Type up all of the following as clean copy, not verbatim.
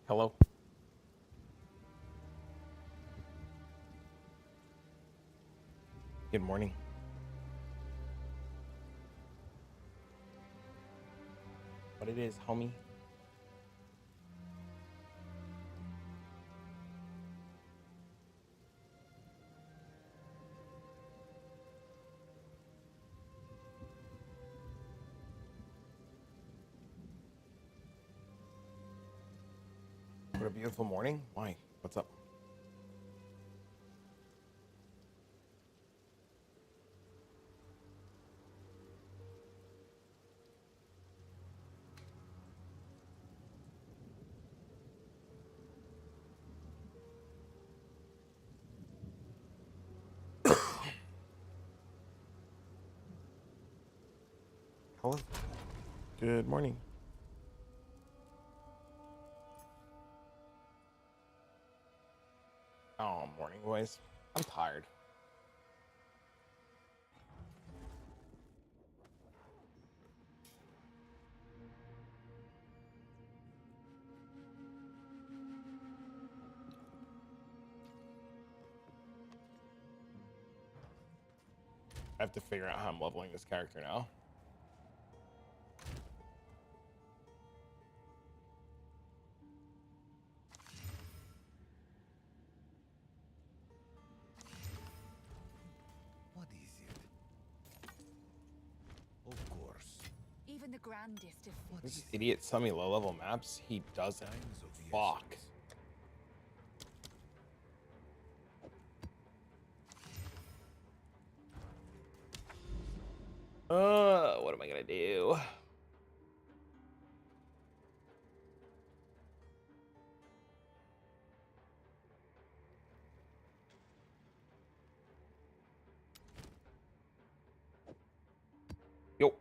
Hello. Good morning. What it is, homie? What a beautiful morning. Why? What's up? Hello. Good morning. Oh, morning, boys. I'm tired. I have to figure out how I'm leveling this character now. What is it? Of course. Even the grandest of This idiot sent me low-level maps. He doesn't. Fuck. What am I gonna do? Yo.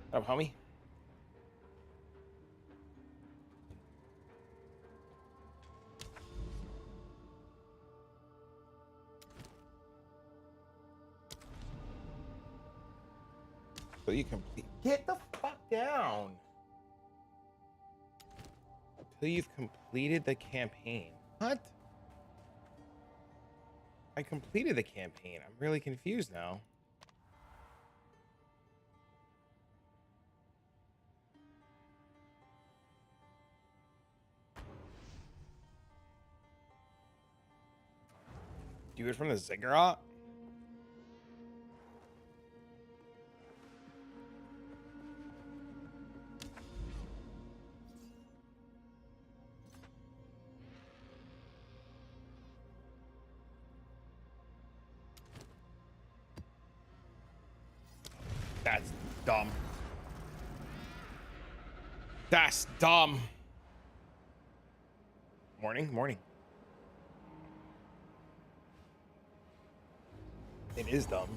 What up, homie? So you complete. Get the fuck down. Until you've completed the campaign. What? I completed the campaign. I'm really confused now. Do it from the ziggurat? That's dumb. That's dumb. Morning, morning. It is dumb.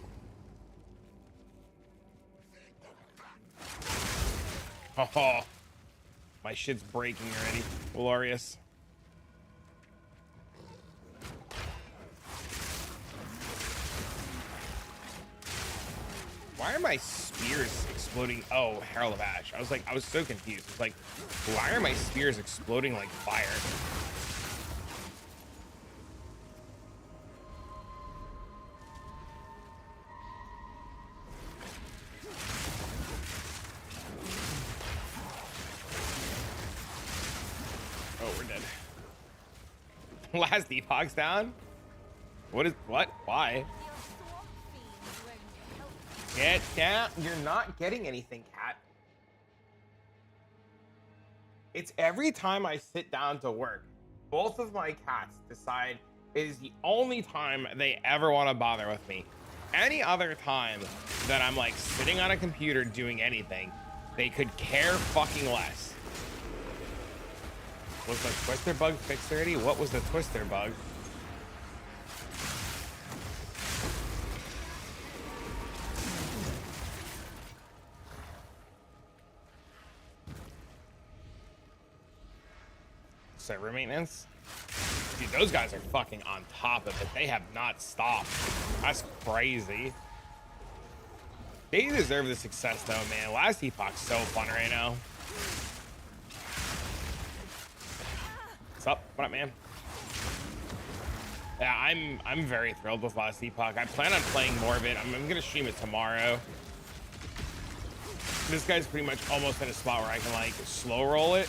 Oh, my shit's breaking already. Glorious. Why are my spears exploding? Oh, Herald of Ash. I was so confused. It's like, why are my spears exploding like fire? Oh, we're dead. Last epoch's down? What? Why? Get down. You're not getting anything, cat. It's every time I sit down to work, both of my cats decide it is the only time they ever want to bother with me. Any other time that I'm like sitting on a computer doing anything, they could care fucking less. Was the twister bug fixed already? What was the twister bug? Server maintenance? Dude, those guys are fucking on top of it. They have not stopped. That's crazy. They deserve the success though, man. Last epoch's so fun right now. What's up? What up, man? Yeah, I'm very thrilled with Last Epoch. I plan on playing more of it. I'm gonna stream it tomorrow. This guy's pretty much almost in a spot where I can like slow roll it.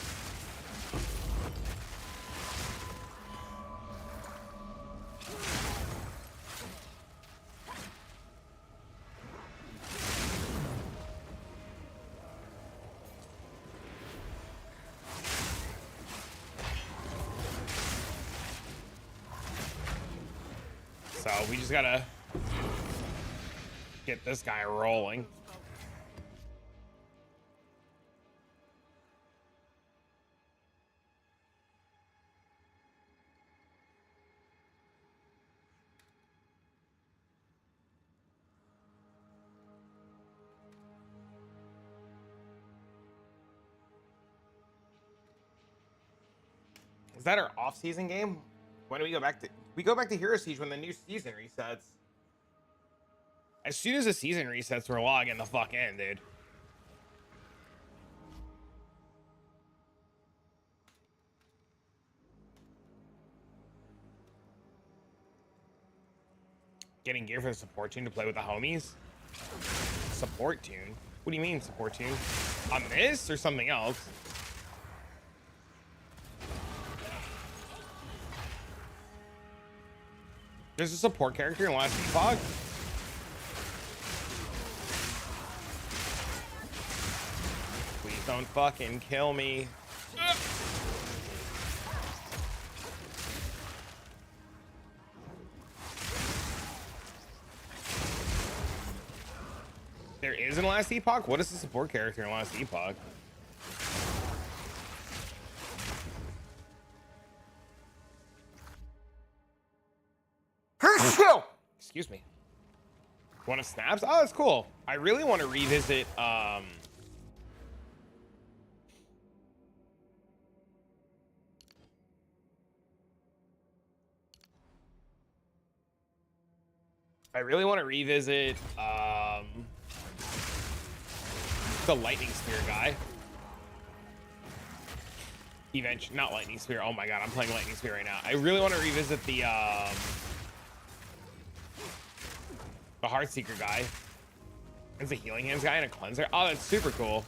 So we just gotta get this guy rolling. Is that our off-season game? When do we go back to? We go back to Hero Siege when the new season resets. As soon as the season resets, we're logging the fuck in, dude. Getting gear for the support tune to play with the homies. Support tune? What do you mean support tune? On this or something else? There's a support character in Last Epoch? Please don't fucking kill me. There is in Last Epoch? What is the support character in Last Epoch? Excuse me. Want to snaps? Oh, that's cool. I really want to revisit I really want to revisit the Lightning Spear guy. Eventually, not Lightning Spear. Oh my god, I'm playing Lightning Spear right now. I really want to revisit the Heartseeker guy. There's a Healing Hands guy and a Cleanser. Oh, that's super cool.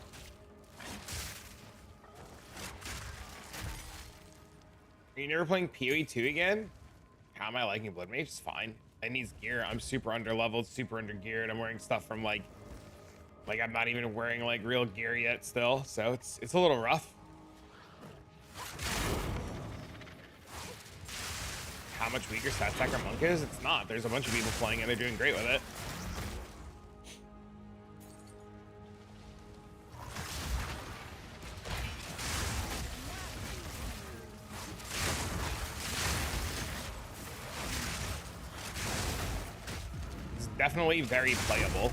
Are you never playing PoE 2 again? How am I liking BleedMage? It's fine. It needs gear. I'm super under leveled, super under geared. I'm wearing stuff from like I'm not even wearing like real gear yet still. So it's a little rough. How much weaker stat stacker Monk is? It's not. There's a bunch of people playing and they're doing great with it. It's definitely very playable.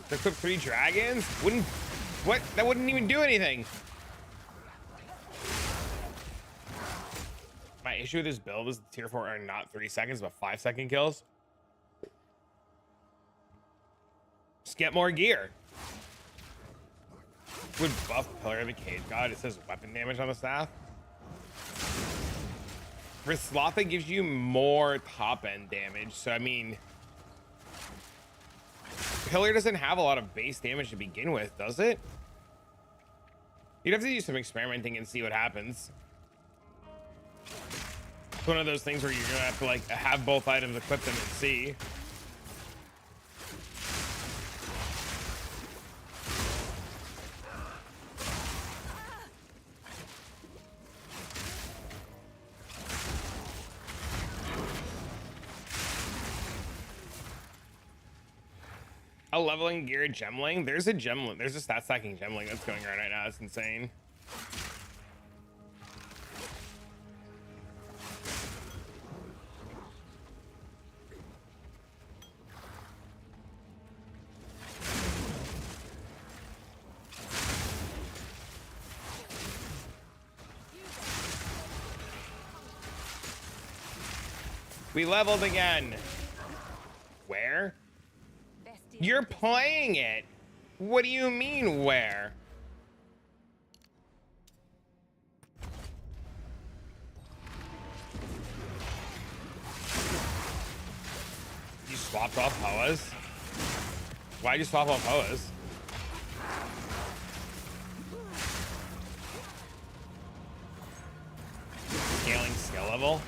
They took 3 dragons? What? That wouldn't even do anything. My issue with this build is the tier 4 are not 3 seconds, but 5-second kills. Just get more gear. Would buff Pillar of the Cage God. It says weapon damage on the staff. For Sloth, it gives you more top end damage. So, I mean, Pillar doesn't have a lot of base damage to begin with, does it? You'd have to do some experimenting and see what happens. It's one of those things where you're gonna have to like have both items equipped and see. A leveling gear gemling. There's a stat stacking gemling that's going around right now. It's insane. We leveled again. Where? Bestial You're dis- playing it. What do you mean where? You swapped off Poas? Why'd you swap off Poas? Scaling skill level?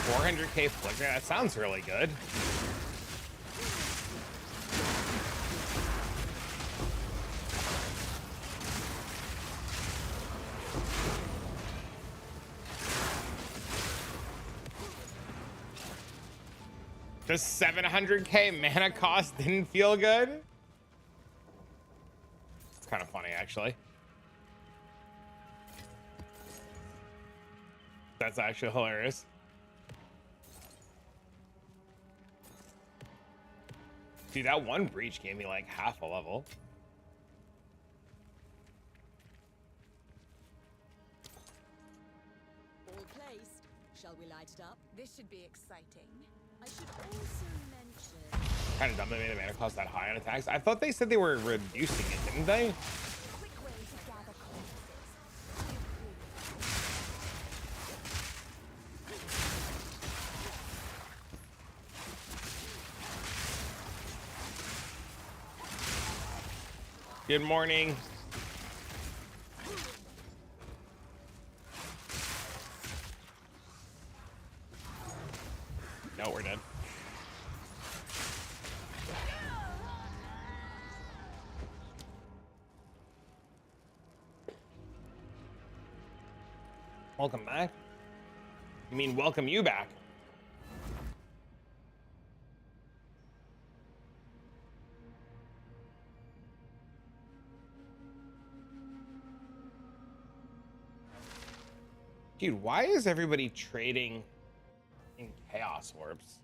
$400K flicker? That sounds really good. The 700K mana cost didn't feel good? It's kind of funny, actually. That's actually hilarious. Dude, that one breach gave me like half a level. All placed. Shall we light it up? This should be exciting. I should also mention. Kind of dumb they made the mana cost that high on attacks. I thought they said they were reducing it, didn't they? Quick way to gather corpses. Good morning. No, we're dead. Welcome back. You mean welcome you back? Dude, why is everybody trading in chaos orbs?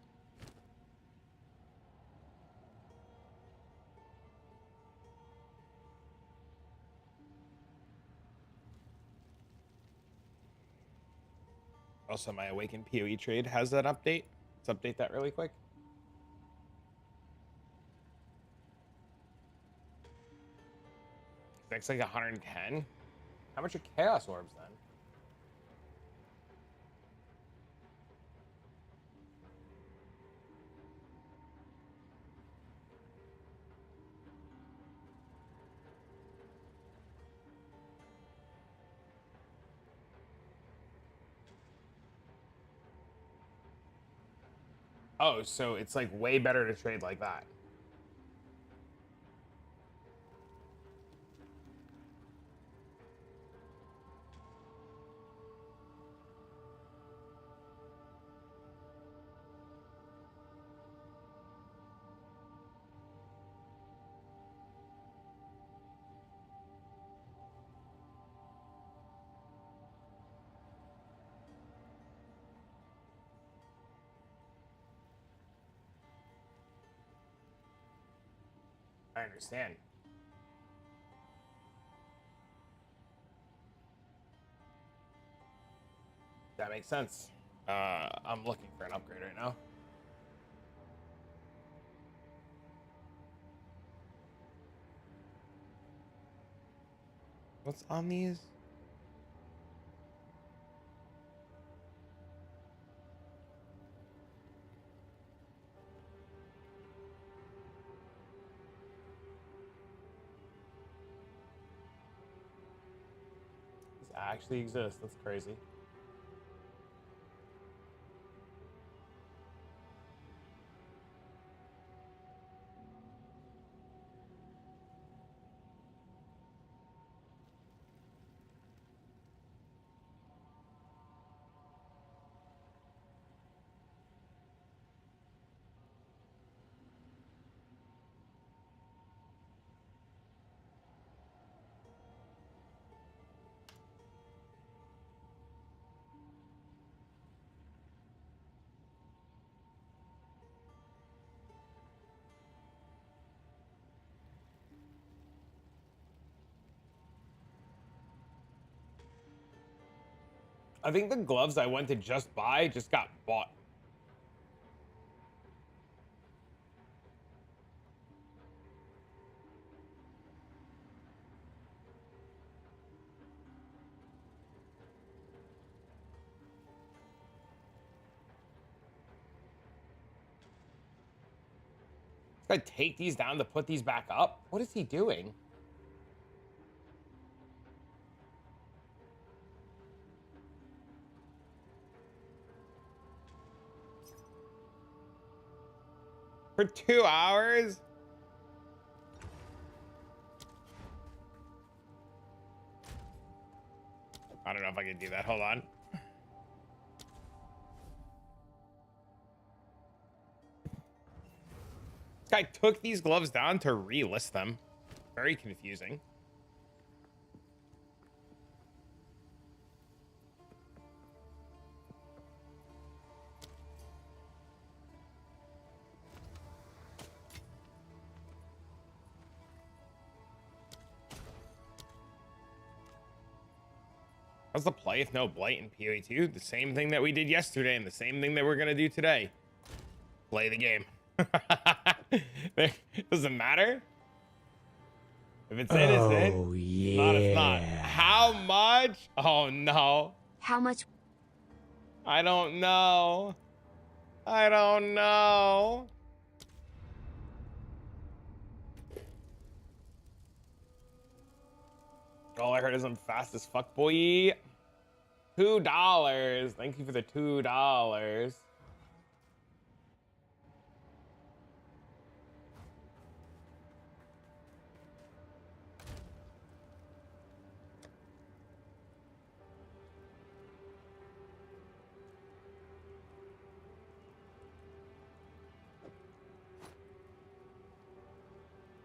Also, my Awakened PoE trade has that update. Let's update that really quick. That's like 110. How much are chaos orbs then? Oh, so it's like way better to trade like that. I understand. That makes sense. I'm looking for an upgrade right now. What's on these? These actually exist. That's crazy. I think the gloves I went to just buy just got bought. Gotta take these down to put these back up. What is he doing? For 2 hours? I don't know if I can do that. Hold on. This guy took these gloves down to relist them. Very confusing. How's the play if no blight in PoE2? The same thing that we did yesterday and the same thing that we're gonna do today. Play the game. Doesn't matter. If it's in, it's in. Oh, yeah. Not, it's not. How much? Oh no. How much? I don't know. I don't know. All I heard is I'm fast as fuck, boy. $2. Thank you for the $2.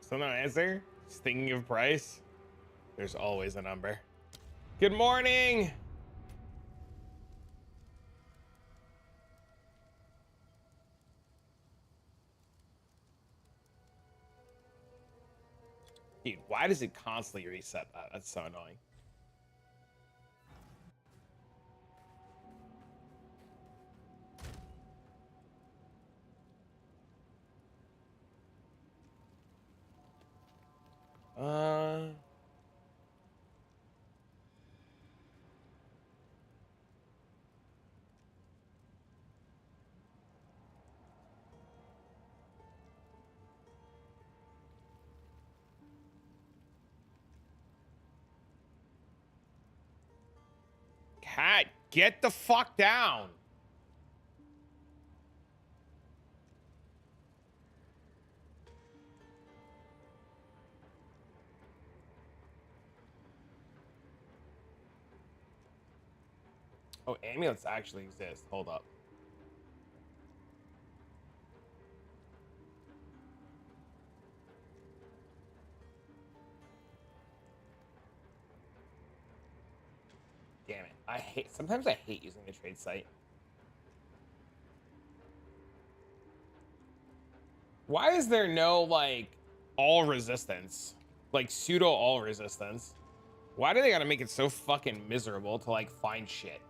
Still no answer? Just thinking of price? There's always a number. Good morning! Dude, why does it constantly reset that? That's so annoying. Cat, get the fuck down. Oh, amulets actually exist. Hold up. Damn it. Sometimes I hate using the trade site. Why is there no, like, all resistance? Like, pseudo all resistance? Why do they gotta make it so fucking miserable to, like, find shit?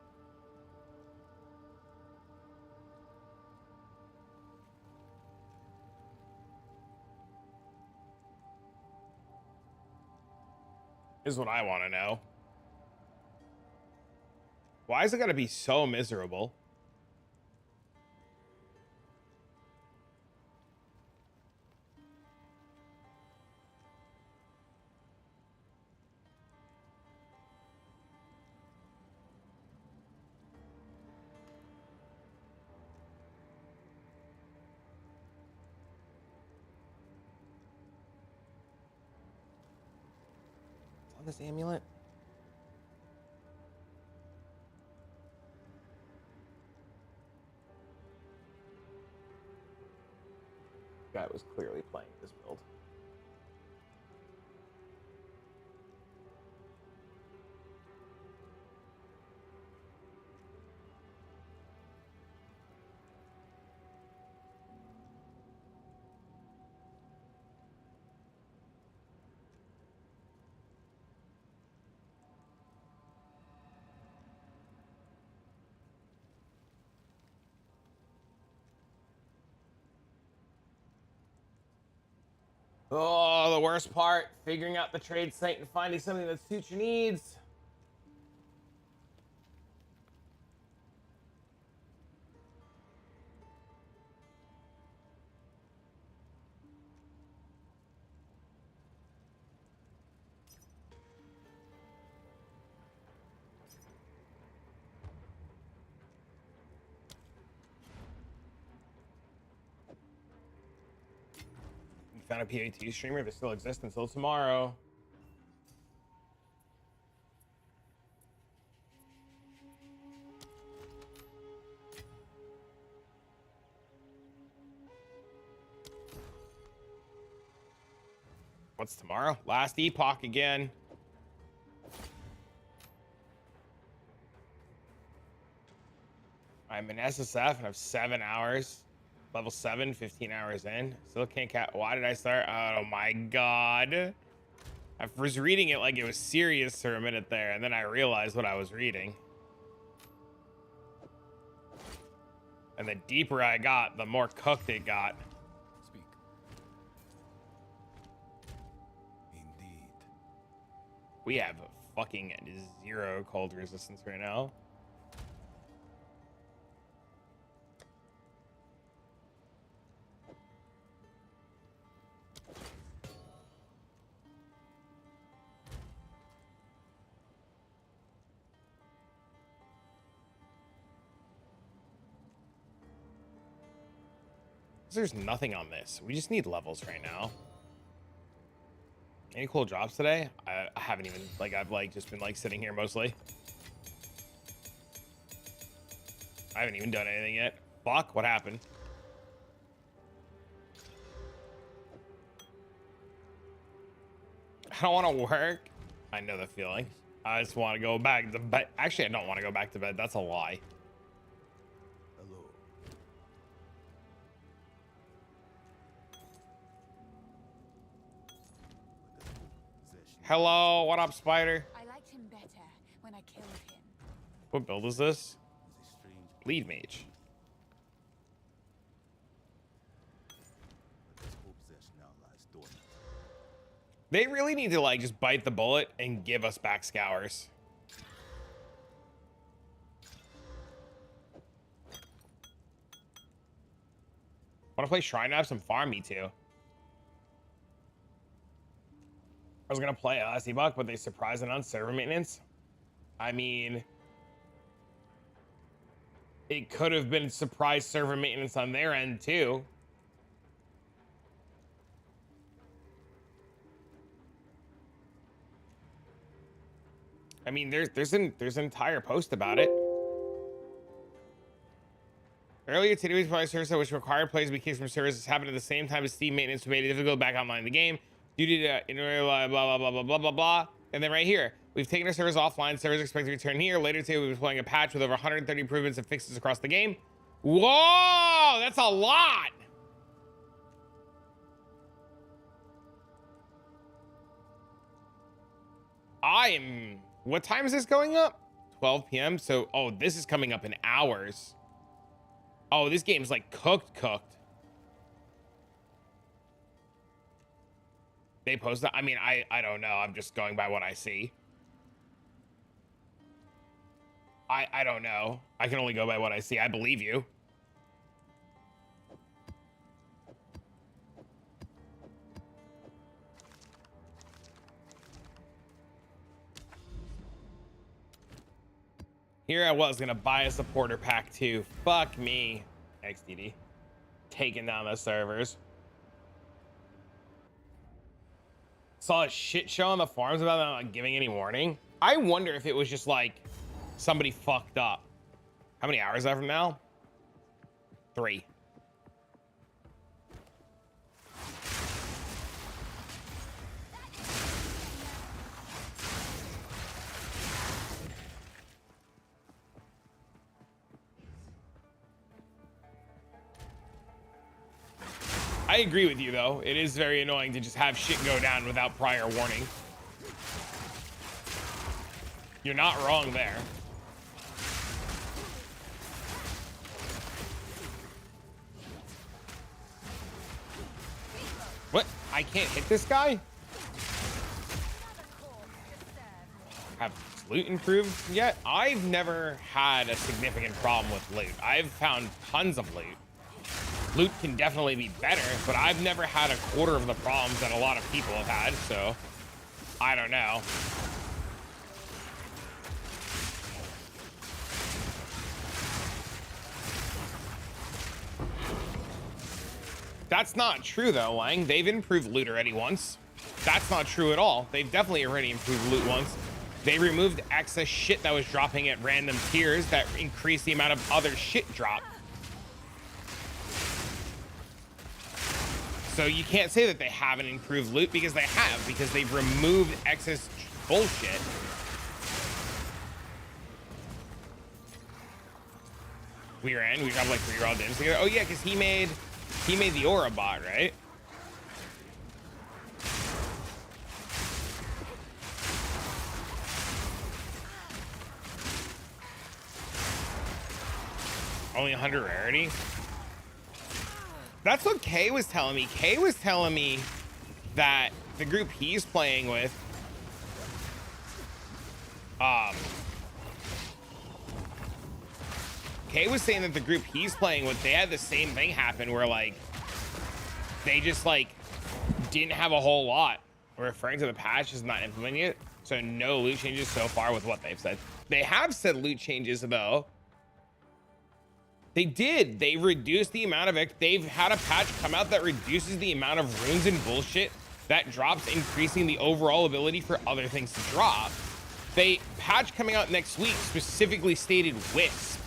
Is what I want to know. Why is it gotta be so miserable? It's on this amulet. Guy was clearly playing this build. Oh, the worst part, figuring out the trade site and finding something that suits your needs. Found a PAT streamer that still exists until tomorrow. What's tomorrow? Last epoch again. I'm in SSF and I have 7 hours. Level 7, 15 hours in. Still can't cap. Why did I start? Oh my god. I was reading it like it was serious for a minute there, and then I realized what I was reading. And the deeper I got, the more cooked it got. Speak. Indeed. We have fucking 0 cold resistance right now. There's nothing on this. We just need levels right now. Any cool drops today? I haven't even, like, I've like just been like sitting here mostly. I haven't even done anything yet. Fuck, what happened? I don't want to work. I know the feeling. I just want to go back to bed. Actually, I don't want to go back to bed. That's a lie. Hello. Hello, what up, Spider? I liked him better when I killed him. What build is this? Is a strange BleedMage. but this whole possession now lies dormant. They really need to like just bite the bullet and give us back scours. Want to play Shrine Apps and farm? Me too. I was gonna play Buck, but they surprised it on server maintenance. I mean, it could have been surprise server maintenance on their end too. I mean, there's an entire post about it. Earlier today, we provided service which required players to be kicked from services happened at the same time as Steam maintenance made it difficult to back online in the game due to blah blah blah blah blah blah blah. And then right here, we've taken our servers offline. Servers expect to return here later today. We'll be deploying a patch with over 130 improvements and fixes across the game. Whoa, that's a lot. What time is this going up? 12 p.m. So, oh, this is coming up in hours. Oh, this game's like cooked. They post that. I mean, I don't know. I'm just going by what I see. I don't know. I can only go by what I see. I believe you. Here I was gonna buy a supporter pack too. Fuck me. XDD. Taking down the servers. Saw a shit show on the forums about them not giving any warning. I wonder if it was just like somebody fucked up. How many hours is that from now? 3. I agree with you though. It is very annoying to just have shit go down without prior warning. You're not wrong there. What? I can't hit this guy? Have loot improved yet? I've never had a significant problem with loot. I've found tons of loot. Loot can definitely be better, but I've never had a quarter of the problems that a lot of people have had, so I don't know. That's not true though, Lang. They've improved loot already once. That's not true at all. They've definitely already improved loot once. They removed excess shit that was dropping at random tiers that increased the amount of other shit drop. So you can't say that they haven't improved loot, because they have, because they've removed excess bullshit. We ran, we got like 3 raw dims together. Oh yeah, because he made the aura bot, right? Only 100 rarity. That's what Kay was telling me. Kay was telling me that the group he's playing with, Kay was saying that the group he's playing with, they had the same thing happen where like they just like didn't have a whole lot, referring to the patch is not implementing it. So no loot changes so far with what they've said. They have said loot changes though. They did. They reduced the amount of they've had a patch come out that reduces the amount of runes and bullshit that drops, increasing the overall ability for other things to drop. They patch coming out next week specifically stated Wisp.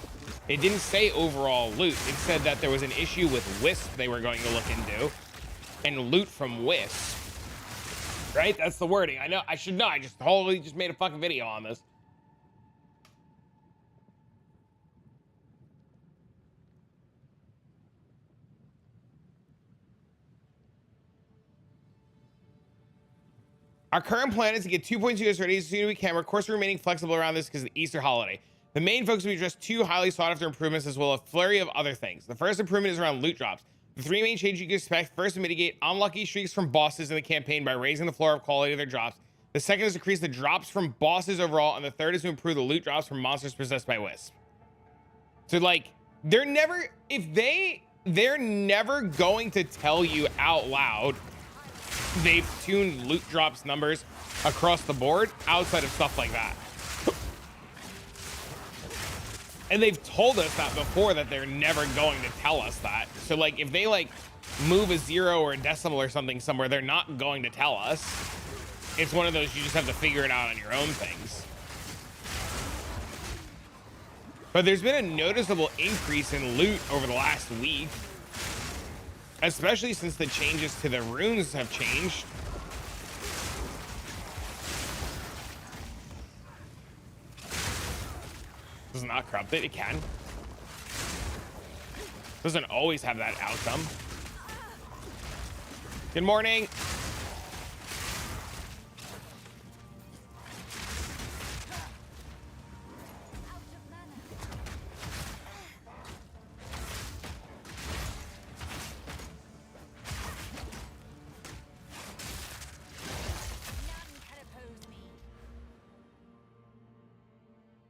It didn't say overall loot. It said that there was an issue with Wisp they were going to look into, and loot from Wisp. Right? That's the wording. I know. I should know. I just totally just made a fucking video on this. Our current plan is to get 2.2 US ready as soon as we can. We're of course remaining flexible around this because of the Easter holiday. The main focus will be just 2 highly sought after improvements as well as a flurry of other things. The first improvement is around loot drops. The 3 main changes you can expect: first, to mitigate unlucky streaks from bosses in the campaign by raising the floor of quality of their drops. The second is to increase the drops from bosses overall, and the third is to improve the loot drops from monsters possessed by Wisp. So like, they're never going to tell you out loud they've tuned loot drops numbers across the board outside of stuff like that. And they've told us that before, that they're never going to tell us that. So like, if they like move a 0 or a decimal or something somewhere, they're not going to tell us. It's one of those, you just have to figure it out on your own things. But there's been a noticeable increase in loot over the last week, especially since the changes to the runes have changed. Does not corrupt it. It can. Doesn't always have that outcome. Good morning.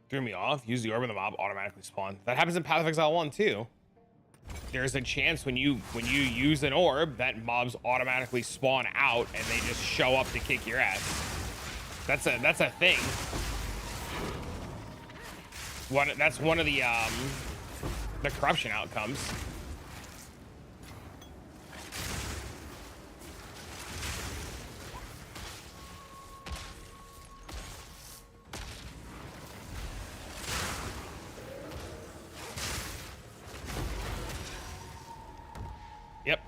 Threw me off. Use the orb and the mob automatically spawn. That happens in Path of Exile 1 too. There's a chance when you use an orb that mobs automatically spawn out and they just show up to kick your ass. That's a thing. That's one of the corruption outcomes. Yep.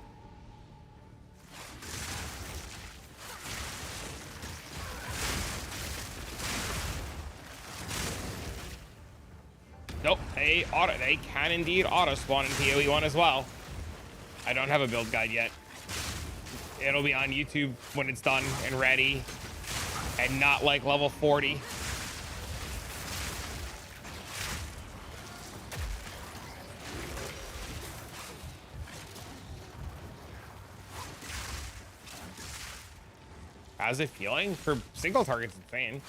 Nope, they can indeed auto spawn in PoE 1 as well. I don't have a build guide yet. It'll be on YouTube when it's done and ready, and not like level 40. passive healing for single targets insane.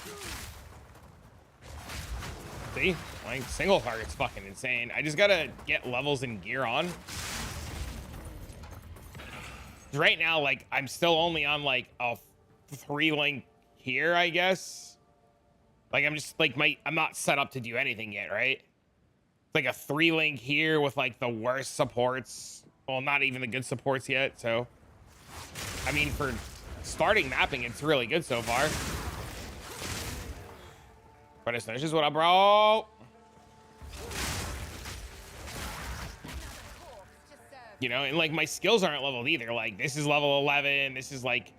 See, like single target's fucking insane. I just gotta get levels and gear on. Right now, like I'm still only on like a 3-link here, I guess. Like I'm just like I'm not set up to do anything yet, right? It's like a 3-link here with like the worst supports. Well, not even the good supports yet. So, I mean, for starting mapping, it's really good so far. But it's just what up, bro. You know, and like my skills aren't leveled either. Like this is level 11. This is like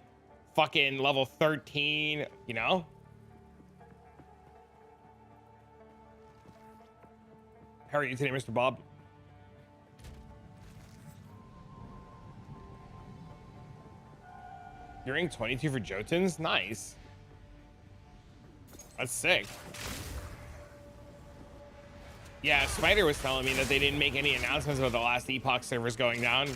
fucking level 13, you know? How are you today, Mr. Bob? You're rank 22 for Jotuns? Nice. That's sick. Yeah, Spider was telling me that they didn't make any announcements about the last Epoch servers going down.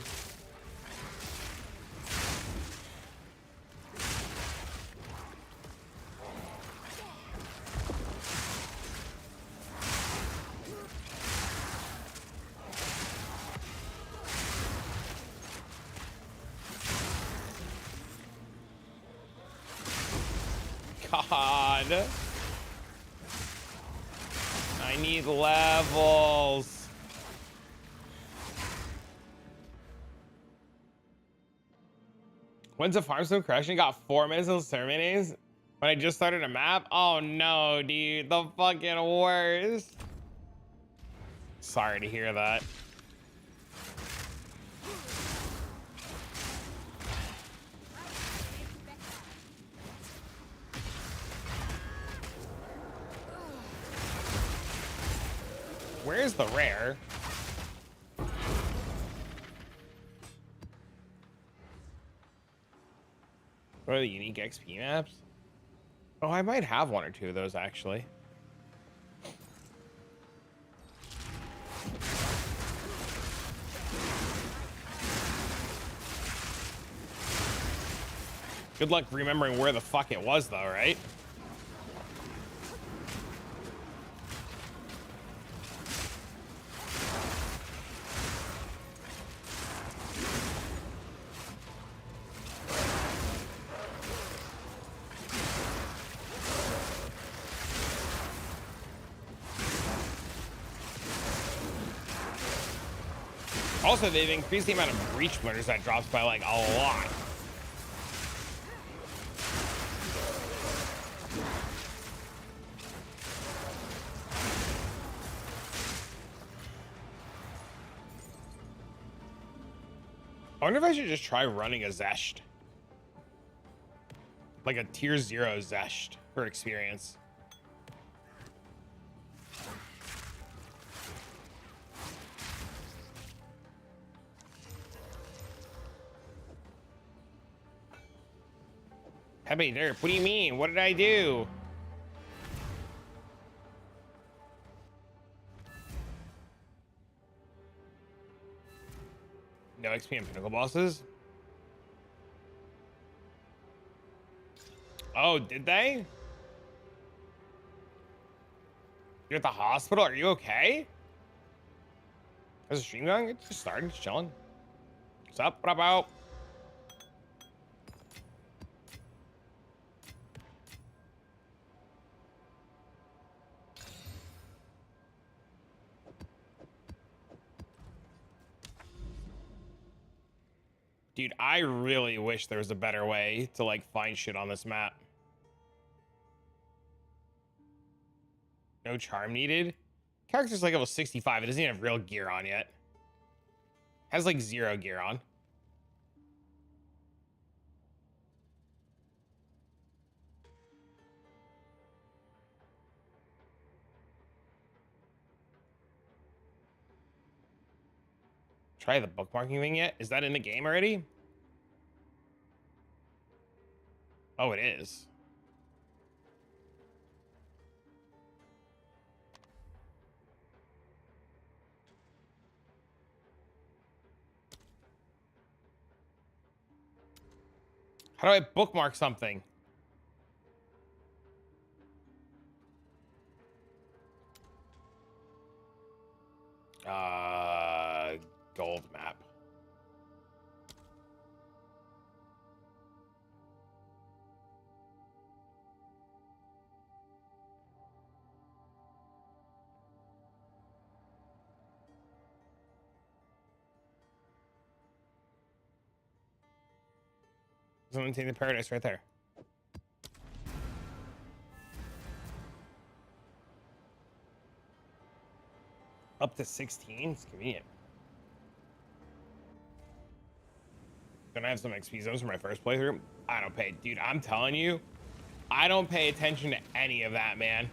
God. I need levels. When's the farm still crashing? Got 4 minutes until terminates. When I just started a map? Oh no, dude. The fucking worst. Sorry to hear that. Where's the rare? What are the unique XP maps? Oh, I might have 1 or 2 of those actually. Good luck remembering where the fuck it was though, right? Also, they've increased the amount of breach splitters that drops by like a lot. I wonder if I should just try running a Zesht. Like a tier 0 Zesht for experience. Heavy derp, what do you mean? What did I do? No XP and pinnacle bosses? Oh, did they? You're at the hospital? Are you okay? How's the stream going? It's just starting, just chilling. What's up? What about? Dude, I really wish there was a better way to like find shit on this map. No charm needed. Character's like level 65. It doesn't even have real gear on yet. Has like 0 gear on. Try the bookmarking thing yet? Is that in the game already? Oh, it is. How do I bookmark something? Gold map. Someone take the paradise right there. Up to 16? It's convenient. Gonna have some XP zones for my first playthrough. I don't pay, dude. I'm telling you, I don't pay attention to any of that, man.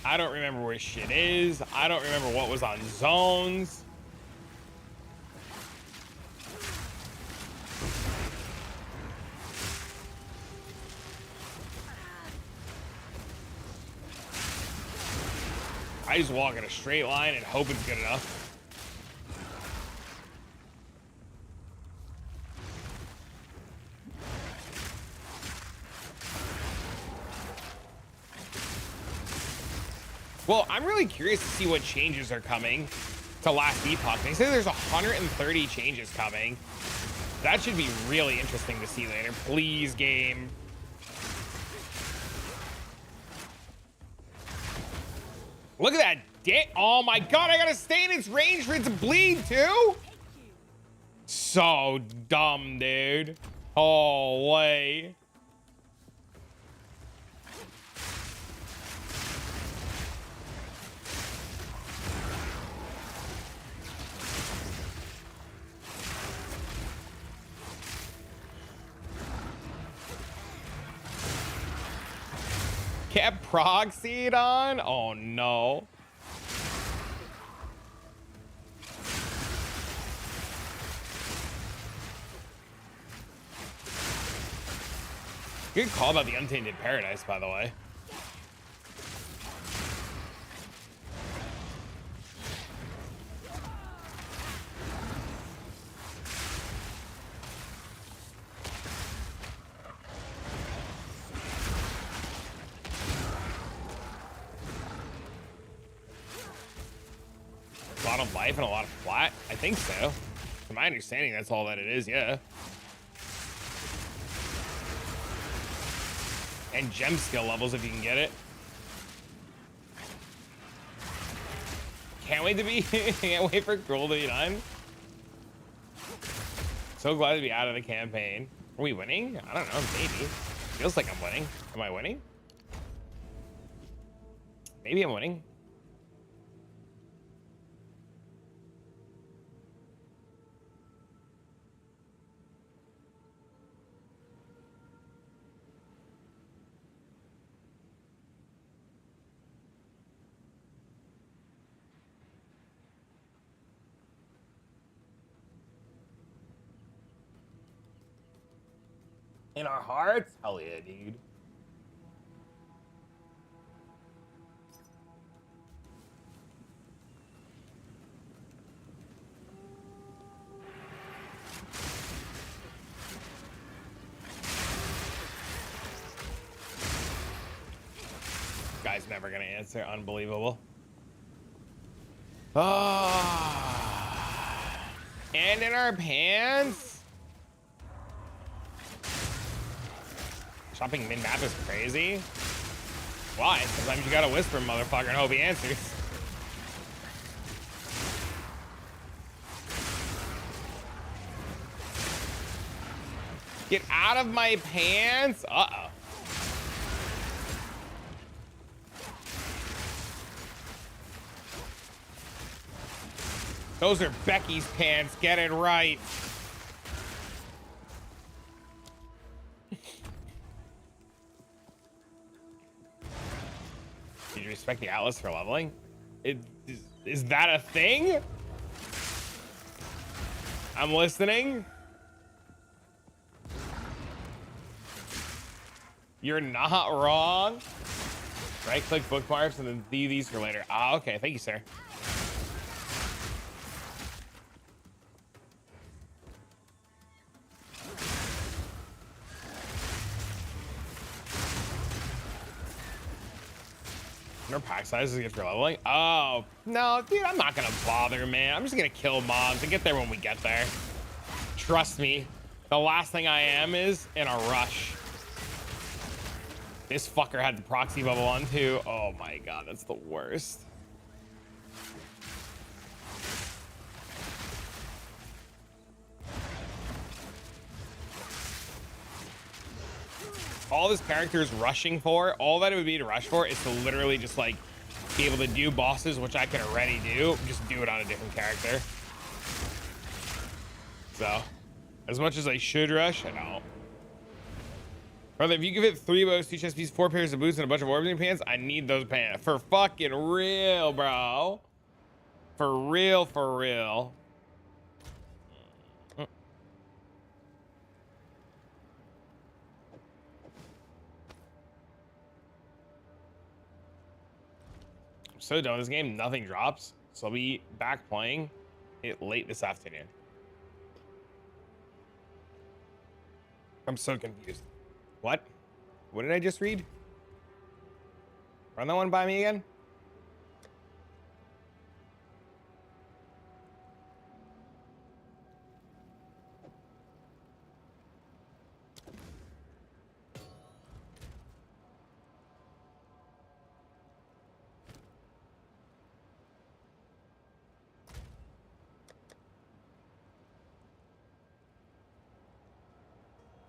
I don't remember where shit is. I don't remember what was on zones. I just walk in a straight line and hope it's good enough. Well, I'm really curious to see what changes are coming to Last Epoch. They say there's 130 changes coming. That should be really interesting to see later. Please, game. Look at that. Oh my god, I gotta stay in its range for it to bleed too? So dumb, dude. Oh, way. Kept proxied on? Oh no. Good call about the Untainted Paradise, by the way. A lot of life and a lot of flat? I think so. From my understanding, that's all that it is, yeah. And gem skill levels if you can get it. Can't wait to be, can't wait for Cruel to be done. So glad to be out of the campaign. Are we winning? I don't know, maybe. Feels like I'm winning. Am I winning? Maybe I'm winning. In our hearts? Hell yeah, dude. Guy's never gonna answer. Unbelievable. Ah. And in our pants? Shopping mid-map is crazy. Why? Sometimes you gotta whisper, motherfucker, and hope he answers. Get out of my pants. Uh-oh. Those are Becky's pants. Get it right. Did you respect the Atlas for leveling? Is that a thing? I'm listening. You're not wrong. Right-click bookmarks and then leave these for later. Ah, okay. Thank you, sir. Wonder pack sizes get for leveling. Oh no, dude, I'm not gonna bother, man. I'm just gonna kill mobs and get there when we get there. Trust me, the last thing I am is in a rush. This fucker had the proxy bubble on too. Oh my god, that's the worst. All this character is rushing for, all that it would be to rush for is to literally just like be able to do bosses, which I can already do, just do it on a different character. So as much as I should rush, I don't. Brother, if you give it 3 bows, 2 chest pieces, 4 pairs of boots, and a bunch of orbiting pants, I need those pants. For fucking real, bro. For real, for real. I'm so done with this game. Nothing drops. So I'll be back playing it late this afternoon. I'm so confused. What? What did I just read? Run that one by me again?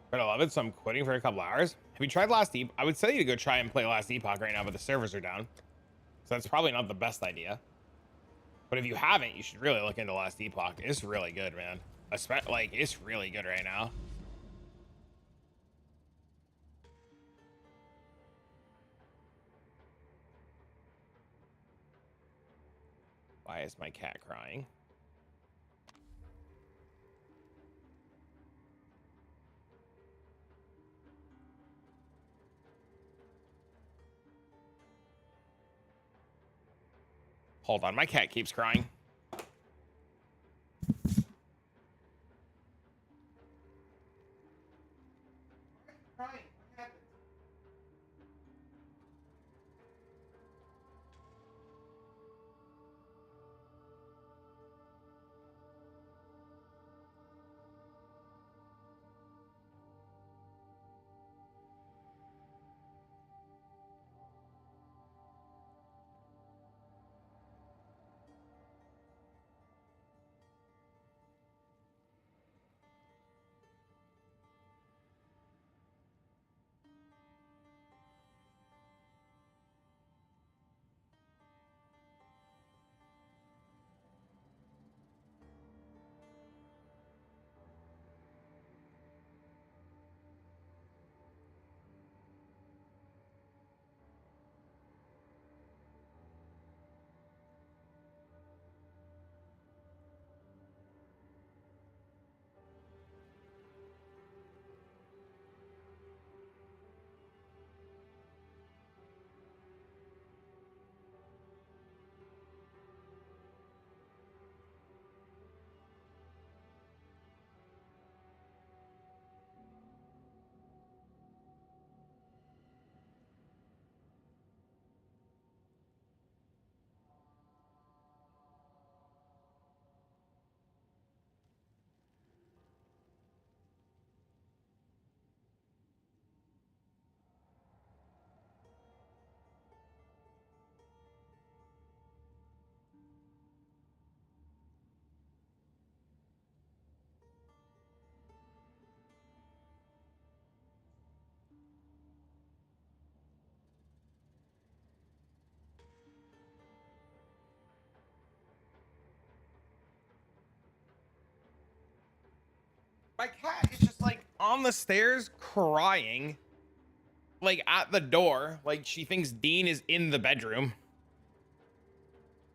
But I love it, so I'm quitting for a couple hours. Have you tried Last Epoch? I would tell you to go try and play Last Epoch right now, but the servers are down. So that's probably not the best idea. But if you haven't, you should really look into Last Epoch. It's really good, man. Like, it's really good right now. Why is my cat crying? Hold on, my cat keeps crying. My cat is just like on the stairs crying, like at the door, like she thinks Dean is in the bedroom.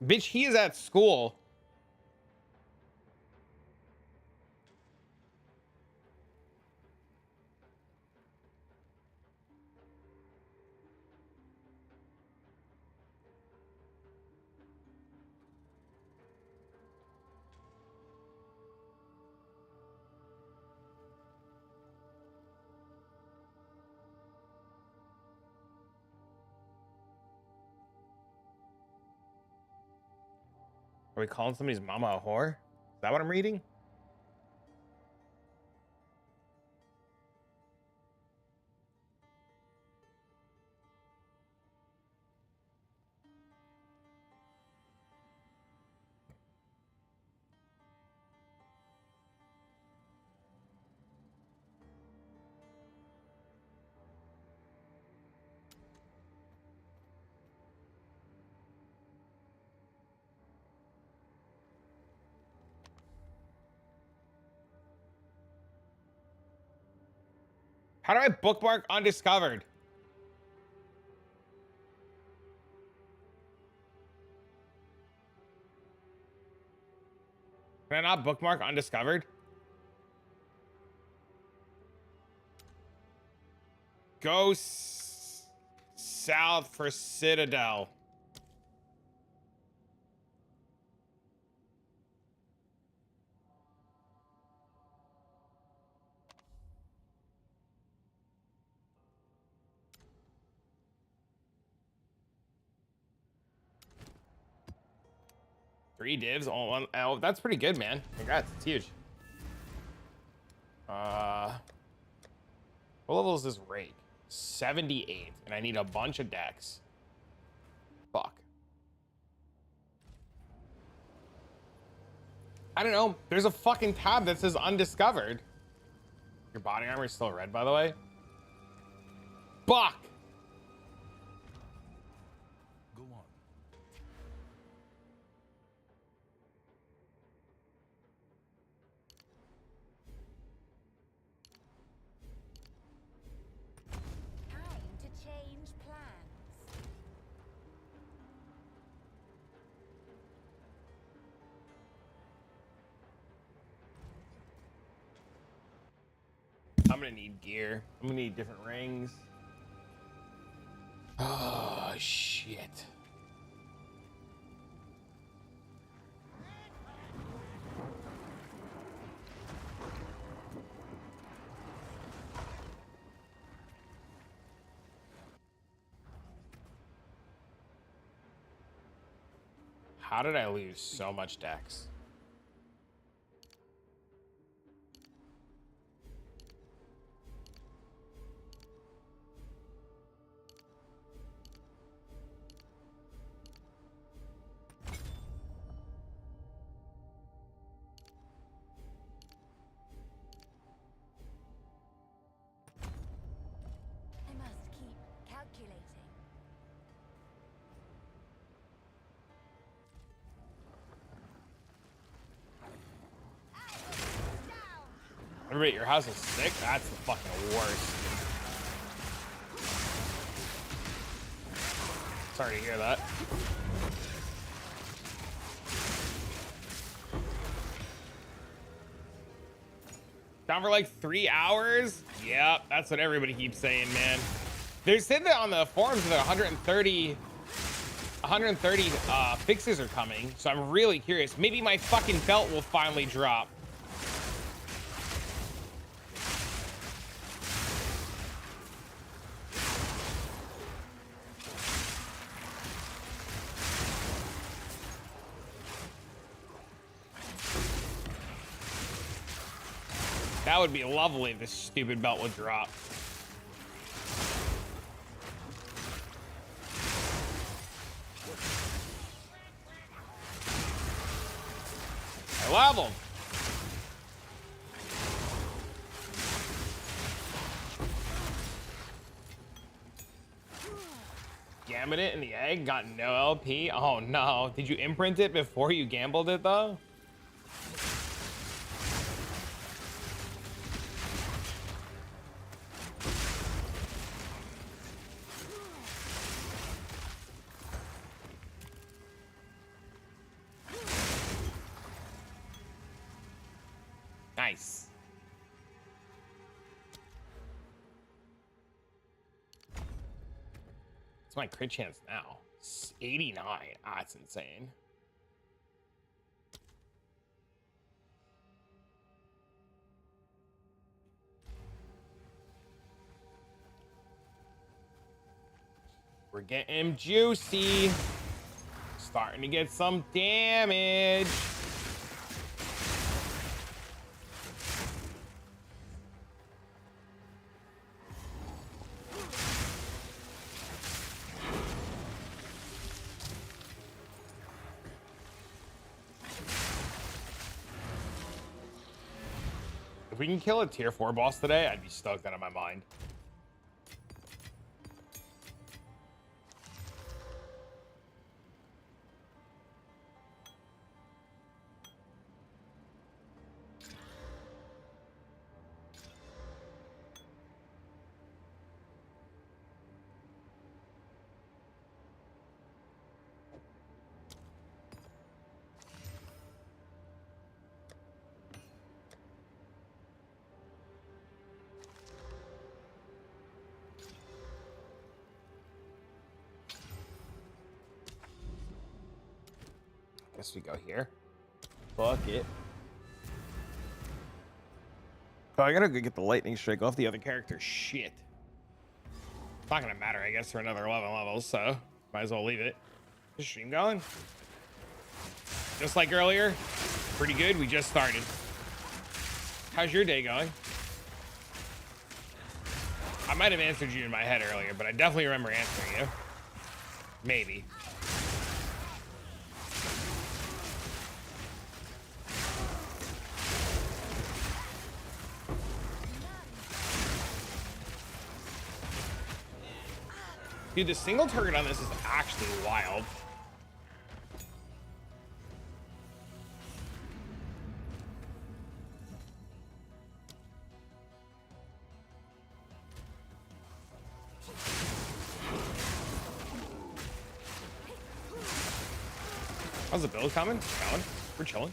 Bitch, he is at school. we calling somebody's mama a whore? Is that what I'm reading? How do I bookmark undiscovered? Can I not bookmark undiscovered? Go south for Citadel. Three divs on one. Oh, that's pretty good, man. Congrats. It's huge. What level is this rake? 78. And I need a bunch of decks. Fuck. I don't know. There's a fucking tab that says undiscovered. Your body armor is still red, by the way. Fuck. Go on. Time to change plans. I'm gonna need gear. I'm gonna need different rings. Oh, shit. How did I lose so much dex? I must keep calculating. Everybody, your house is sick? That's the fucking worst. Sorry to hear that. Down for like 3 hours? Yep, that's what everybody keeps saying, man. They said that on the forums that 130 fixes are coming, so I'm really curious. Maybe my fucking belt will finally drop. That would be lovely if this stupid belt would drop. I love them. Gambled it in the egg, got no LP. Oh no. Did you imprint it before you gambled it though? Nice. What's my crit chance now? It's 89. Ah, that's insane. We're getting juicy. starting to get some damage. If we can kill a tier 4 boss today, I'd be stoked out of my mind. Guess we go here. Fuck it. Oh, I gotta go get the lightning strike off the other character. Shit. It's not gonna matter, I guess, for another 11 levels, so might as well leave it. Is stream going? Just like earlier. Pretty good. We just started. How's your day going? I might have answered you in my head earlier, but I definitely remember answering you. Maybe. Dude, the single target on this is actually wild. How's the build coming? Going? We're chilling.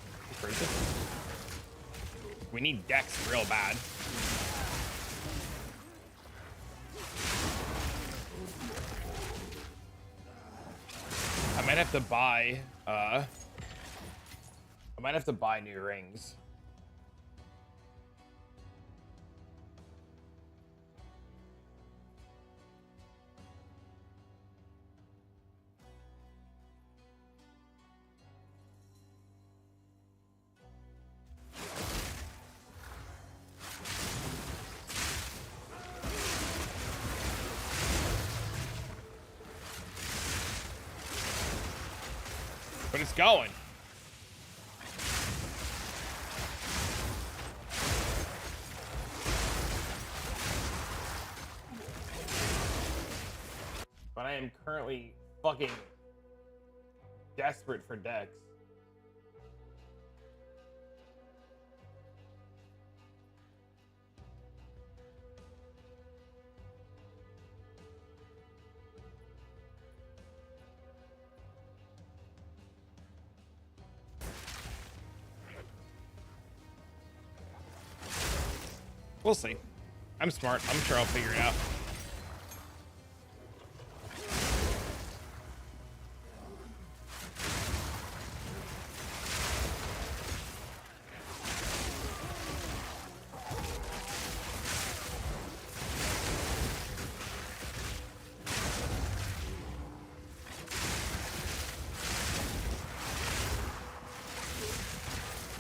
We need Dex real bad. I might have to buy new rings. But it's going. But I am currently fucking desperate for Dex. We'll see. I'm smart. I'm sure I'll figure it out.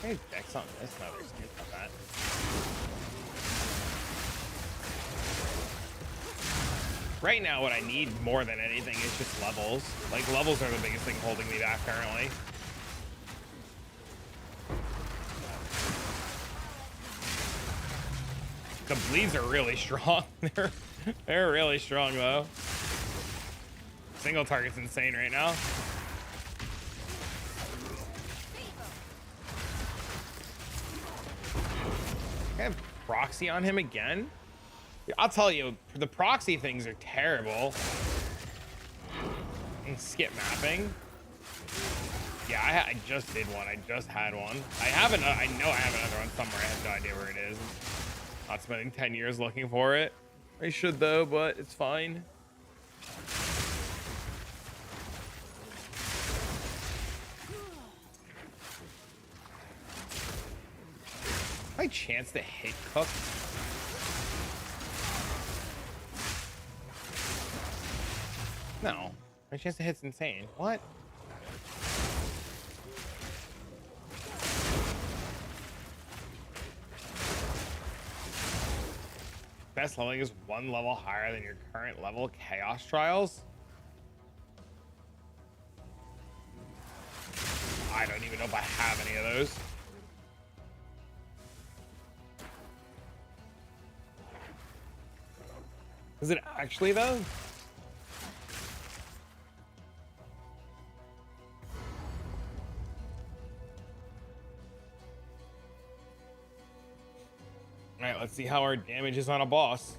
Hey, Dex on this. No, there's good on that. Right now, what I need more than anything is just levels. Like, levels are the biggest thing holding me back currently. The bleeds are really strong. They're really strong, though. Single target's insane right now. I have proxy on him again. I'll tell you, the proxy things are terrible. And skip mapping. Yeah, I just did one. I just had one. I know I have another one somewhere. I have no idea where it is. Not spending 10 years looking for it. I should though, but it's fine. My chance to hit Cook. No, my chance to hit's insane. What? best leveling is 1 level higher than your current level Chaos Trials. I don't even know if I have any of those. Is it actually though? All right, let's see how our damage is on a boss.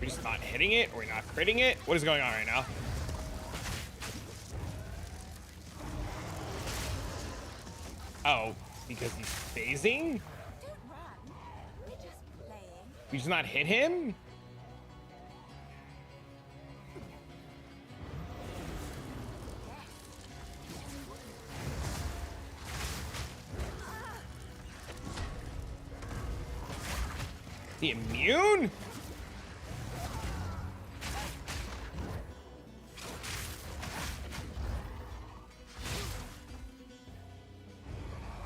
We're just not hitting it. We're not critting it. What is going on right now? Oh, because he's phasing? Don't run. We're just playing. We just not hit him? Is he immune?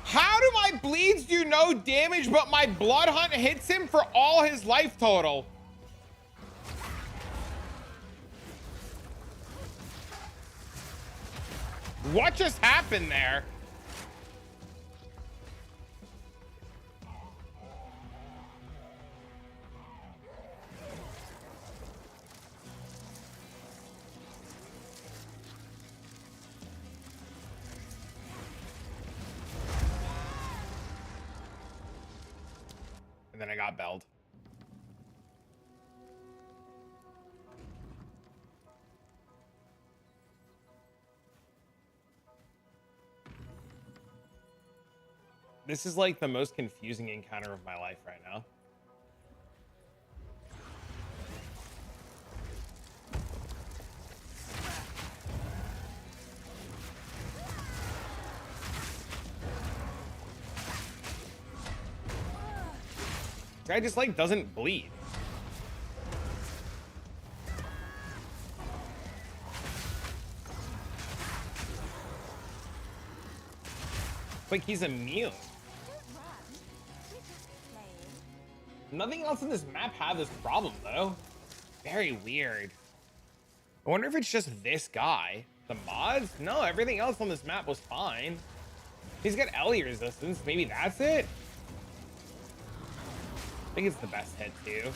How do my bleeds do no damage, but my blood hunt hits him for all his life total? What just happened there? And then I got belled. This is like the most confusing encounter of my life right now. Guy just like doesn't bleed. It's like he's immune. Don't run. We're just playing. Nothing else in this map had this problem though. Very weird. I wonder if it's just this guy. The mods? No, everything else on this map was fine. He's got Ellie resistance. Maybe that's it. I think it's the best hit too.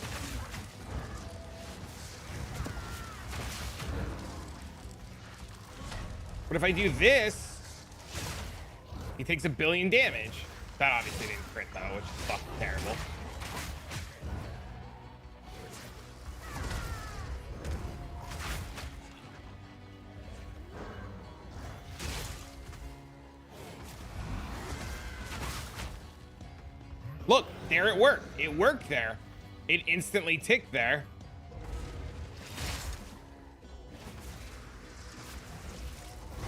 But if I do this, he takes 1 billion damage. That obviously didn't crit though, which is fucking terrible. Look, there it worked. It worked there. It instantly ticked there.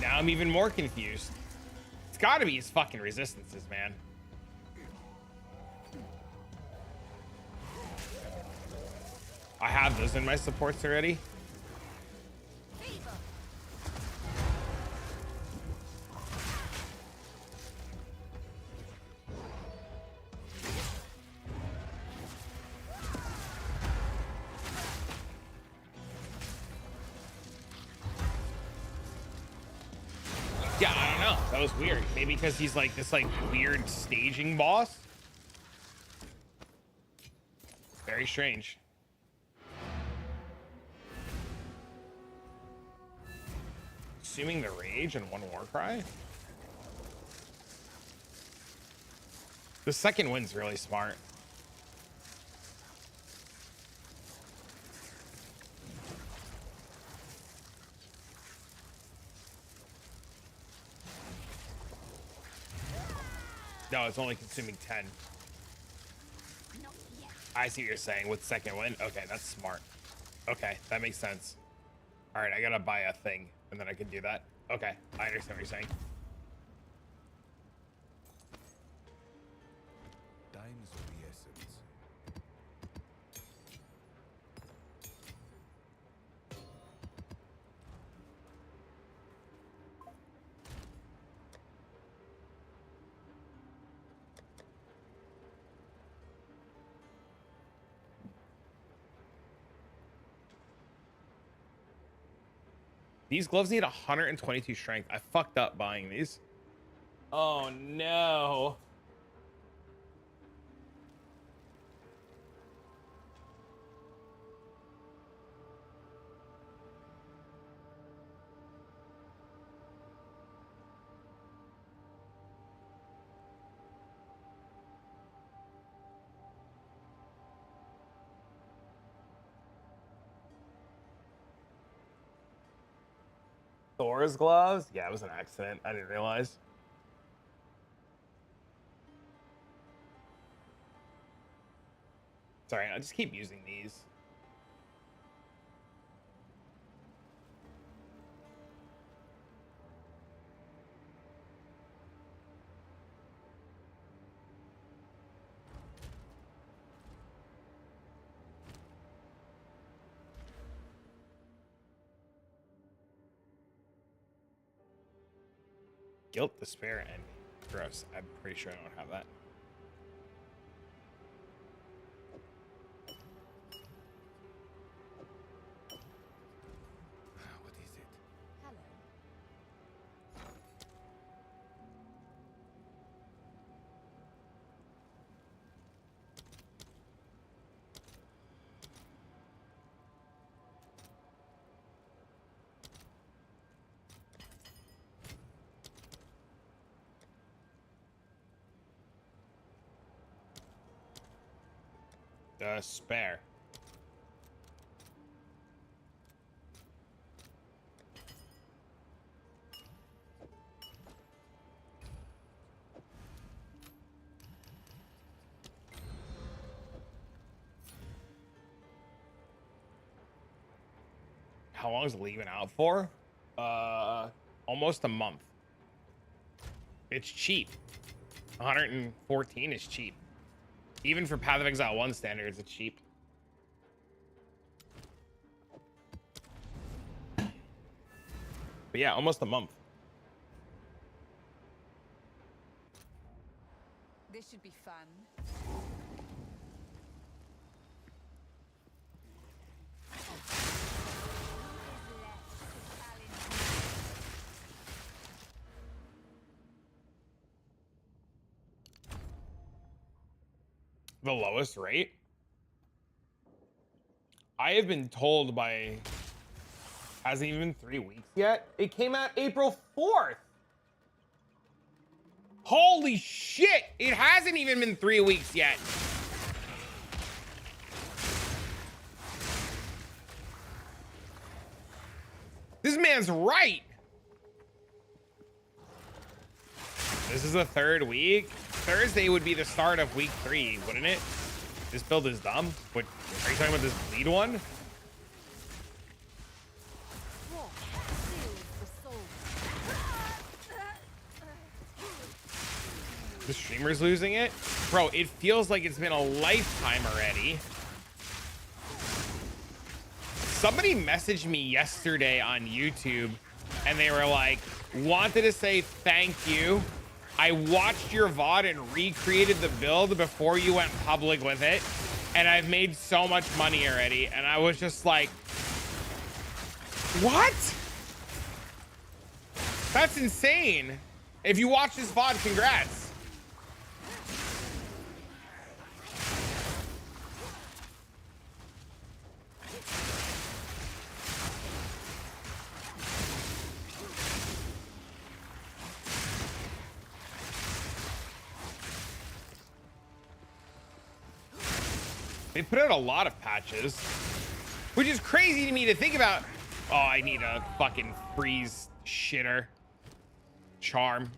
Now I'm even more confused. It's gotta be his fucking resistances, man. I have those in my supports already. Yeah, I don't know. That was weird. Maybe because he's like this like weird staging boss. Very strange. Assuming the rage and 1 war cry. The second wind's really smart. No, it's only consuming 10. I see what you're saying with second wind. Okay, that's smart. Okay, that makes sense. All right, I gotta buy a thing and then I can do that. Okay, I understand what you're saying. Time is of the essence. These gloves need 122 strength. I fucked up buying these. Oh no. Thor's gloves? Yeah, it was an accident. I didn't realize. Sorry, I'll just keep using these. Guilt, despair, and gross. I'm pretty sure I don't have that. What is it? Hello. Despair. How long is it leaving out for? Almost a month. It's cheap. 114 is cheap. Even for Path of Exile 1 standards, it's cheap. But yeah, almost a month. This should be fun. The lowest rate? I have been told by... Hasn't even been 3 weeks yet? It came out April 4th! Holy shit! It hasn't even been 3 weeks yet! This man's right! This is the 3rd week? Thursday would be the start of week 3, wouldn't it? This build is dumb. What, are you talking about this bleed one? The streamer's losing it? Bro, it feels like it's been a lifetime already. Somebody messaged me yesterday on YouTube and they were like, wanted to say thank you. I watched your VOD and recreated the build before you went public with it. And I've made so much money already. And I was just like, what? That's insane. If you watch this VOD, congrats. They put out a lot of patches, which is crazy to me to think about. Oh, I need a fucking freeze shitter. Charm.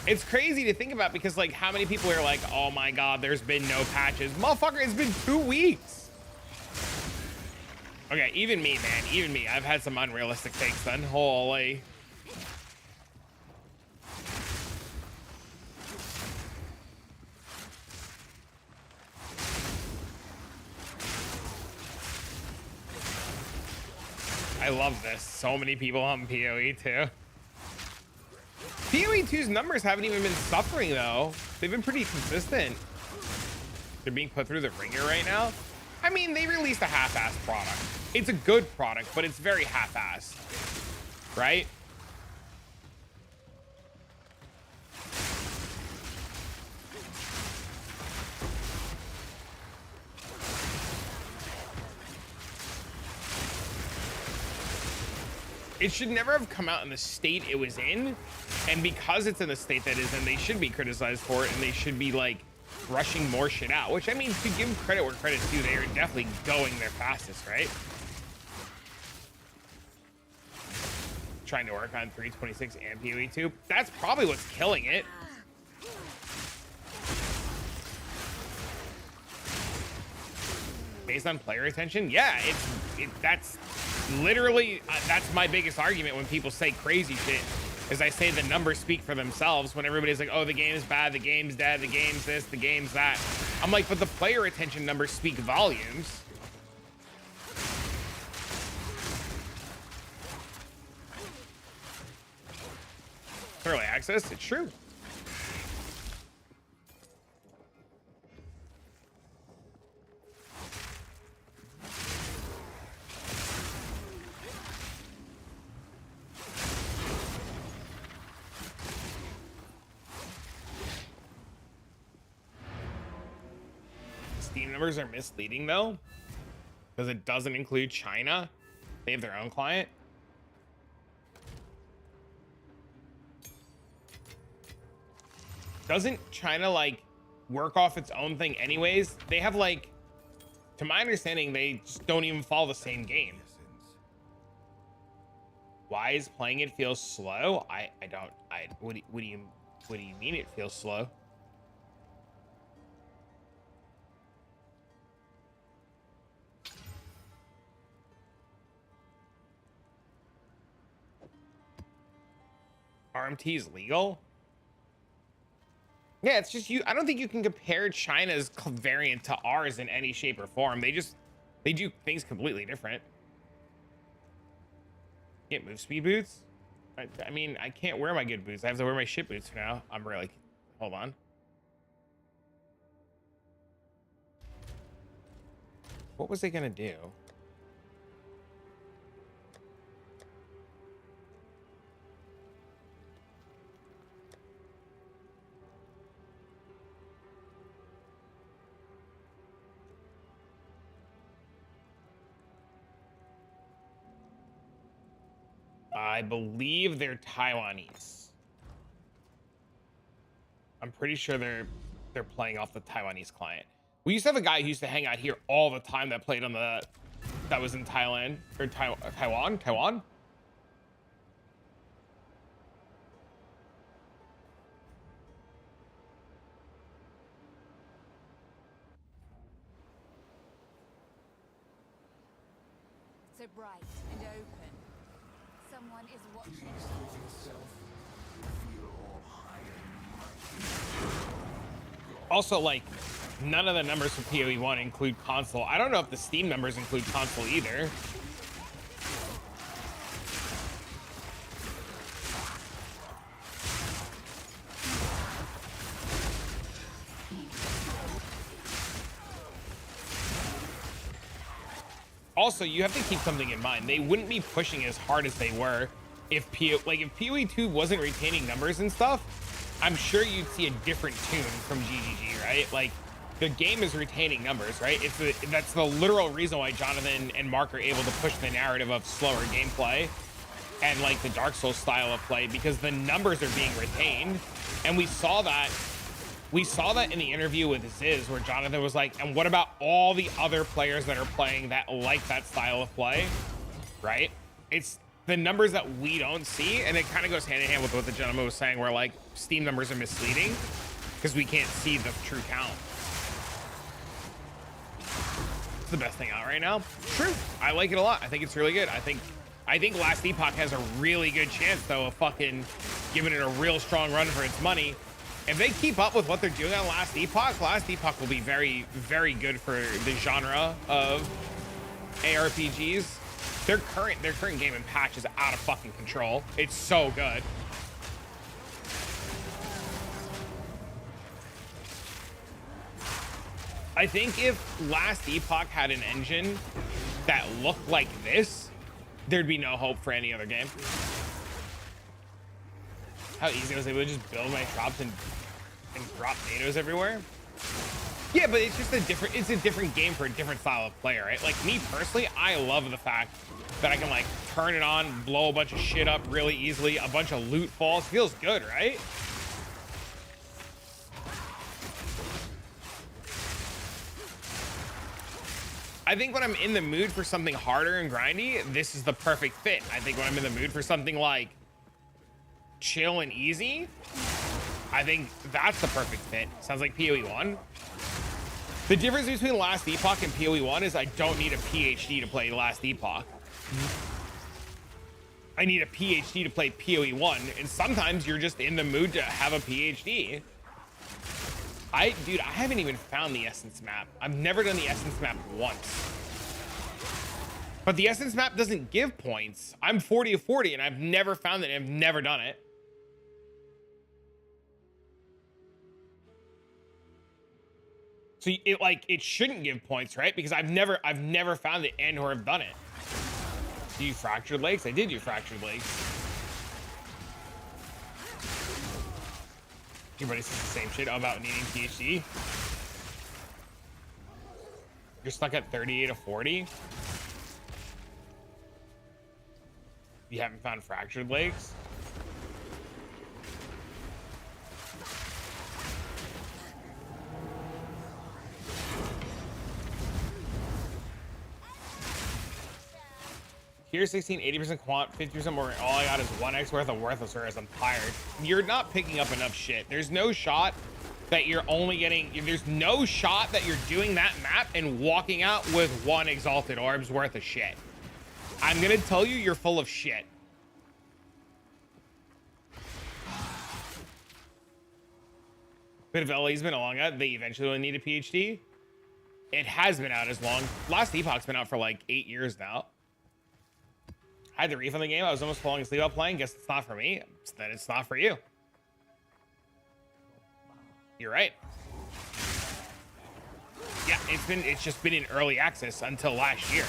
It's crazy to think about because like how many people are like, oh my God, there's been no patches. Motherfucker, it's been 2 weeks. Okay, even me, man, even me. I've had some unrealistic takes then. Holy. I love this. So many people on PoE 2. PoE 2's numbers haven't even been suffering though. They've been pretty consistent. They're being put through the ringer right now. I mean, they released a half-assed product. it's a good product, but it's very half-assed, right? It should never have come out in the state it was in, and because it's in the state that is in, they should be criticized for it, and they should be like rushing more shit out, which I mean, to give credit where credit's due, they are definitely going their fastest, right? Trying to work on 326 and PoE 2. That's probably what's killing it. Based on player attention, yeah, that's literally that's my biggest argument when people say crazy shit, is I say the numbers speak for themselves. When everybody's like, oh, the game is bad, the game's dead, the game's this, the game's that, I'm like, but the player attention numbers speak volumes. Early access, it's true. Steam numbers are misleading though, because it doesn't include China. They have their own client. Doesn't China like work off its own thing anyways? They have like, to my understanding, they just don't even follow the same game. Why is playing it feel slow? What do you mean it feels slow? RMT is legal? Yeah, it's just I don't think you can compare China's variant to ours in any shape or form. They do things completely different. Can't move speed boots. I mean, I can't wear my good boots. I have to wear my shit boots for now. I'm really, hold on. What was they gonna do? I believe they're Taiwanese. I'm pretty sure they're playing off the Taiwanese client. We used to have a guy who used to hang out here all the time that played on that was in Thailand or Taiwan. So bright and open. Someone is watching. Also, like, none of the numbers for PoE 1 include console. I don't know if the Steam numbers include console either. Also, you have to keep something in mind. They wouldn't be pushing as hard as they were if PoE 2 wasn't retaining numbers and stuff. I'm sure you'd see a different tune from GGG, right? Like, the game is retaining numbers, right? That's the literal reason why Jonathan and Mark are able to push the narrative of slower gameplay and like the Dark Souls style of play, because the numbers are being retained. And we saw that in the interview with Ziz, where Jonathan was like, and what about all the other players that are playing that like that style of play, right? It's the numbers that we don't see, and it kind of goes hand in hand with what the gentleman was saying, where like Steam numbers are misleading because we can't see the true count. It's the best thing out right now. True. I like it a lot. I think it's really good. I think Last Epoch has a really good chance though of fucking giving it a real strong run for its money. If they keep up with what they're doing on Last Epoch will be very, very good for the genre of ARPGs. Their current game and patch is out of fucking control. It's so good. I think if Last Epoch had an engine that looked like this, there'd be no hope for any other game. How easy I was able to just build my traps and drop NATOs everywhere. Yeah, but it's just a different game for a different style of player, right? Like me personally, I love the fact that I can like turn it on, blow a bunch of shit up really easily, a bunch of loot falls. Feels good, right? I think when I'm in the mood for something harder and grindy, this is the perfect fit. I think when I'm in the mood for something like chill and easy, I think that's the perfect fit. Sounds like PoE 1. The difference between Last Epoch and PoE 1 is I don't need a PhD to play Last Epoch. I need a PhD to play PoE 1, and sometimes you're just in the mood to have a PhD. Dude, I haven't even found the Essence map. I've never done the Essence map once. But the Essence map doesn't give points. I'm 40 of 40, and I've never found it, and I've never done it. So it shouldn't give points, right? Because I've never found it and or have done it. Do you Fractured Lakes? I did do Fractured Lakes. Everybody says the same shit about needing PhD. You're stuck at 38 of 40. You haven't found Fractured Lakes. Here 16, 80% quant, 50% more. All I got is 1x worth of worthless, whereas I'm tired. You're not picking up enough shit. There's no shot that you're only getting, there's no shot that you're doing that map and walking out with 1 exalted orb's worth of shit. I'm gonna tell you, you're full of shit. But if LA's been along that, they eventually will need a PhD. It has been out as long. Last Epoch's been out for like 8 years now. I had to refund the game. I was almost falling asleep while playing. Guess it's not for me. Then it's not for you. You're right. Yeah, it's just been in early access until last year.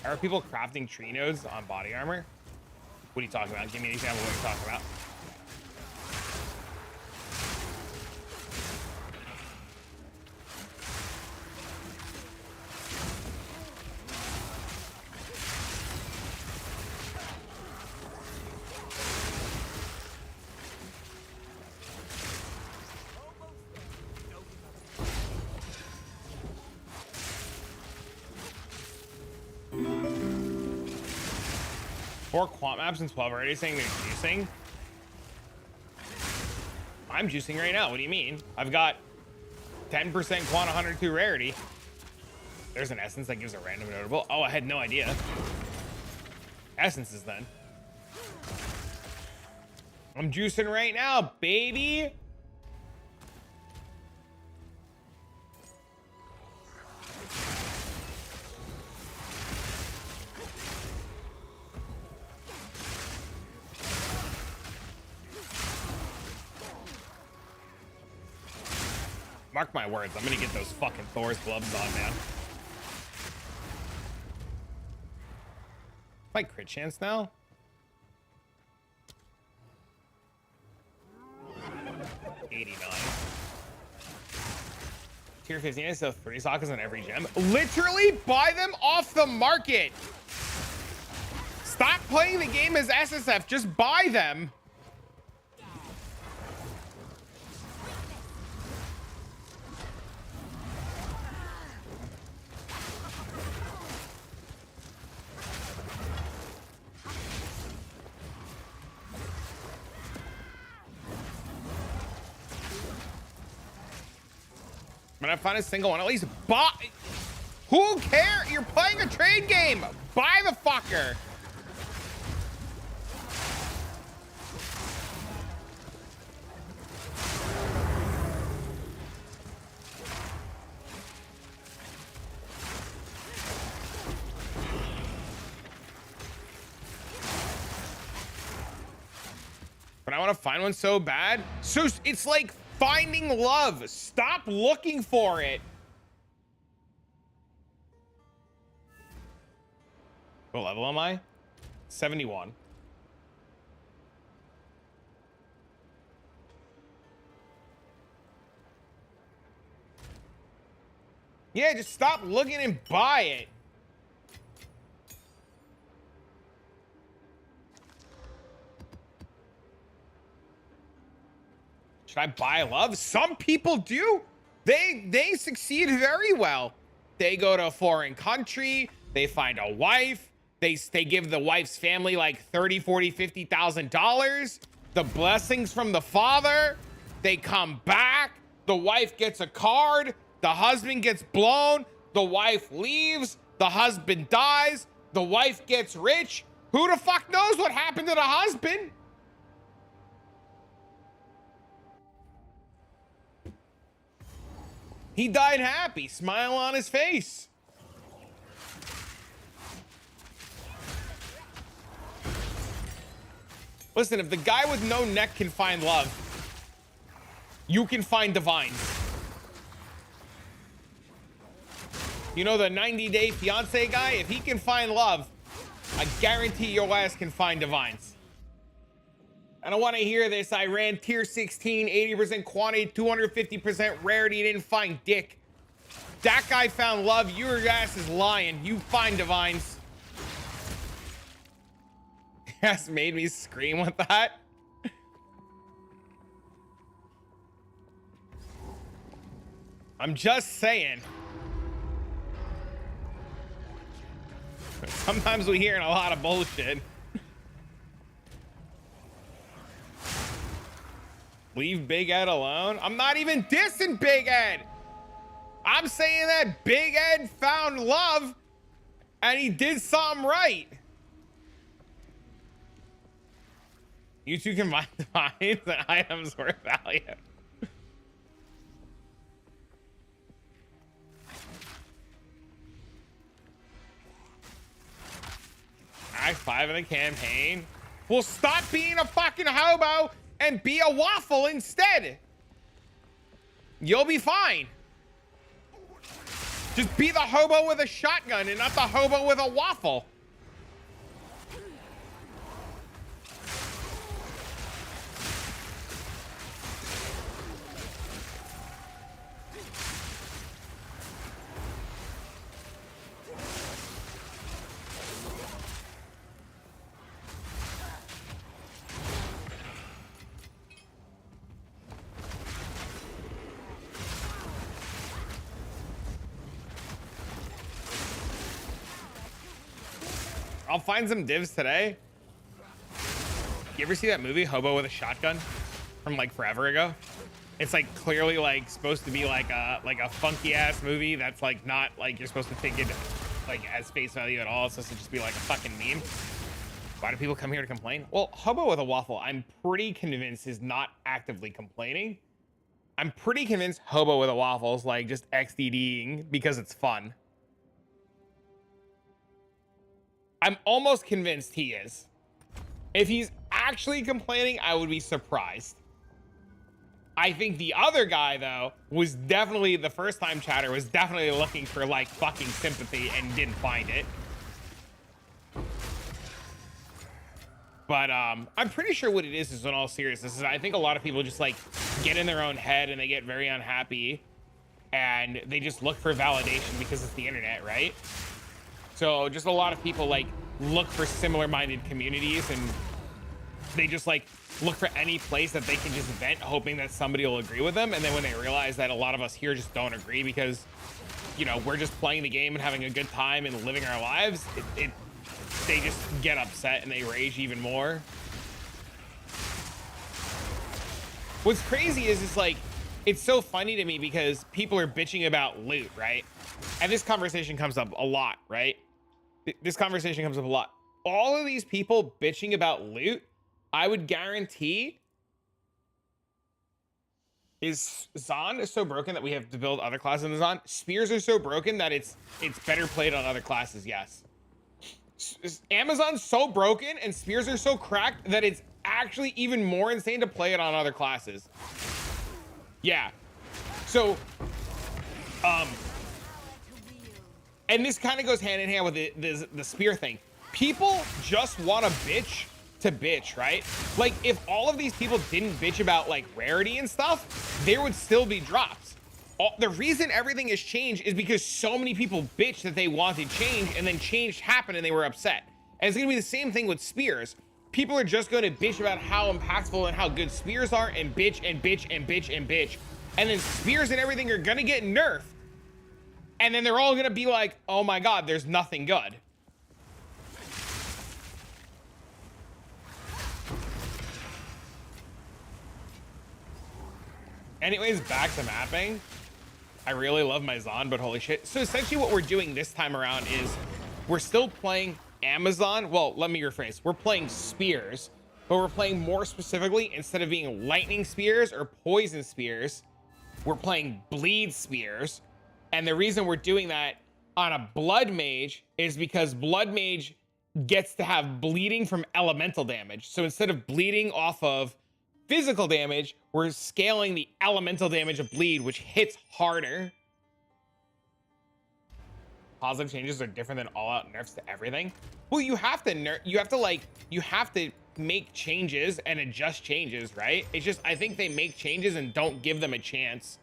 Are people crafting tree nodes on body armor? What are you talking about? Give me an example of what you're talking about. Four quant maps and 12 already saying they're juicing. I'm juicing right now. What do you mean? I've got 10% quant 102 rarity. There's an essence that gives a random notable. Oh, I had no idea. Essences then. I'm juicing right now, baby. Mark my words, I'm gonna get those fucking Thor's gloves on, man. My crit chance now? $89. Tier 15 is so 3 sockets on every gem. Literally buy them off the market. Stop playing the game as SSF, just buy them. When I find a single one, at least buy. Who cares? You're playing a trade game. Buy the fucker. But I want to find one so bad. So it's like finding love. Stop looking for it. What level am I? 71. Yeah, just stop looking and buy it. Should I buy love? Some people do. They succeed very well. They go to a foreign country, they find a wife, they give the wife's family like 30, 40, $50,000. The blessings from the father, they come back, the wife gets a card, the husband gets blown, the wife leaves, the husband dies, the wife gets rich. Who the fuck knows what happened to the husband? He died happy, smile on his face. Listen, if the guy with no neck can find love, you can find divines. You know the 90-day fiance guy? If he can find love, I guarantee your ass can find divines. I don't want to hear this. I ran tier 16, 80% quantity, 250% rarity, didn't find dick. That guy found love. Your ass is lying. You find divines. That's made me scream with that. I'm just saying. Sometimes we hearing a lot of bullshit. Leave Big Ed alone. I'm not even dissing Big Ed. I'm saying that Big Ed found love and he did something right. You two can find divines and items worth value. Act 5 in the campaign. Well, stop being a fucking hobo and be a waffle instead. You'll be fine. Just be the hobo with a shotgun and not the hobo with a waffle. I'll find some divs today. You ever see that movie Hobo with a Shotgun from like forever ago? It's like clearly like supposed to be like a funky ass movie that's like not like you're supposed to think it like as face value at all. It's supposed to just be like a fucking meme. Why do people come here to complain? Well, Hobo with a Waffle, I'm pretty convinced is not actively complaining. I'm pretty convinced Hobo with a Waffle is like just XDDing because it's fun. I'm almost convinced he is. If he's actually complaining, I would be surprised. I think the other guy, though, was definitely, the first time chatter, was definitely looking for, like, fucking sympathy and didn't find it. But I'm pretty sure what it is in all seriousness is I think a lot of people just, like, get in their own head and they get very unhappy and they just look for validation because it's the internet, right? So just a lot of people like look for similar minded communities and they just like look for any place that they can just vent hoping that somebody will agree with them. And then when they realize that a lot of us here just don't agree because, you know, we're just playing the game and having a good time and living our lives, they just get upset and they rage even more. What's crazy is it's like, it's so funny to me because people are bitching about loot, right? And this conversation comes up a lot, right? This conversation comes up a lot. All of these people bitching about loot, I would guarantee is Zon is so broken that we have to build other classes in the Zon. Spears are so broken that it's better played on other classes, yes. Amazon's so broken and spears are so cracked that it's actually even more insane to play it on other classes. Yeah. So, and this kind of goes hand in hand with the spear thing. people just want to bitch, right? Like, if all of these people didn't bitch about like rarity and stuff, there would still be drops. The reason everything has changed is because so many people bitched that they wanted change, and then change happened and they were upset. And it's gonna be the same thing with spears. People are just going to bitch about how impactful and how good spears are, and bitch and bitch and bitch and bitch. And then spears and everything are gonna get nerfed. And then they're all gonna be like, oh my God, there's nothing good. Anyways, back to mapping. I really love my Zon, but holy shit. So essentially what we're doing this time around is we're still playing Amazon. Well, let me rephrase. We're playing spears, but we're playing more specifically, instead of being lightning spears or poison spears, we're playing bleed spears. And the reason we're doing that on a blood mage is because blood mage gets to have bleeding from elemental damage. So instead of bleeding off of physical damage, we're scaling the elemental damage of bleed, which hits harder. Positive changes are different than all-out nerfs to everything. Well, you have to make changes and adjust changes, right? It's just, I think they make changes and don't give them a chance.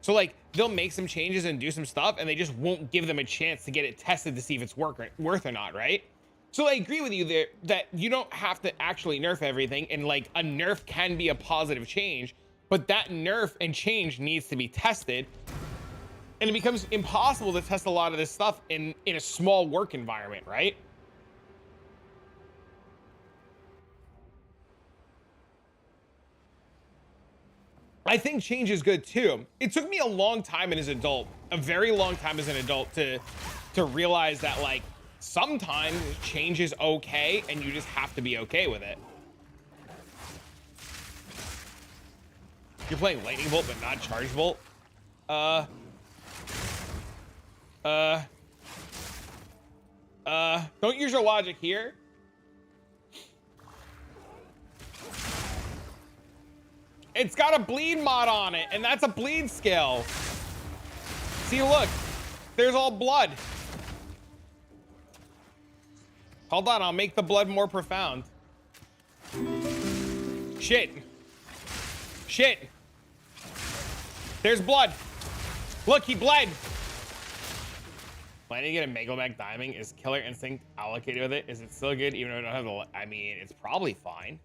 So like, they'll make some changes and do some stuff, and they just won't give them a chance to get it tested to see if it's worth or not, right? So I agree with you there that you don't have to actually nerf everything, and like a nerf can be a positive change, but that nerf and change needs to be tested. And it becomes impossible to test a lot of this stuff in a small work environment, right? I think change is good too. It took me a long time as an adult, a very long time as an adult to realize that like sometimes change is okay and you just have to be okay with it. You're playing lightning bolt but not charge bolt. Don't use your logic here. It's got a bleed mod on it, and that's a bleed skill. See, look, there's all blood. Hold on, I'll make the blood more profound. Shit. Shit. There's blood. Look, he bled. Planning to get a Megalmech Diamond. Is Killer Instinct allocated with it? Is it still good even though I don't have the... I mean, it's probably fine.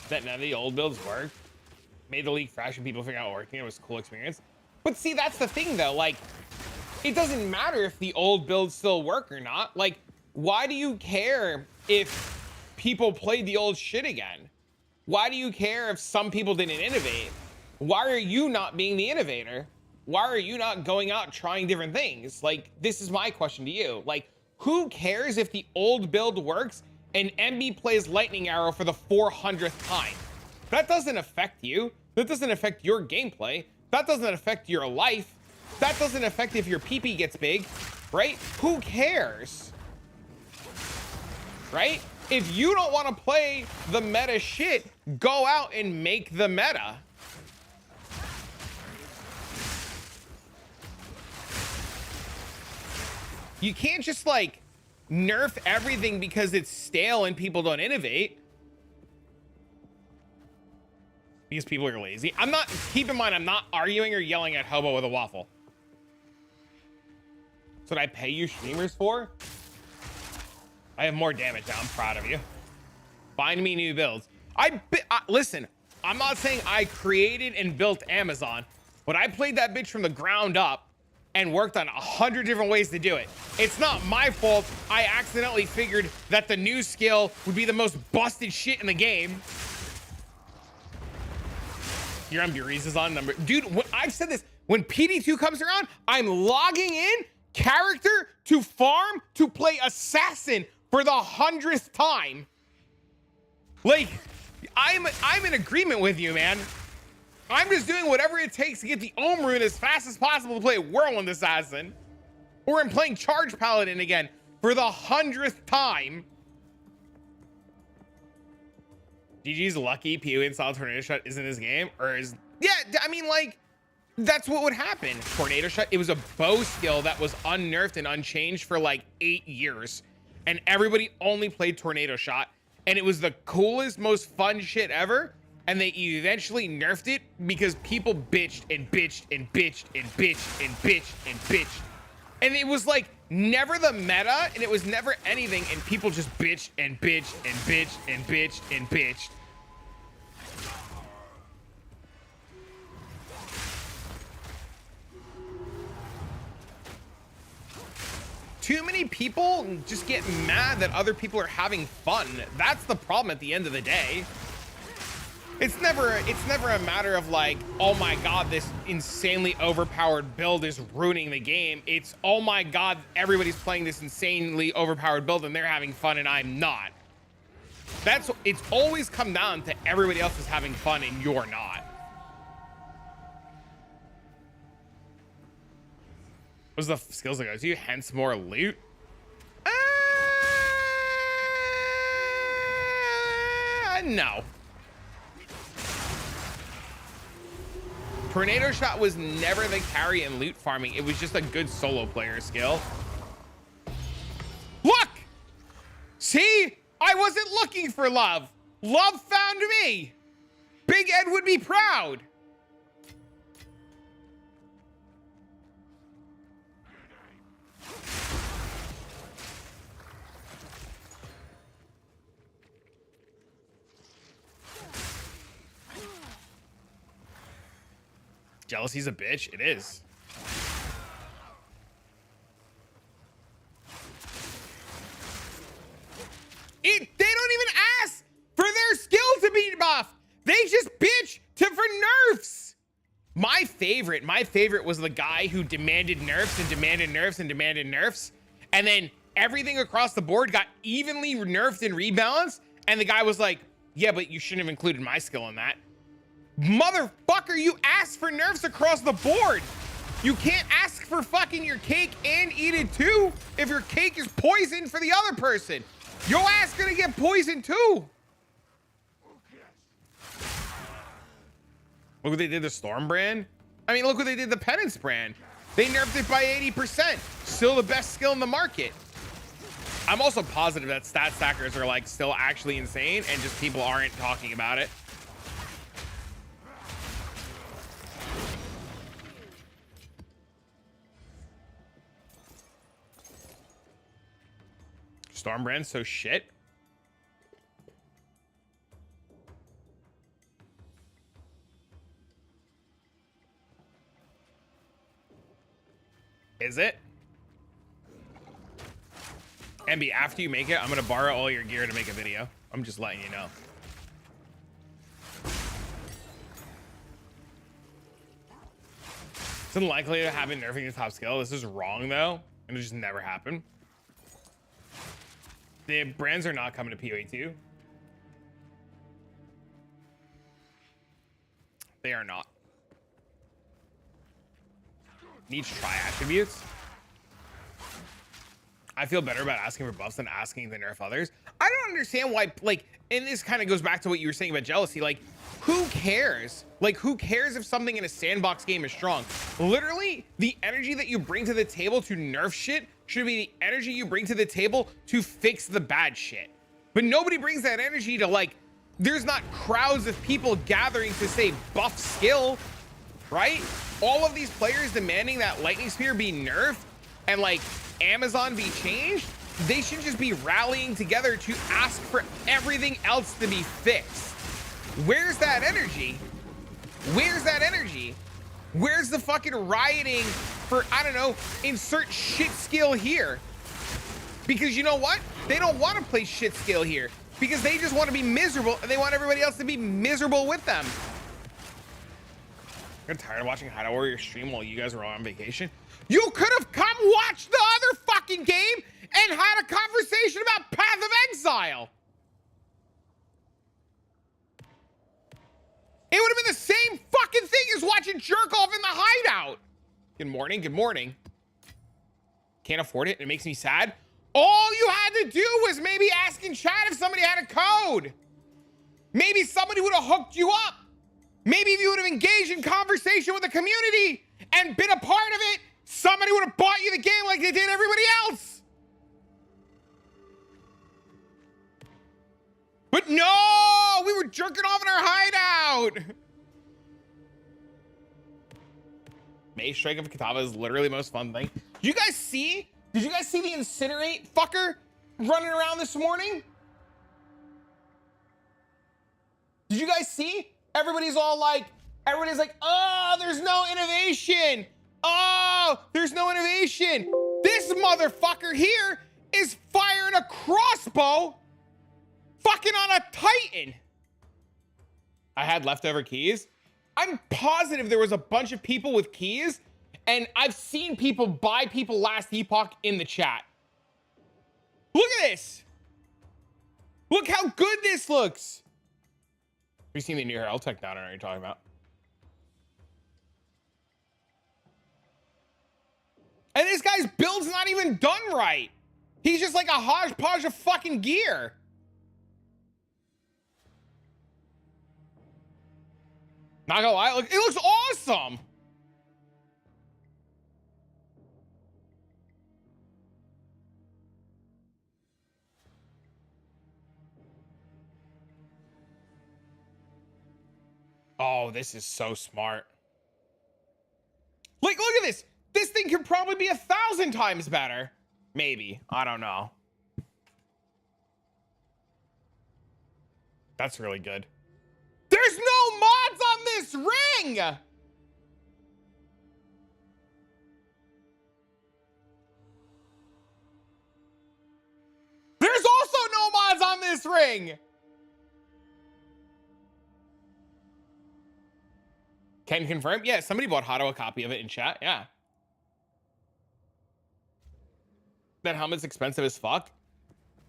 That none of the old builds worked. Made the league fresh and people figure out working. It was a cool experience. But see, that's the thing though. Like, it doesn't matter if the old builds still work or not. Like, why do you care if people played the old shit again? Why do you care if some people didn't innovate? Why are you not being the innovator? Why are you not going out trying different things? Like, this is my question to you. Like, who cares if the old build works and MB plays Lightning Arrow for the 400th time? That doesn't affect you. That doesn't affect your gameplay. That doesn't affect your life. That doesn't affect if your PP gets big, right? Who cares? Right? If you don't want to play the meta shit, go out and make the meta. You can't just like nerf everything because it's stale and people don't innovate. Because people are lazy. I'm not, keep in mind, I'm not arguing or yelling at Hobo with a waffle. That's what I pay you streamers for. I have more damage now. I'm proud of you. Find me new builds. Listen, I'm not saying I created and built Amazon, but I played that bitch from the ground up and worked on 100 different ways to do it. It's not my fault I accidentally figured that the new skill would be the most busted shit in the game. You're on Buriza's on number. Dude, I've said this. When PD2 comes around, I'm logging in character to farm to play assassin for the 100th time. Like, I'm in agreement with you, man. I'm just doing whatever it takes to get the Ohm rune as fast as possible to play Whirlwind Assassin. Or I'm playing Charge Paladin again for the 100th time. GG's lucky PoE installed Tornado Shot isn't his game, or is... Yeah, I mean, like, That's what would happen. Tornado shot. It was a bow skill that was unnerfed and unchanged for like 8 years. And everybody only played tornado shot. And it was the coolest, most fun shit ever. And they eventually nerfed it because people bitched and bitched and bitched and bitched and bitched and bitched. And it was like never the meta, and it was never anything. And people just bitched and bitched and bitched and bitched and bitched. Too many people just get mad that other people are having fun. That's the problem at the end of the day. It's never a matter of like, oh my God, this insanely overpowered build is ruining the game. It's, oh my God, everybody's playing this insanely overpowered build and they're having fun and I'm not. It's always come down to everybody else is having fun and you're not. What's the skills that goes to you? Hence more loot. No. Tornado shot was never the carry in loot farming. It was just a good solo player skill. Look! See? I wasn't looking for love. Love found me. Big Ed would be proud. Jealousy's a bitch. It is. They don't even ask for their skill to be buffed. They just bitch for nerfs. My favorite was the guy who demanded nerfs and demanded nerfs and demanded nerfs. And then everything across the board got evenly nerfed and rebalanced. And the guy was like, yeah, but you shouldn't have included my skill in that. Motherfucker, you asked for nerfs across the board. You can't ask for fucking your cake and eat it too if your cake is poison for the other person. Your ass gonna get poisoned too. Look what they did to Storm brand. I mean, look what they did to Penance brand. They nerfed it by 80%. Still the best skill in the market. I'm also positive that stat stackers are like still actually insane and just people aren't talking about it. Storm brand's so shit. Is it? MB, after you make it, I'm gonna borrow all your gear to make a video. I'm just letting you know. It's unlikely to happen nerfing the top skill. This is wrong though, and it just never happened. The brands are not coming to PoE2. They are not. Need to try attributes. I feel better about asking for buffs than asking to nerf others. I don't understand why, like, and this kind of goes back to what you were saying about jealousy. Like, who cares? Like, who cares if something in a sandbox game is strong? Literally, the energy that you bring to the table to nerf shit should be the energy you bring to the table to fix the bad shit. But nobody brings that energy to, like, there's not crowds of people gathering to say buff skill, right? All of these players demanding that Lightning Spear be nerfed and like Amazon be changed, they should just be rallying together to ask for everything else to be fixed. Where's that energy? Where's that energy? Where's the fucking rioting for, I don't know, insert shit skill here? Because you know what? They don't want to play shit skill here because they just want to be miserable and they want everybody else to be miserable with them. You're tired of watching Hideout Warrior stream while you guys were on vacation? You could have come watch the other fucking game and had a conversation about Path of Exile. It would have been the same fucking thing as watching jerk off in the Hideout. Good morning, good morning. Can't afford it, it makes me sad. All you had to do was maybe ask in chat if somebody had a code. Maybe somebody would have hooked you up. Maybe if you would have engaged in conversation with the community and been a part of it, somebody would have bought you the game like they did everybody else. But no, we were jerking off in our hideout. May Strike of Katava is literally the most fun thing. Did you guys see the Incinerate fucker running around this morning? Did you guys see? Everybody's like, oh, there's no innovation. Oh, there's no innovation. This motherfucker here is firing a crossbow fucking on a Titan. I had leftover keys. I'm positive there was a bunch of people with keys, and I've seen people buy people last epoch in the chat. Look at this. Look how good this looks. Have you seen the new Herald Tech down? I know what you're talking about. And this guy's build's not even done right. He's just like a hodgepodge of fucking gear. Not gonna lie, look, it looks awesome. Oh, this is so smart. Like, look at this. This thing could probably be 1,000 times better. Maybe. I don't know. That's really good. There's no mods on this ring! There's also no mods on this ring! Can confirm? Yeah, somebody bought Hotto a copy of it in chat. Yeah. That helmet's expensive as fuck.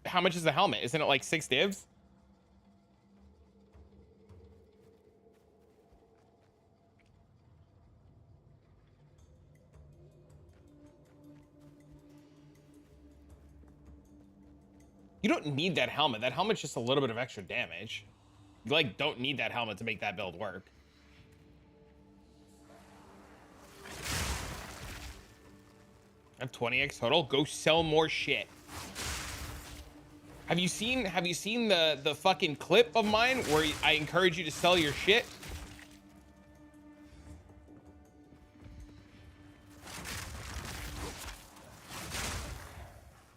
How much is the helmet? Isn't it like 6 divs? You don't need that helmet. That helmet's just a little bit of extra damage. You like don't need that helmet to make that build work. I have 20x total. Go sell more shit. Have you seen the fucking clip of mine where I encourage you to sell your shit?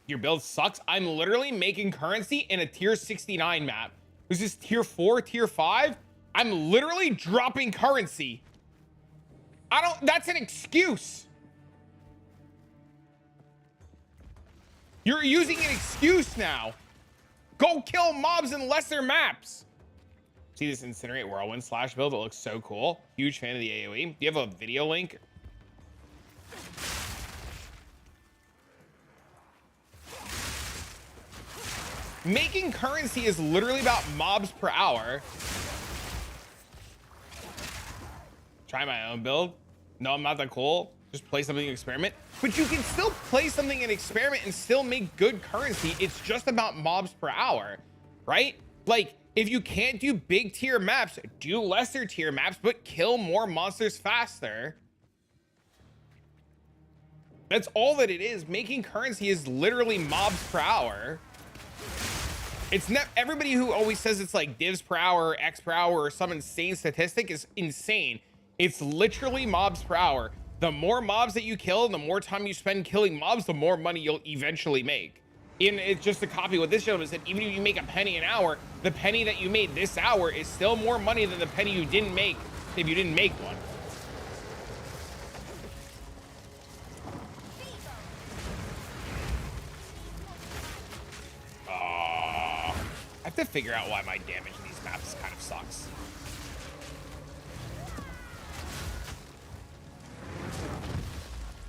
Your build sucks. I'm literally making currency in a tier 69 map. This is tier 4, tier 5. I'm literally dropping currency. That's an excuse. You're using an excuse now. Go kill mobs in lesser maps. See this Incinerate Whirlwind slash build? It looks so cool. Huge fan of the AoE. Do you have a video link? Making currency is literally about mobs per hour. Try my own build. No, I'm not that cool. Just play something and experiment. But you can still play something and experiment and still make good currency. It's just about mobs per hour, right? Like, if you can't do big tier maps, do lesser tier maps, but kill more monsters faster. That's all that it is. Making currency is literally mobs per hour. It's not everybody who always says it's like divs per hour, or X per hour, or some insane statistic is insane. It's literally mobs per hour. The more mobs that you kill, the more time you spend killing mobs, the more money you'll eventually make. And it's just a copy of what this gentleman said. Even if you make a penny an hour, the penny that you made this hour is still more money than the penny you didn't make if you didn't make one. I have to figure out why my damage in these maps kind of sucks.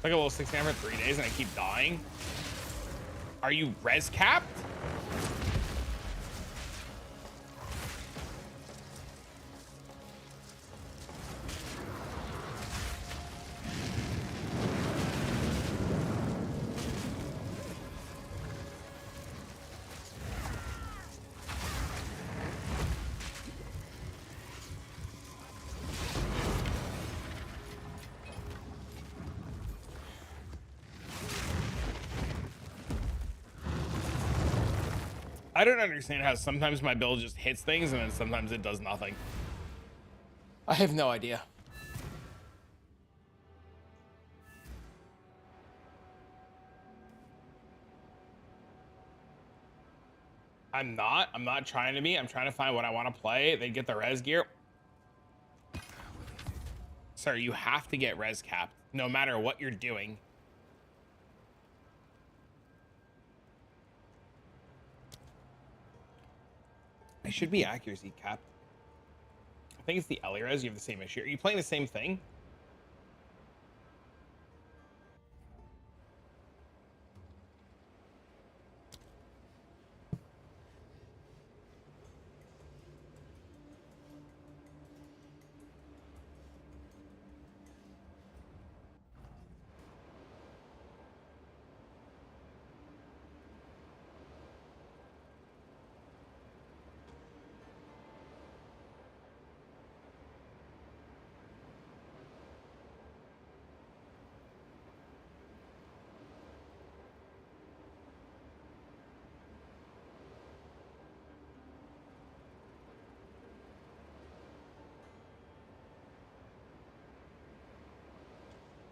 Like a little 69 for 3 days and I keep dying. Are you res capped? I don't understand how sometimes my build just hits things and then sometimes it does nothing. I have no idea. I'm not trying to be. I'm trying to find what I want to play. They get the res gear. Sir, you have to get res capped no matter what you're doing. I should be accuracy capped. I think it's the Ellie res. You have the same issue. Are you playing the same thing?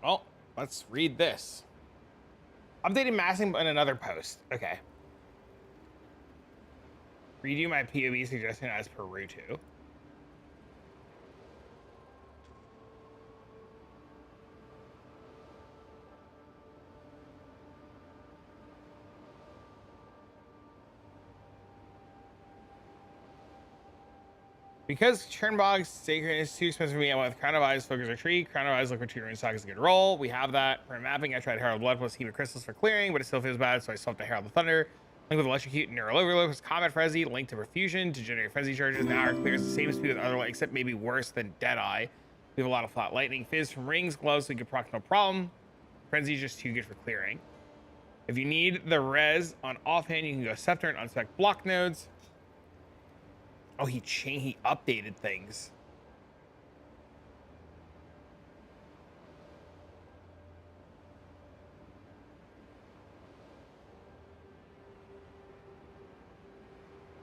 Well, let's read this. Updated massing in another post. Okay. Redo my POV suggestion as per Rutu. Because Chernbog's Sacred is too expensive for me, I went with Crown of Eyes, Focus Retreat. Crown of Eyes, Liquid Tutor, and Stock is a good roll. We have that. For mapping, I tried Herald Blood plus Heap of Crystals for clearing, but it still feels bad, so I swapped to Herald of Thunder. Link with Electrocute and Neural Overload plus Combat Frenzy. Link to Perfusion to generate Frenzy charges. Now our clear is the same speed with other light, except maybe worse than Deadeye. We have a lot of flat lightning. Fizz from rings, gloves, so we can proc no problem. Frenzy is just too good for clearing. If you need the res on offhand, you can go Scepter and unspec block nodes. Oh, he updated things.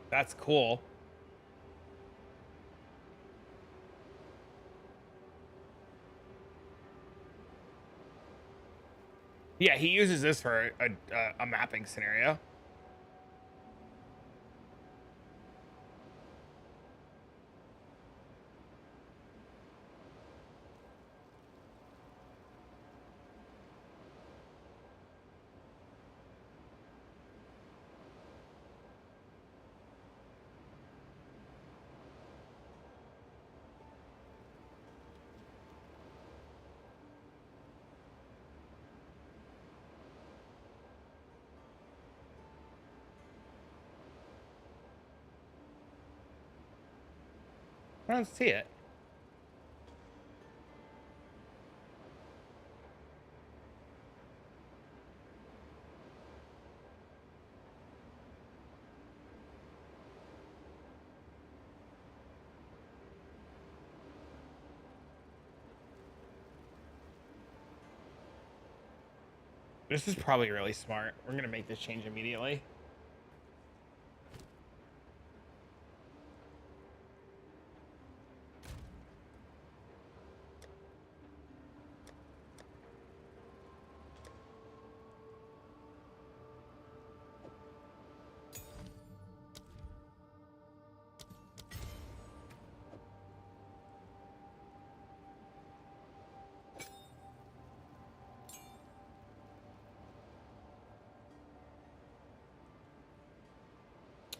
That's cool. Yeah, he uses this for a mapping scenario. I don't see it. This is probably really smart. We're gonna make this change immediately.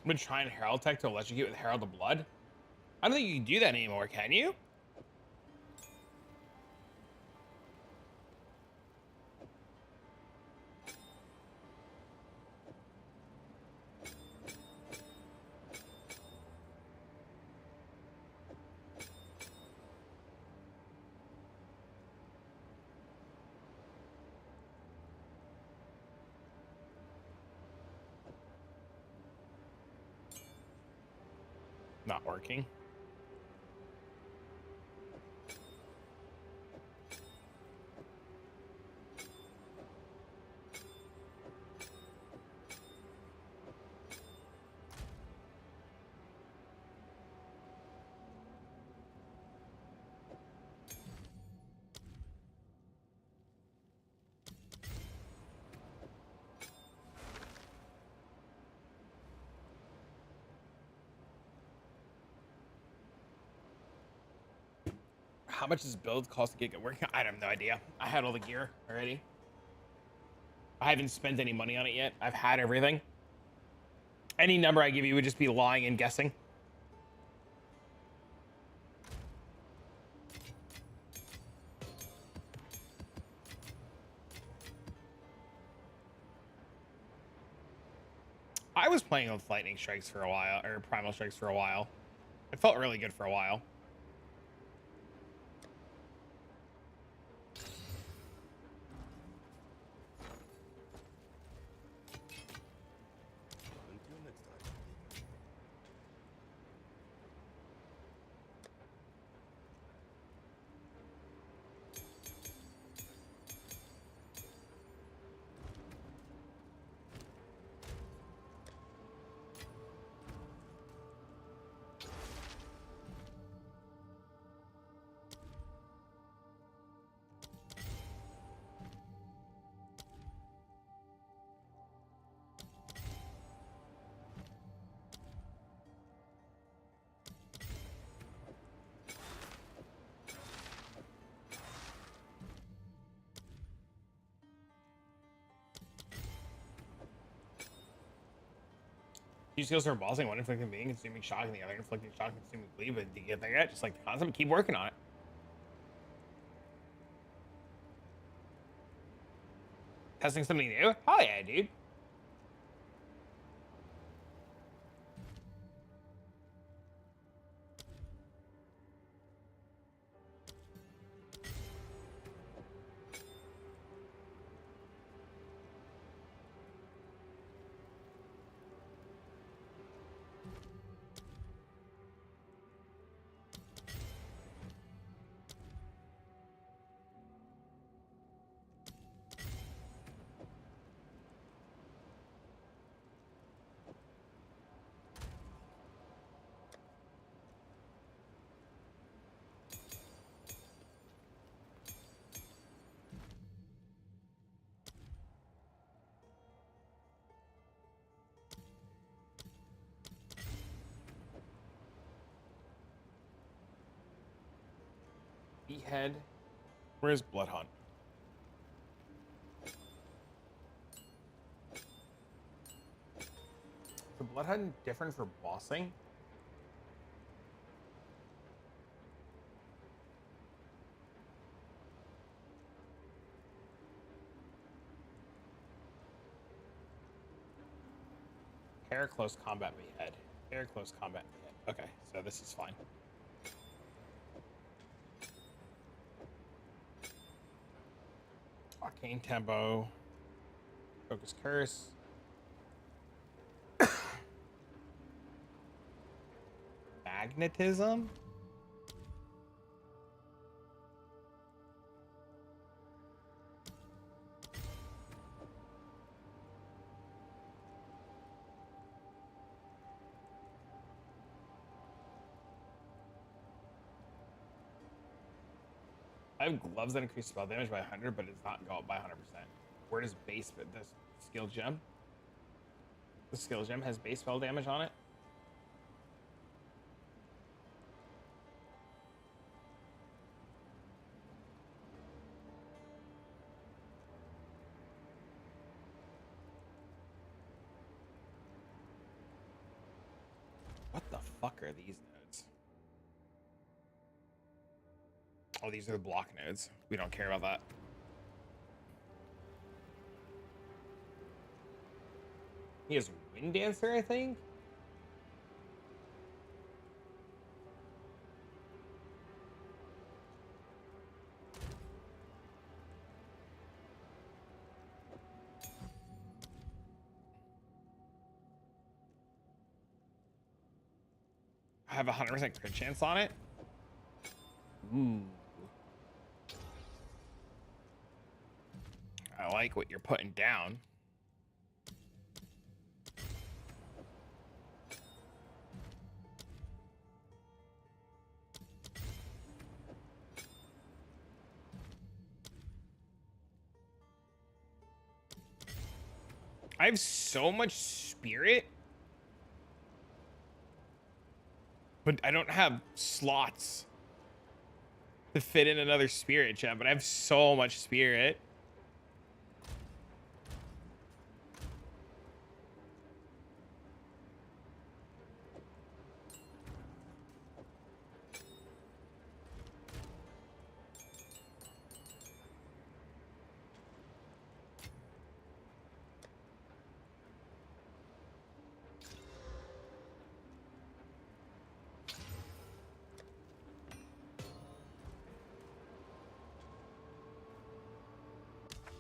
I've been trying Herald Tech to electrocute with Herald of Blood. I don't think you can do that anymore, can you? Not working. How much does build cost to get it working? I have no idea. I had all the gear already. I haven't spent any money on it yet. I've had everything. Any number I give you would just be lying and guessing. I was playing with lightning strikes for a while, or primal strikes for a while. It felt really good for a while. Until next time. Two skills are bossing, one inflicting being, consuming shock, and the other inflicting shock, consuming bleed. But do you get that? Just like the concept, keep working on it. Testing something new? Oh yeah, dude. Behead. Where's Bloodhunt? The Bloodhunt different for bossing? Air close combat behead. Air close combat behead. Okay, so this is fine. Arcane tempo. Focus curse. Magnetism. I have gloves that increase spell damage by 100, but it does not go up by 100%. Where does base, but this skill gem? The skill gem has base spell damage on it. What the fuck are these nodes? Oh, these are the block nodes. We don't care about that. He has Wind Dancer, I think? I have a 100% crit chance on it. Ooh. I like what you're putting down. I have so much spirit, but I don't have slots. to fit in another spirit gem, but I have so much spirit.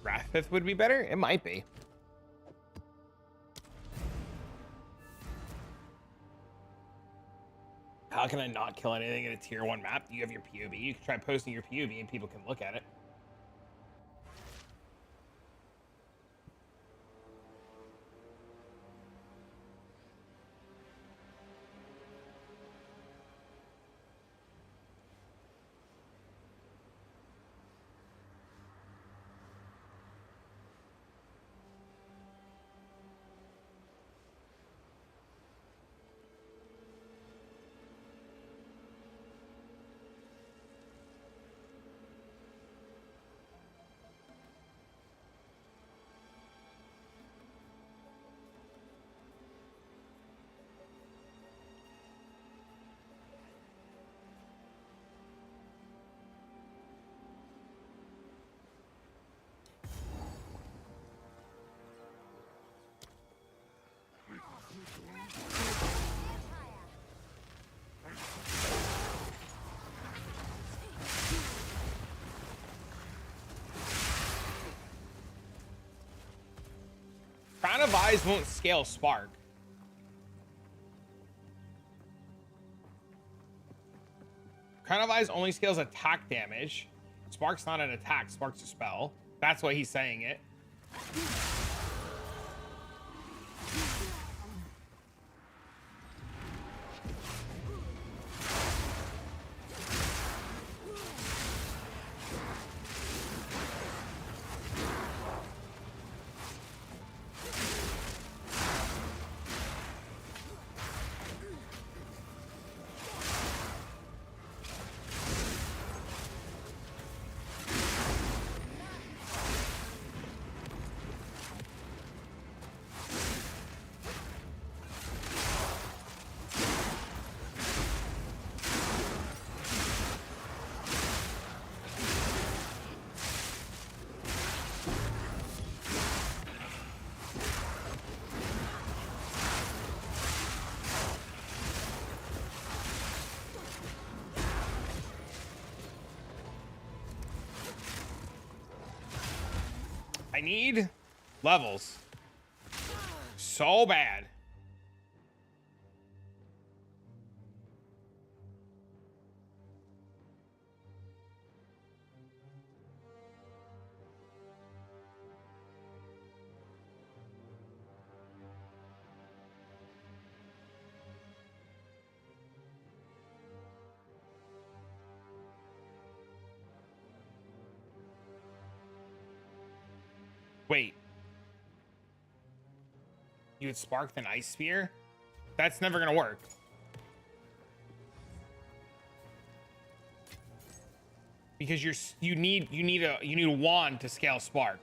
Wrathpith would be better? It might be. How can I not kill anything in a tier 1 map? You have your POV. You can try posting your POV and people can look at it. Crown of Eyes won't scale Spark. Crown of Eyes only scales attack damage. Spark's not an attack, Spark's a spell. That's why he's saying it. I need levels so bad. Wait. You would spark the Ice Spear? That's never gonna work. Because you need a wand to scale Spark.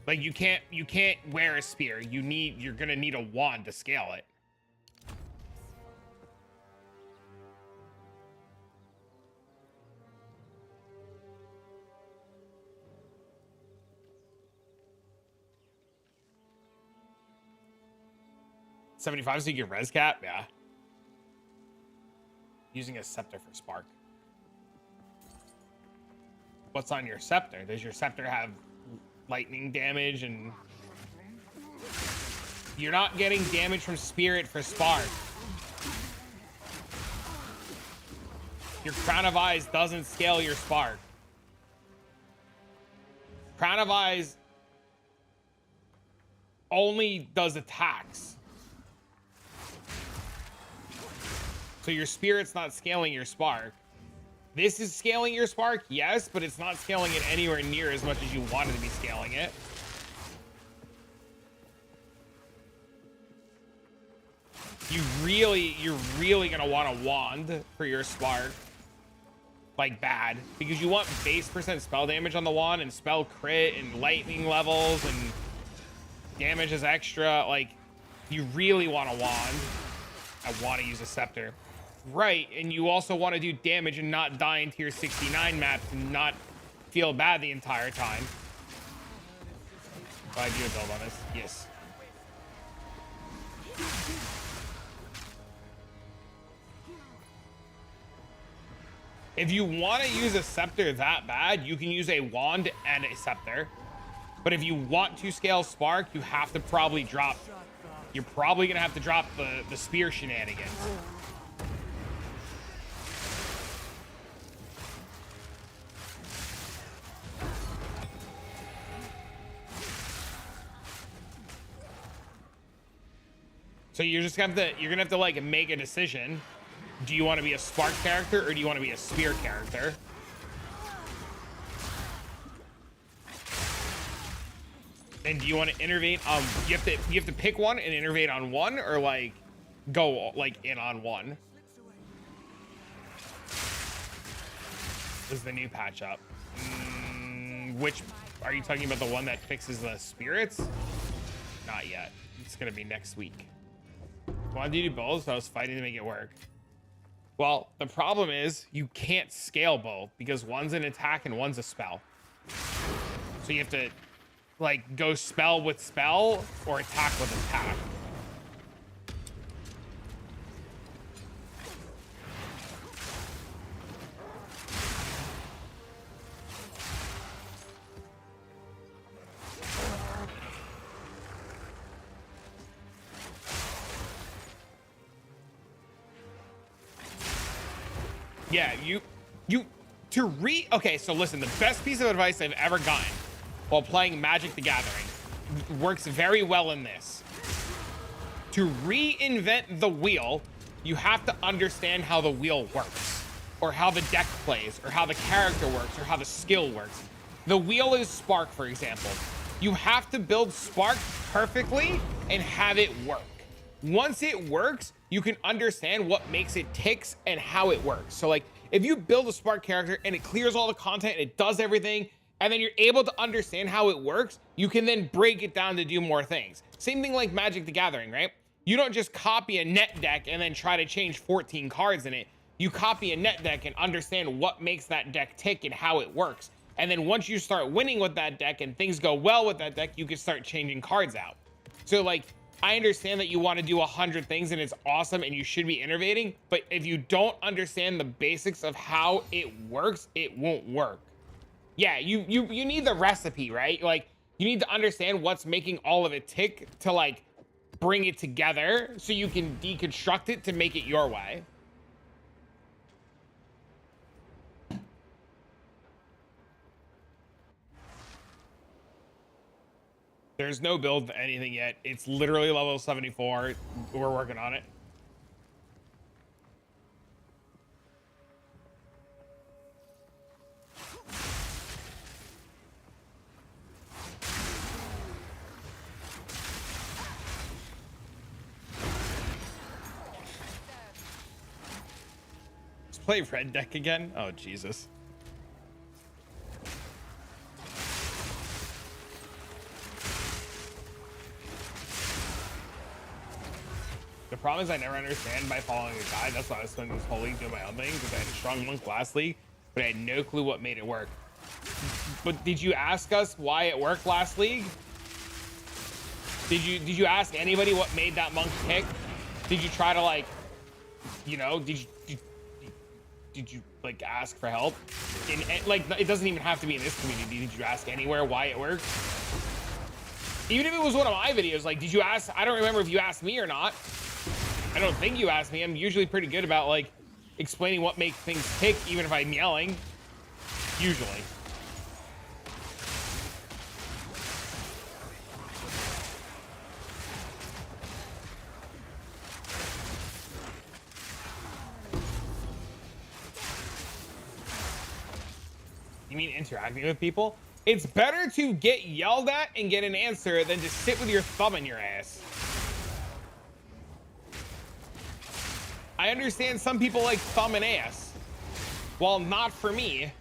Like you can't wear a spear. You're gonna need a wand to scale it. $75 so you get res cap? Yeah. Using a scepter for Spark. What's on your scepter? Does your scepter have lightning damage and... You're not getting damage from Spirit for Spark. Your Crown of Eyes doesn't scale your Spark. Crown of Eyes only does attacks. So your Spirit's not scaling your Spark. This is scaling your Spark, yes, but it's not scaling it anywhere near as much as you wanted to be scaling it. you're really gonna want a wand for your spark, like bad, because you want base percent spell damage on the wand and spell crit and lightning levels and damage is extra. Like, you really want a wand. I want to use a scepter, right? And you also want to do damage and not die in tier 69 maps and not feel bad the entire time. Oh, I do a build on this. Yes. If you want to use a scepter that bad, you can use a wand and a scepter. But if you want to scale spark, you have to probably drop. You're probably gonna have to drop the spear shenanigans. So you're gonna have to like make a decision. Do you want to be a spark character or do you want to be a spear character? And do you want to innervate you have to pick one and innervate on one, or like go like in on one? This is the new patch up. Which are you talking about? The one that fixes the spirits? Not yet. It's gonna be next week. Why do you do both? So I was fighting to make it work. Well, the problem is you can't scale both because one's an attack and one's a spell. So you have to like go spell with spell or attack with attack. Yeah, okay, so listen, the best piece of advice I've ever gotten while playing Magic the Gathering works very well in this. To reinvent the wheel, you have to understand how the wheel works, or how the deck plays, or how the character works, or how the skill works. The wheel is Spark, for example. You have to build Spark perfectly and have it work. Once it works, you can understand what makes it ticks and how it works. So like, if you build a Spark character and it clears all the content and it does everything, and then you're able to understand how it works, you can then break it down to do more things. Same thing like Magic the Gathering, right? You don't just copy a net deck and then try to change 14 cards in it. You copy a net deck and understand what makes that deck tick and how it works. And then once you start winning with that deck and things go well with that deck, you can start changing cards out. So like, I understand that you want to do 100 things and it's awesome and you should be innovating, but if you don't understand the basics of how it works, it won't work. Yeah, you need the recipe, right? Like, you need to understand what's making all of it tick to like bring it together so you can deconstruct it to make it your way. There's no build to anything yet. It's literally level 74. We're working on it. Let's play red deck again. Oh, Jesus. The problem is I never understand by following a guide. That's why I was spending this whole league doing my own thing, because I had a strong monk last league, but I had no clue what made it work. But did you ask us why it worked last league? Did you ask anybody what made that monk tick? Did you try to like, you know, did you like ask for help? And like, it doesn't even have to be in this community. Did you ask anywhere why it worked? Even if it was one of my videos, like, did you ask? I don't remember if you asked me or not. I don't think you asked me. I'm usually pretty good about like explaining what makes things tick, even if I'm yelling. Usually. You mean interacting with people? It's better to get yelled at and get an answer than to sit with your thumb in your ass. I understand some people like thumb and ass. Well, not for me.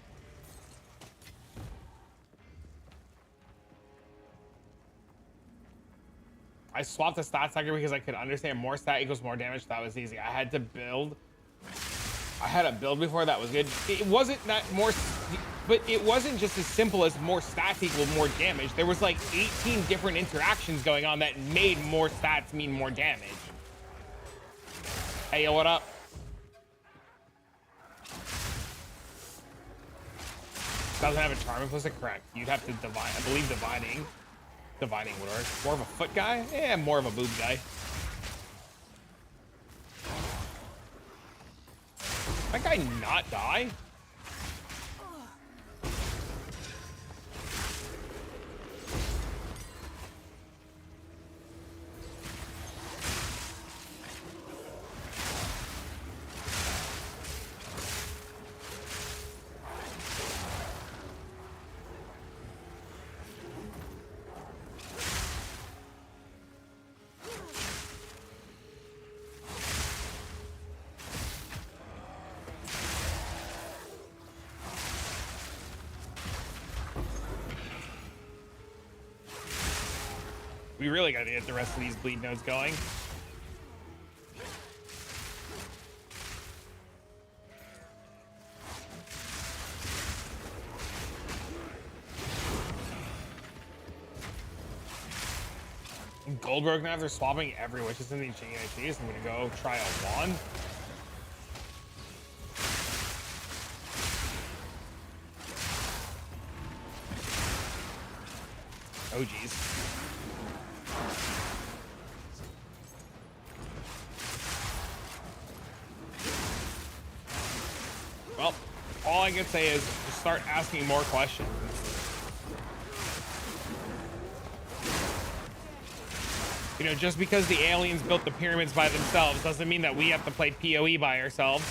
I swapped the stat stacker because I could understand more stat equals more damage. That was easy. I had to build before that was good. It wasn't that more, but it wasn't just as simple as more stats equal more damage. There was like 18 different interactions going on that made more stats mean more damage. Hey, yo, what up? Doesn't have a charm implicit, correct. You'd have to divide. I believe dividing would work. More of a foot guy? Yeah, more of a boob guy. That guy not die? We really got to get the rest of these bleed nodes going. Goldberg now they're swapping every witches in the chain ITs. I'm gonna go try a wand. Oh geez. Well, all I can say is just start asking more questions. You know, just because the aliens built the pyramids by themselves doesn't mean that we have to play PoE by ourselves.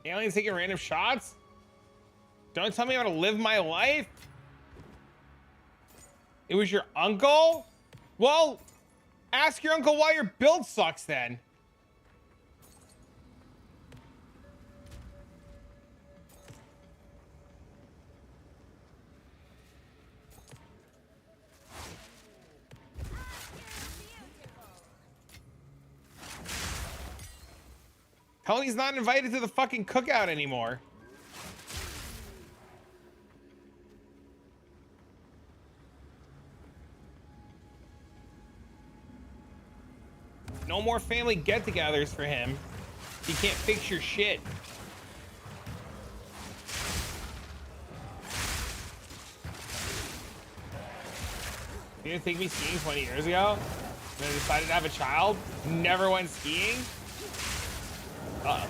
Aliens taking random shots? Don't tell me how to live my life. It was your uncle? Well, ask your uncle why your build sucks then. Hell, he's not invited to the fucking cookout anymore. No more family get-togethers for him. You can't fix your shit. You didn't take me skiing 20 years ago? And I decided to have a child? Never went skiing? Uh-oh.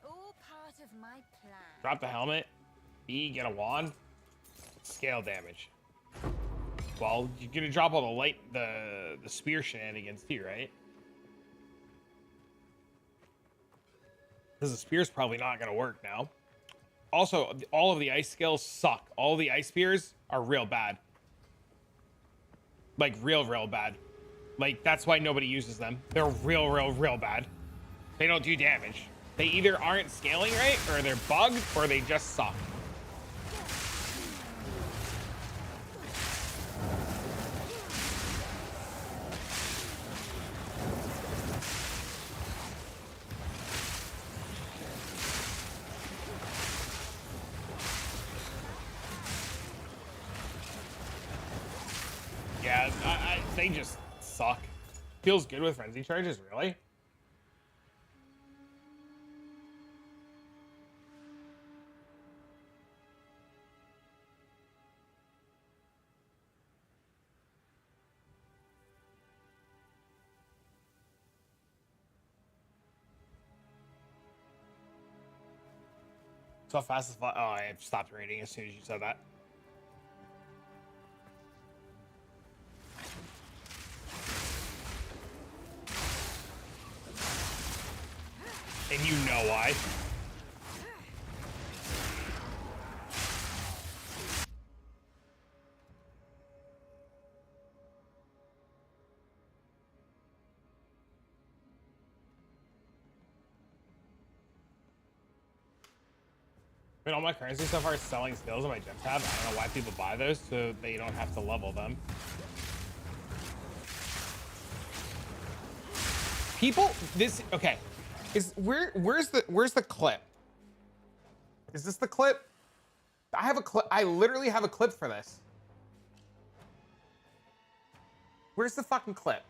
All part of my plan. Drop the helmet. B, get a wand. Scale damage. Well, you're gonna drop all the spear shenanigans too, right? Because the spear's probably not gonna work now. Also, all of the ice skills suck. All of the ice spears are real bad. Like real bad. Like that's why nobody uses them. They're real bad. They don't do damage. They either aren't scaling right, or they're bugged, or they just suck. Yeah, they just suck. Feels good with frenzy charges, really? So fast as fly. Oh, I stopped reading as soon as you said that. And you know why. I mean, all my currency so far is selling skills on my gem tab. I don't know why people buy those, so they don't have to level them. People, this, okay. Where's the clip? Is this the clip? I have a clip. I literally have a clip for this. Where's the fucking clip?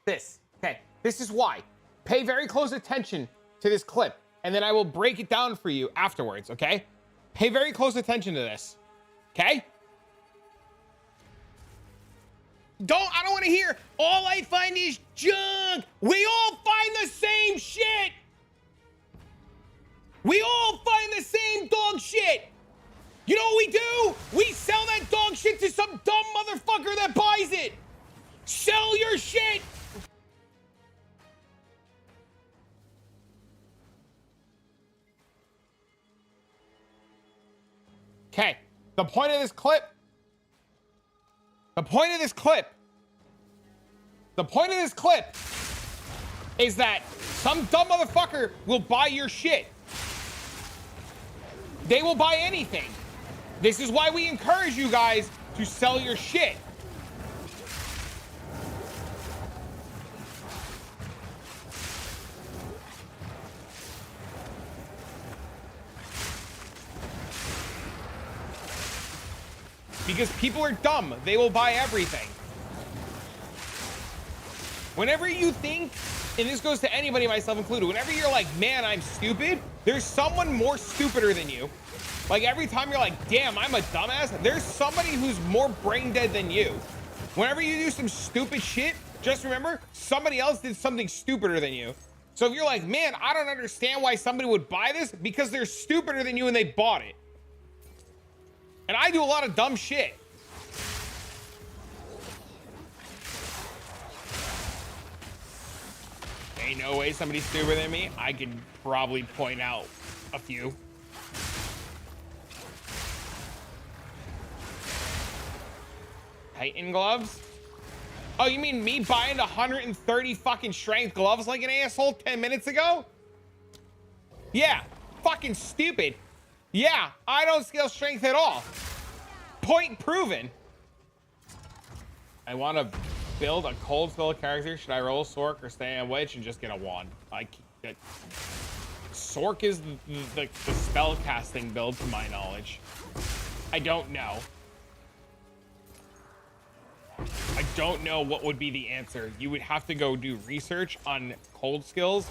This. Okay. This is why. Pay very close attention to this clip, and then I will break it down for you afterwards, okay? Pay very close attention to this. Okay? I don't want to hear all I find is junk. We all find the same shit. We all find the same dog shit. You know what we do? We sell that dog shit to some dumb motherfucker that buys it. Sell your shit. Okay, the point of this clip is that some dumb motherfucker will buy your shit. They will buy anything. This is why we encourage you guys to sell your shit. Because people are dumb. They will buy everything. Whenever you think, and this goes to anybody, myself included, whenever you're like, man, I'm stupid, there's someone more stupider than you. Like every time you're like, damn, I'm a dumbass, there's somebody who's more brain dead than you. Whenever you do some stupid shit, just remember, somebody else did something stupider than you. So if you're like, man, I don't understand why somebody would buy this, because they're stupider than you and they bought it. And I do a lot of dumb shit. Ain't no way somebody's stupider than me. I can probably point out a few. Titan gloves? Oh, you mean me buying 130 fucking strength gloves like an asshole 10 minutes ago? Yeah, fucking stupid. Yeah, I don't scale strength at all. Point proven. I want to build a cold spell character. Should I roll Sork or stay on Witch and just get a wand? Sork is the spell casting build to my knowledge. I don't know. I don't know what would be the answer. You would have to go do research on cold skills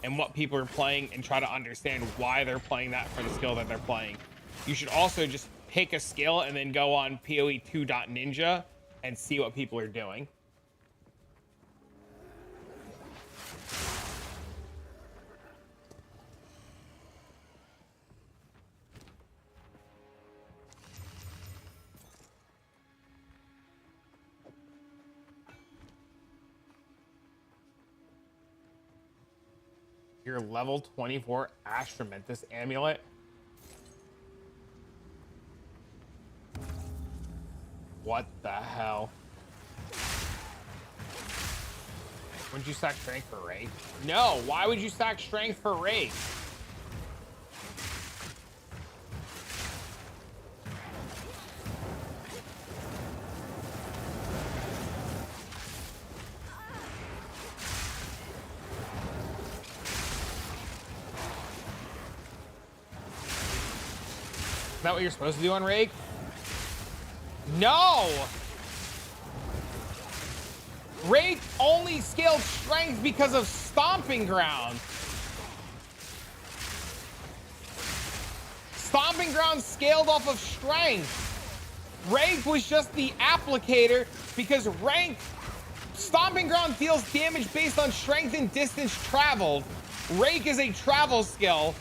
and what people are playing and try to understand why they're playing that for the skill that they're playing. You should also just pick a skill and then go on poe2.ninja and see what people are doing. Your level 24 Astromentus amulet. What the hell? Wouldn't you stack strength for Rake? No, why would you stack strength for Rake? Is that what you're supposed to do on Rake? No! Rake only scaled strength because of Stomping Ground. Stomping Ground scaled off of strength. Rake was just the applicator because Stomping Ground deals damage based on strength and distance traveled. Rake is a travel skill.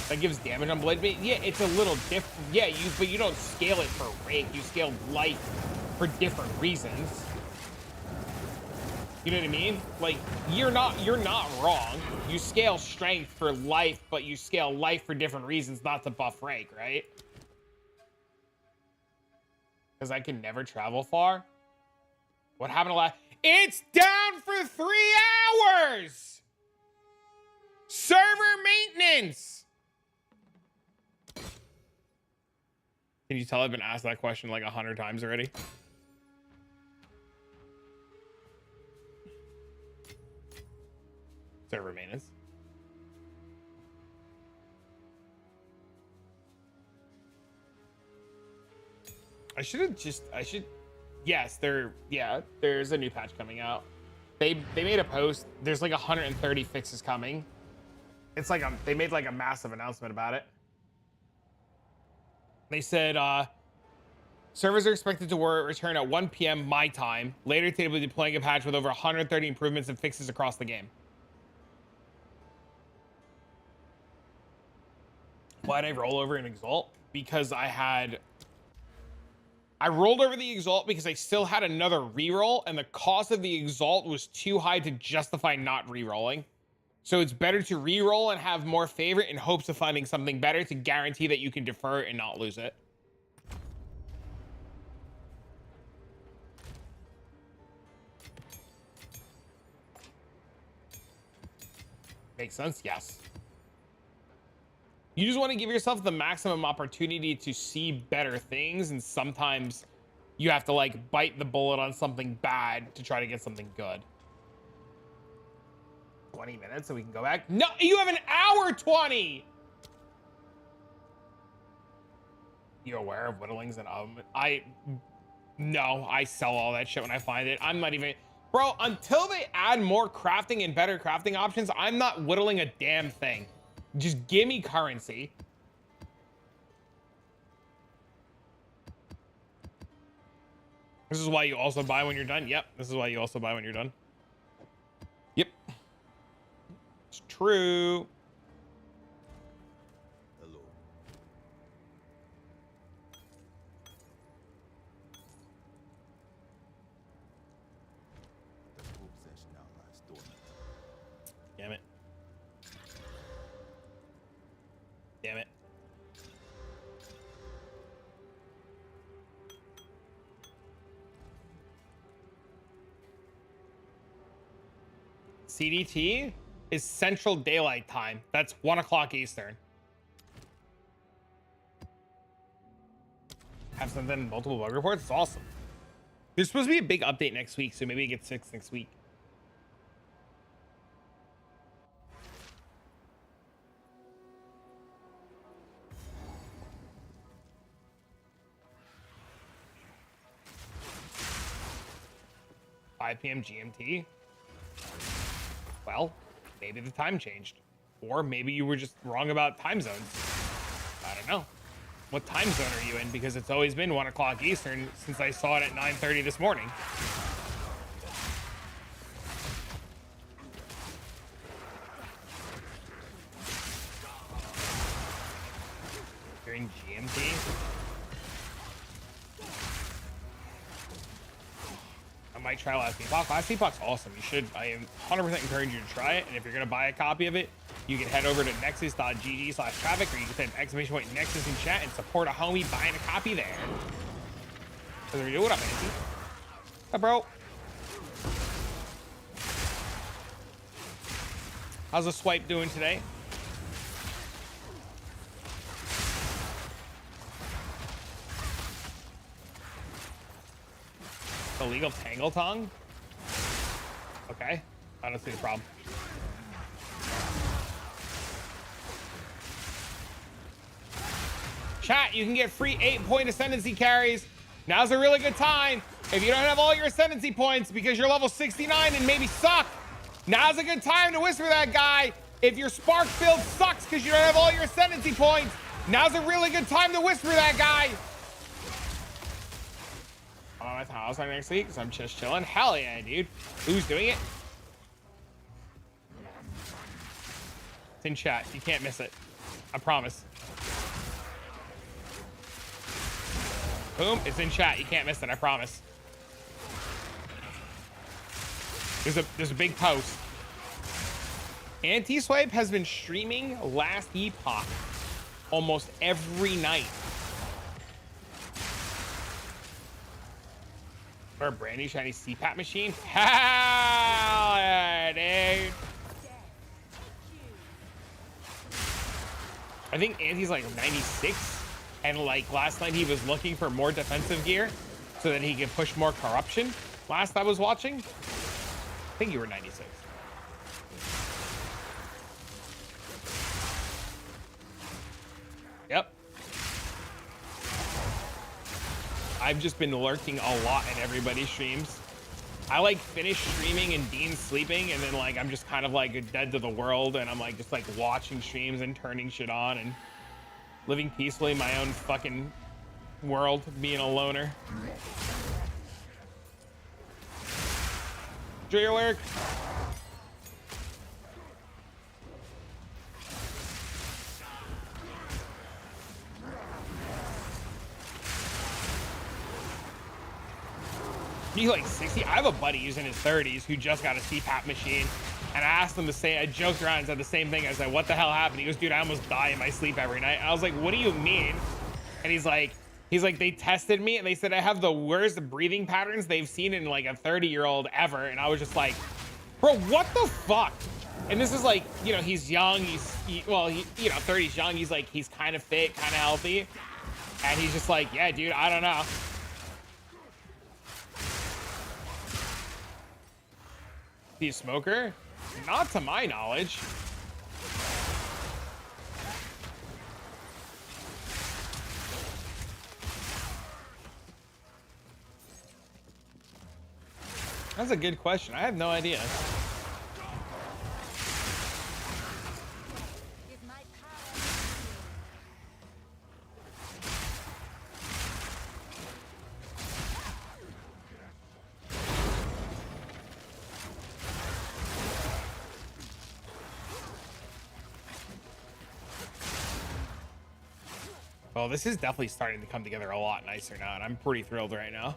That gives damage on BleedMage. Yeah, it's a little different. Yeah, but you don't scale it for rank. You scale life for different reasons. You know what I mean? Like, you're not wrong. You scale strength for life, but you scale life for different reasons, not to buff rank, right? Because I can never travel far. What happened to last? It's down for 3 hours. Server maintenance. Can you tell I've been asked that question like 100 times already? Server maintenance. Yes, there's a new patch coming out. They made a post. There's like 130 fixes coming. It's like they made like a massive announcement about it. They said servers are expected to return at 1 p.m. my time. Later today we'll be deploying a patch with over 130 improvements and fixes across the game. Why did I roll over an Exalt? Because I rolled over the Exalt because I still had another reroll, and the cost of the Exalt was too high to justify not rerolling. So it's better to reroll and have more favorite in hopes of finding something better to guarantee that you can defer and not lose it. Makes sense? Yes. You just want to give yourself the maximum opportunity to see better things, and sometimes you have to like bite the bullet on something bad to try to get something good. 20 minutes so we can go back? No, you have an hour 20! You aware of whittlings and no, I sell all that shit when I find it. I'm not even, bro, until they add more crafting and better crafting options, I'm not whittling a damn thing. Just give me currency. This is why you also buy when you're done. Yep, this is why you also buy when you're done. Yep. It's true. Hello. The full possession now lies dormant. Damn it. Damn it. CDT is Central Daylight Time. That's 1 o'clock Eastern. Have something multiple bug reports. It's awesome. There's supposed to be a big update next week, so maybe it gets fixed next week. $5 p.m. GMT. Well, maybe the time changed, or maybe you were just wrong about time zones. I don't know. What time zone are you in? Because it's always been 1 o'clock Eastern since I saw it at 9:30 this morning. You're in GMT? I might try Last Epoch. Last Epoch's awesome. You should. I am 100% encourage you to try it. And if you're going to buy a copy of it, you can head over to nexus.gg/traffic, or you can type !nexus in chat and support a homie buying a copy there. So there we go. What up, Nancy? Hi, bro. How's the swipe doing today? Illegal Tangle Tongue? Okay. I don't see the problem. Chat, you can get free 8-point ascendancy carries. Now's a really good time. If you don't have all your ascendancy points because you're level 69 and maybe suck, now's a good time to whisper that guy. If your spark build sucks because you don't have all your ascendancy points, now's a really good time to whisper that guy. I'm at the house next week, so I'm just chilling. Hell yeah, dude. Who's doing it? It's in chat. You can't miss it. I promise. Boom, it's in chat. You can't miss it, I promise. There's a big post. Anti-Swipe has been streaming Last Epoch almost every night. Or a brand new shiny CPAP machine. Hell yeah, dude. I think Anti's like 96, and like last night he was looking for more defensive gear so that he could push more corruption. Last I was watching, I think you were 96. Yep. I've just been lurking a lot in everybody's streams. I like finish streaming and Dean's sleeping, and then like I'm just kind of like dead to the world, and I'm like just like watching streams and turning shit on and living peacefully in my own fucking world, being a loner. Enjoy your work. He's like 60. I have a buddy who's in his 30s who just got a CPAP machine, and I asked him to say, I joked around and said the same thing. I said, what the hell happened? He goes, dude, I almost die in my sleep every night. I was like, what do you mean? And he's like, they tested me and they said I have the worst breathing patterns they've seen in like a 30-year-old ever. And I was just like, bro, what the fuck? And this is like, you know, he's young. He, you know, 30's young. He's like, he's kind of fit, kind of healthy. And he's just like, yeah, dude, I don't know. Is he a smoker? Not to my knowledge. That's a good question. I have no idea. Well, this is definitely starting to come together a lot nicer now, and I'm pretty thrilled right now.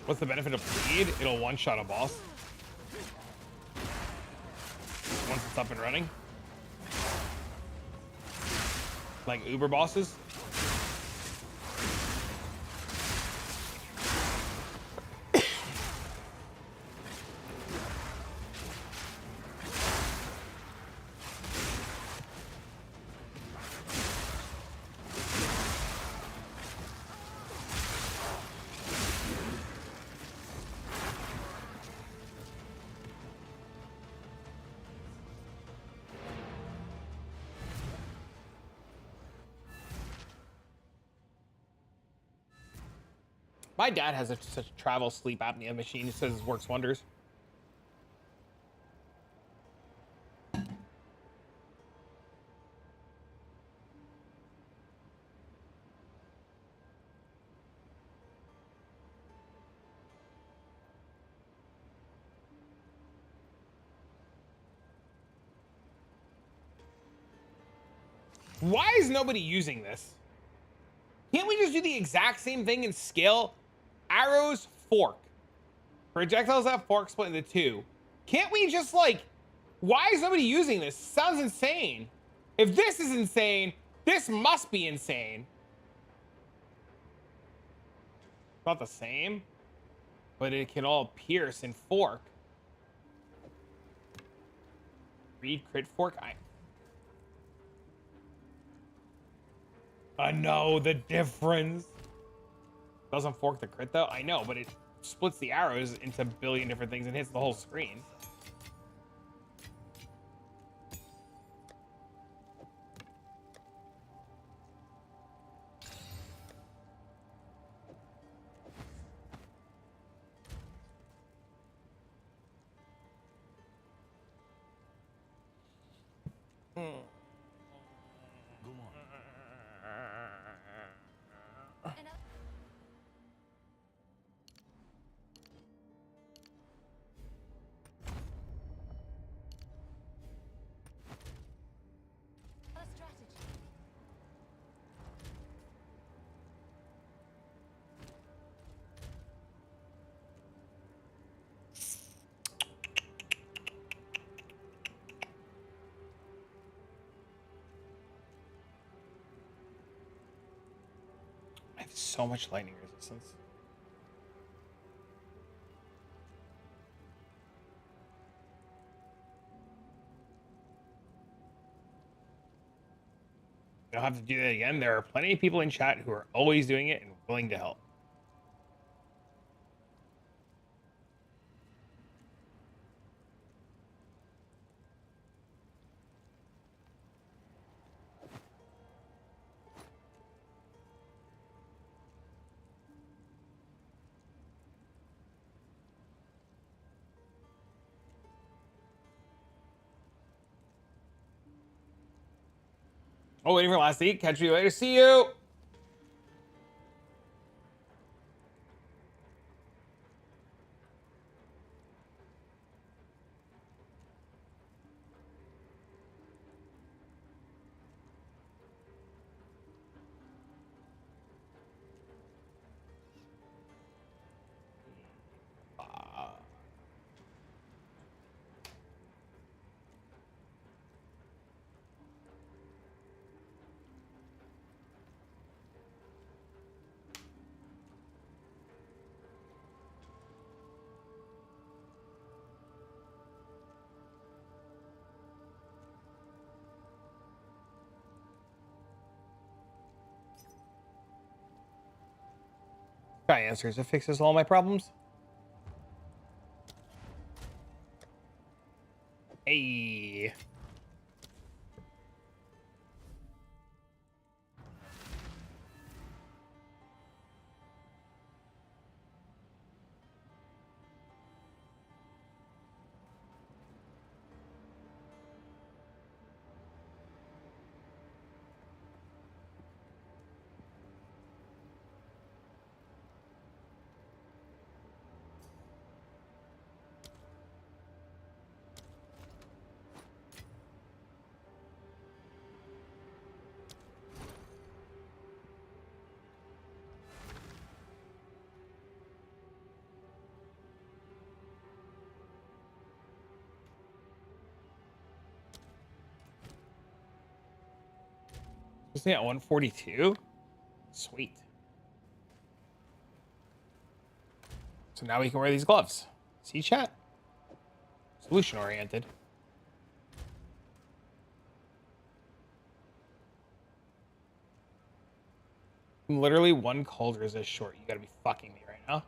What's the benefit of bleed? It'll one-shot a boss once it's up and running. Like Uber bosses. My dad has such a travel sleep apnea machine. He says it works wonders. Why is nobody using this? Can't we just do the exact same thing and scale? Arrows, fork. Projectiles that fork split into two. Can't we just like, why is nobody using this? Sounds insane. If this is insane, this must be insane. Not the same, but it can all pierce and fork. Read crit fork. I know the difference. Doesn't fork the crit though. I know, but it splits the arrows into a billion different things and hits the whole screen. so much lightning resistance. You'll have to do that again. There are plenty of people in chat who are always doing it and willing to help. Oh, waiting for last week. Catch you later. See you. Try answers. It fixes all my problems. Hey. Was he at 142? Sweet. So now we can wear these gloves. See, chat? Solution oriented. I'm literally one cold resist short. You gotta be fucking me right now.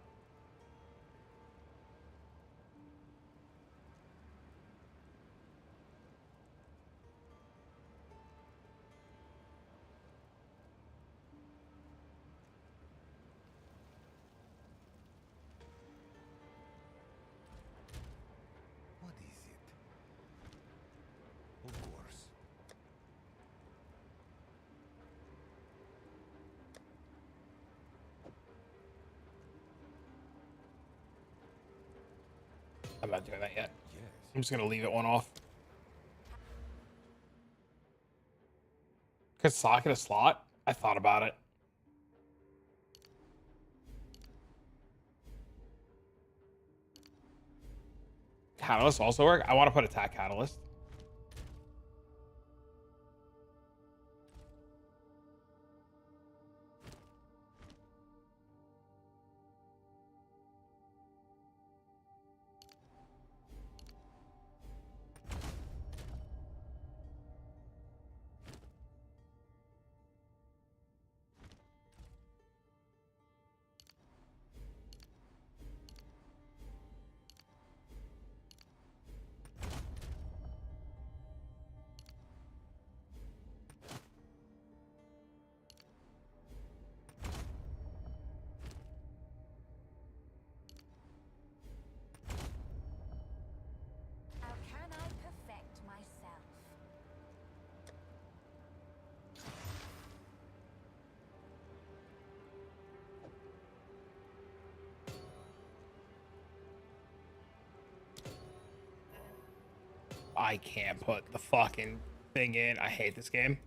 What is it? Of course. I'm not doing that yet. Yes. I'm just gonna leave it one off. Could socket a slot? I thought about it. Catalyst also work? I want to put attack catalyst. How can I perfect myself? I can't put the fucking thing in. I hate this game.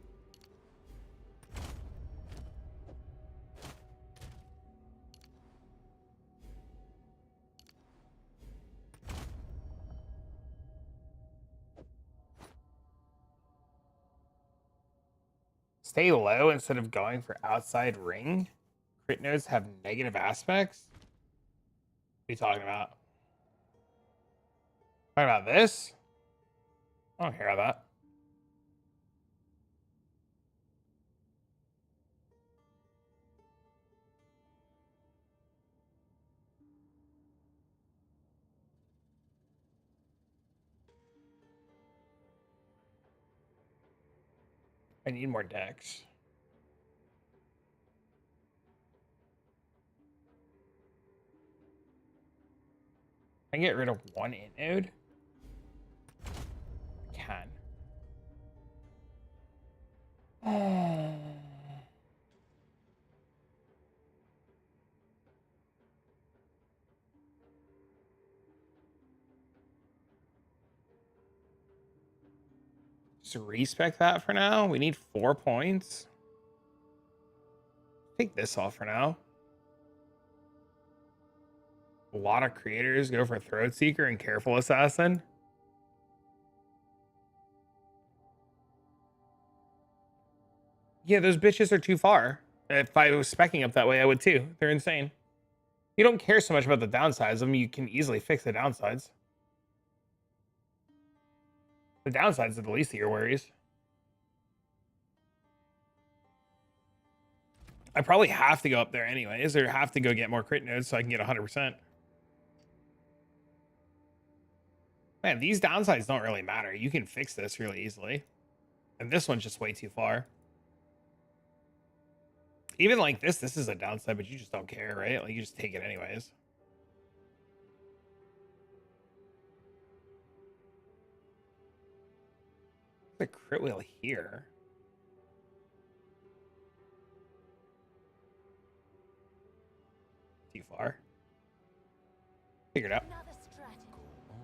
Stay low instead of going for outside ring. crit nodes have negative aspects? What are you talking about? Talking about this? I don't care about that. I need more decks. Can I get rid of one int node? I can. Just respec that for now. We need 4 points. Take this off for now. A lot of creators go for Throat Seeker and Careful Assassin. Yeah, those bitches are too far. If I was specking up that way, I would too. They're insane. You don't care so much about the downsides of them. You can easily fix the downsides. The downsides are the least of your worries. I probably have to go up there anyways, or have to go get more crit nodes so I can get 100%. Man, these downsides don't really matter. You can fix this really easily. And this one's just way too far. Even like this is a downside, but you just don't care, right? Like, you just take it anyways. The crit wheel here. Too far. Figured out. Another strategy. Go on.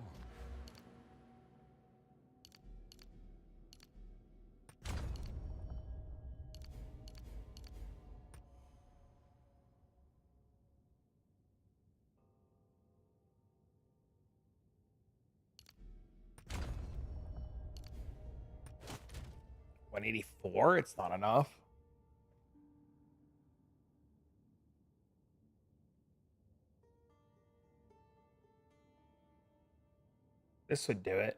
$184? It's not enough. This would do it.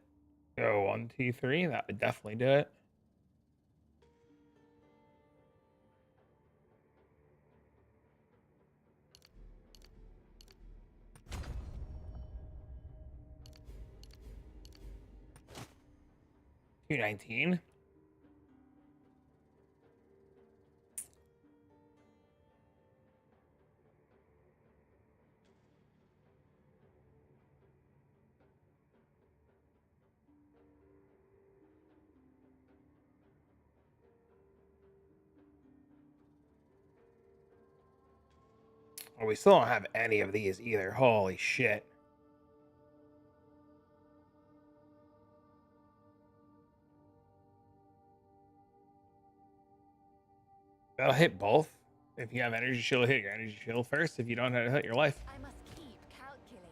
Go 1, 2, 3. That would definitely do it. $219. Oh, we still don't have any of these either. Holy shit. That'll hit both. If you have energy shield, hit your energy shield first. If you don't, hit your life. I must keep calculating.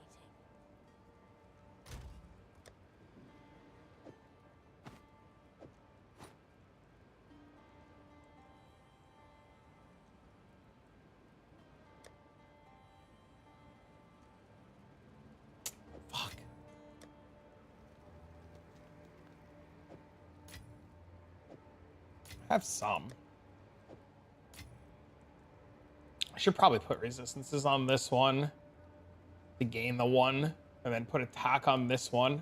Fuck. I have some. I should probably put resistances on this one to gain the 1, and then put attack on this one.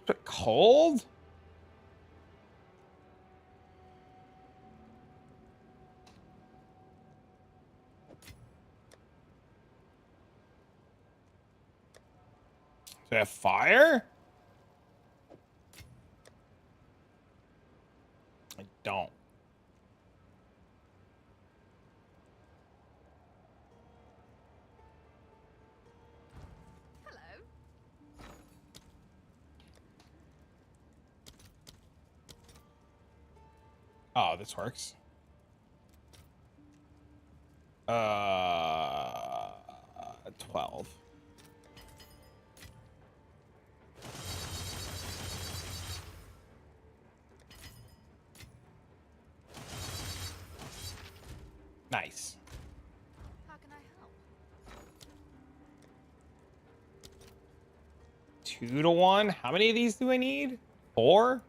Is it cold? Do I have fire? I don't. Hello. Oh, this works. 12. Nice. How can I help? 2 to 1. How many of these do I need? 4?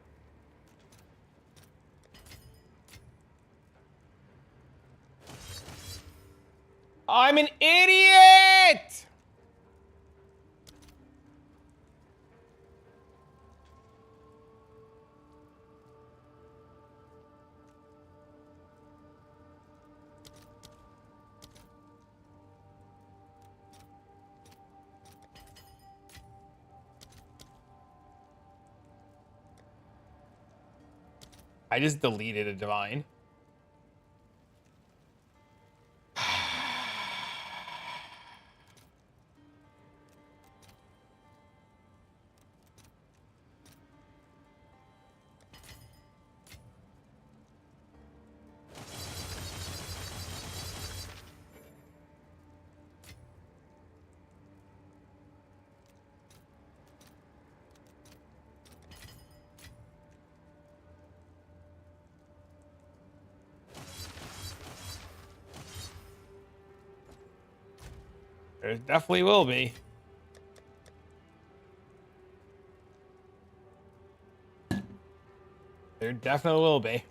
I'm an idiot! I just deleted a divine. There definitely will be. There definitely will be. I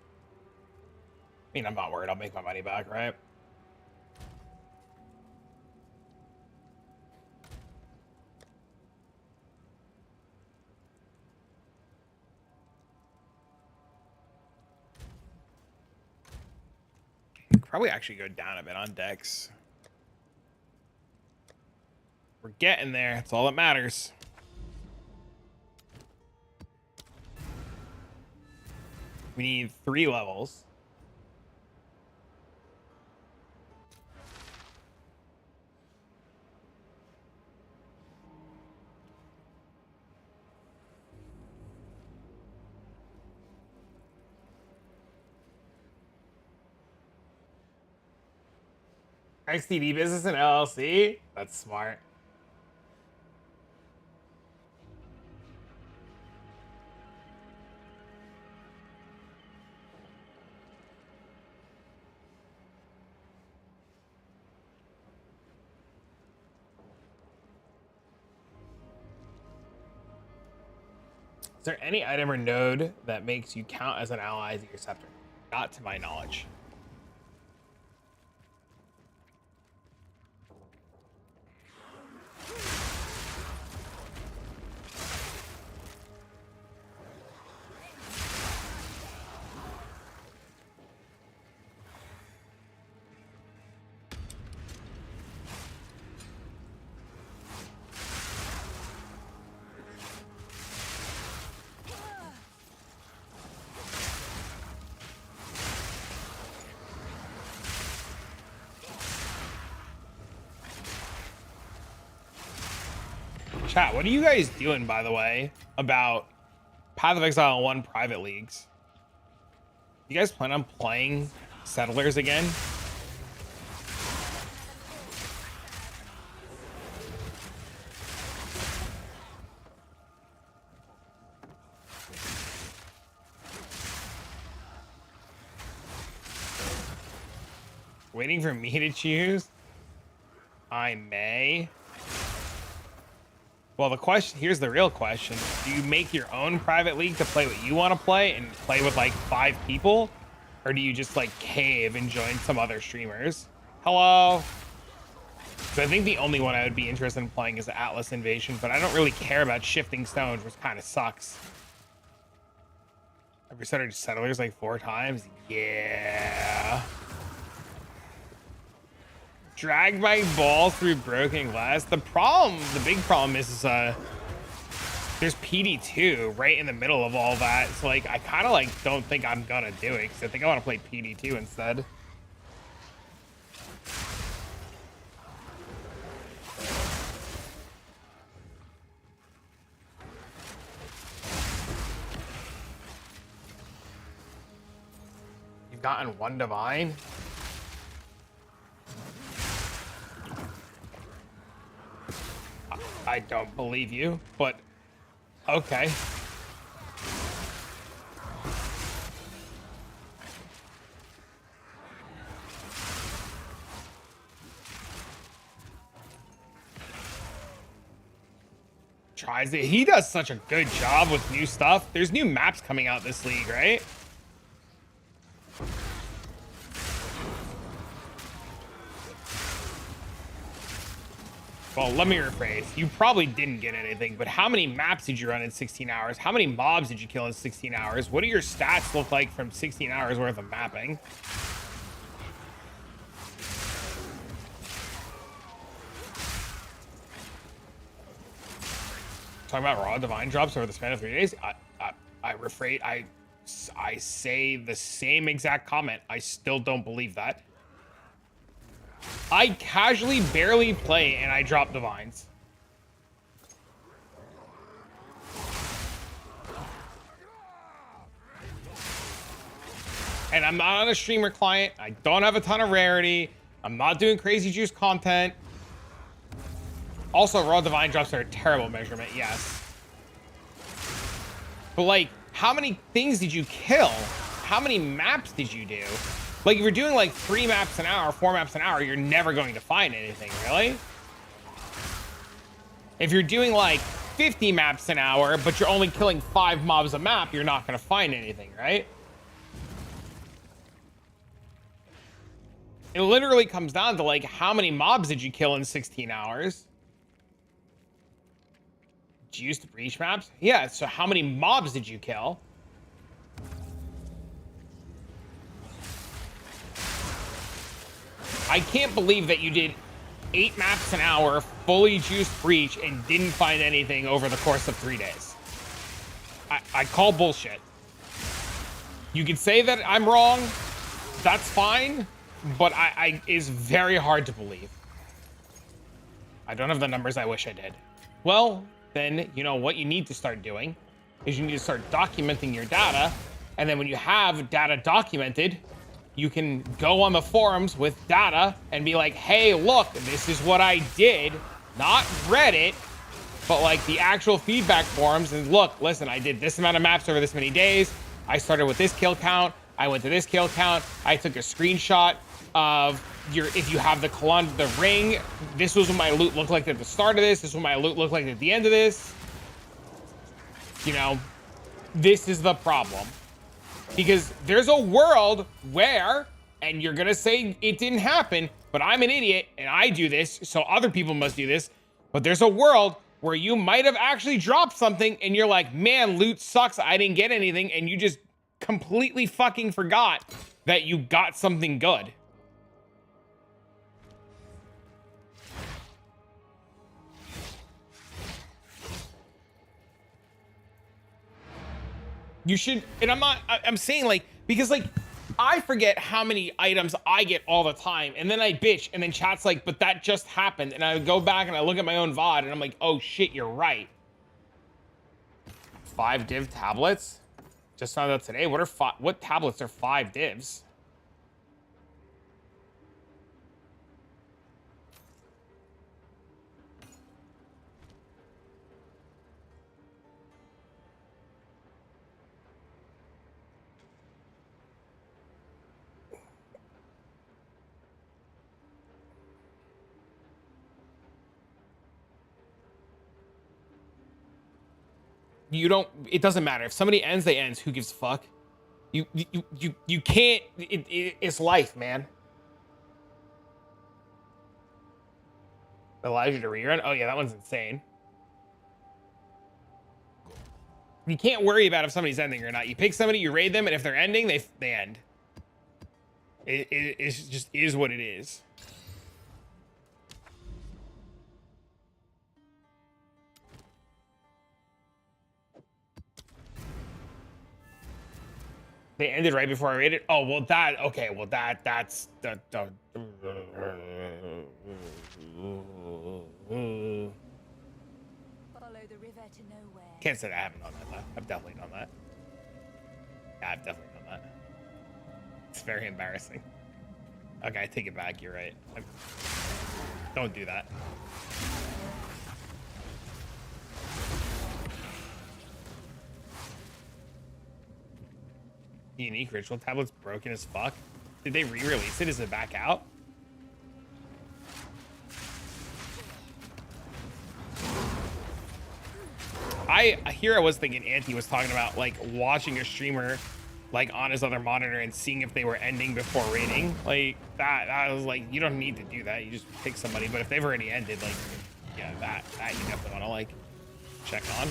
mean, I'm not worried. I'll make my money back, right? Probably actually go down a bit on decks. We're getting there. That's all that matters. We need 3 levels. XTD business and LLC? That's smart. Is there any item or node that makes you count as an ally as your scepter? Not to my knowledge. Chat, what are you guys doing, by the way, about Path of Exile 1 private leagues? You guys plan on playing Settlers again? Waiting for me to choose? I may. Well, the question, here's the real question. Do you make your own private league to play what you want to play and play with like 5 people? Or do you just like cave and join some other streamers? Hello? So I think the only one I would be interested in playing is Atlas Invasion, but I don't really care about Shifting Stones, which kind of sucks. I've restarted Settlers like 4 times. Yeah. Drag my ball through broken glass. The big problem is there's PD2 right in the middle of all that. So like, I kind of like don't think I'm gonna do it because I think I want to play PD2 instead. You've gotten 1 divine. I don't believe you, but okay. surprised. He does such a good job with new stuff. There's new maps coming out this league, right? Well, let me rephrase. You probably didn't get anything, but how many maps did you run in 16 hours? How many mobs did you kill in 16 hours? What do your stats look like from 16 hours worth of mapping? Talking about raw divine drops over the span of 3 days. I say the same exact comment. I still don't believe that. I casually barely play and I drop divines. And I'm not on a streamer client. I don't have a ton of rarity. I'm not doing crazy juice content. Also, raw divine drops are a terrible measurement, yes. But like, how many things did you kill? How many maps did you do? Like, if you're doing like 3 maps an hour, 4 maps an hour, you're never going to find anything, really. If you're doing like 50 maps an hour, but you're only killing 5 mobs a map, you're not going to find anything, right? It literally comes down to like, how many mobs did you kill in 16 hours? Did you use the breach maps? Yeah, so how many mobs did you kill? I can't believe that you did 8 maps an hour, fully juiced breach, and didn't find anything over the course of 3 days. I call bullshit. You can say that I'm wrong, that's fine, but it's very hard to believe. I don't have the numbers I wish I did. Well, then, you know, what you need to start doing is you need to start documenting your data, and then when you have data documented, you can go on the forums with data and be like, hey, look, this is what I did. Not Reddit, but like the actual feedback forums. And look, listen, I did this amount of maps over this many days. I started with this kill count. I went to this kill count. I took a screenshot of if you have the ring, this was what my loot looked like at the start of this. This is what my loot looked like at the end of this. You know, this is the problem. Because there's a world where, and you're gonna say it didn't happen, but I'm an idiot and I do this, so other people must do this. But there's a world where you might have actually dropped something and you're like, man, loot sucks, I didn't get anything, and you just completely fucking forgot that you got something good. You should, and I'm saying like, because like, I forget how many items I get all the time, and then I bitch, and then chat's like, but that just happened, and I go back and I look at my own VOD, and I'm like, oh shit, you're right. 5 div tablets? Just found out today, what tablets are 5 divs? You don't, it doesn't matter. If somebody ends, they ends. Who gives a fuck? You can't, it's life, man. Allows you to rerun? Oh yeah, that one's insane. You can't worry about if somebody's ending or not. You pick somebody, you raid them, and if they're ending, they end. It just is what it is. They ended right before I raided. Oh well, okay. Well, that's the. Follow the river to nowhere. Can't say that I haven't done that though. I've definitely done that. Yeah, I've definitely done that. It's very embarrassing. Okay, I take it back. You're right. Don't do that. Unique ritual tablet's broken as fuck. Did they re-release it? Is it back out? here I was thinking Anti was talking about like watching a streamer like on his other monitor and seeing if they were ending before raiding. Like that I was like, you don't need to do that. You just pick somebody. But if they've already ended, like, yeah, that you definitely want to like check on.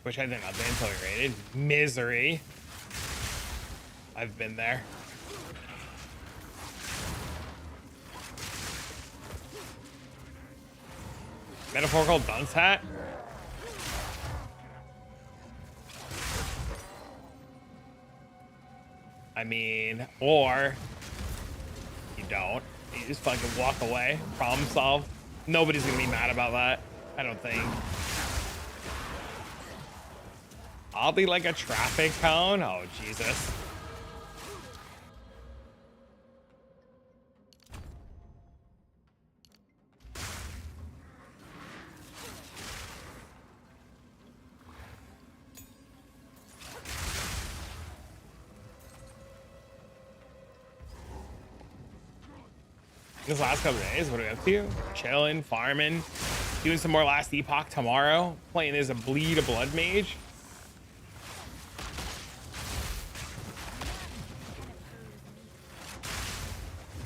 Which I didn't update until we raided. Misery. I've been there. Metaphorical dunce hat. I mean, or you don't. You just fucking walk away. Problem solved. Nobody's gonna be mad about that. I don't think. I'll be like a traffic cone. Oh, Jesus. This last couple of days, what are we up to? Chilling, farming, doing some more Last Epoch tomorrow. Playing as a Bleed a Blood Mage.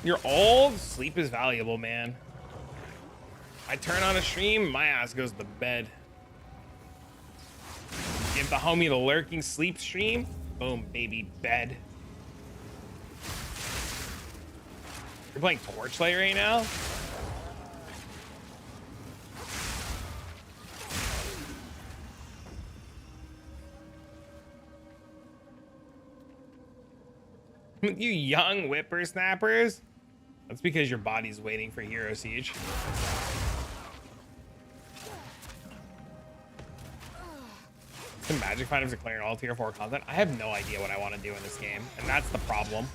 You're old. Sleep is valuable, man. I turn on a stream, my ass goes to bed. Give the homie the lurking sleep stream. Boom, baby, bed. You're playing Torchlight right now? You young whippersnappers. That's because your body's waiting for Hero Siege. Some magic items are clearing all tier 4 content. I have no idea what I want to do in this game, and that's the problem.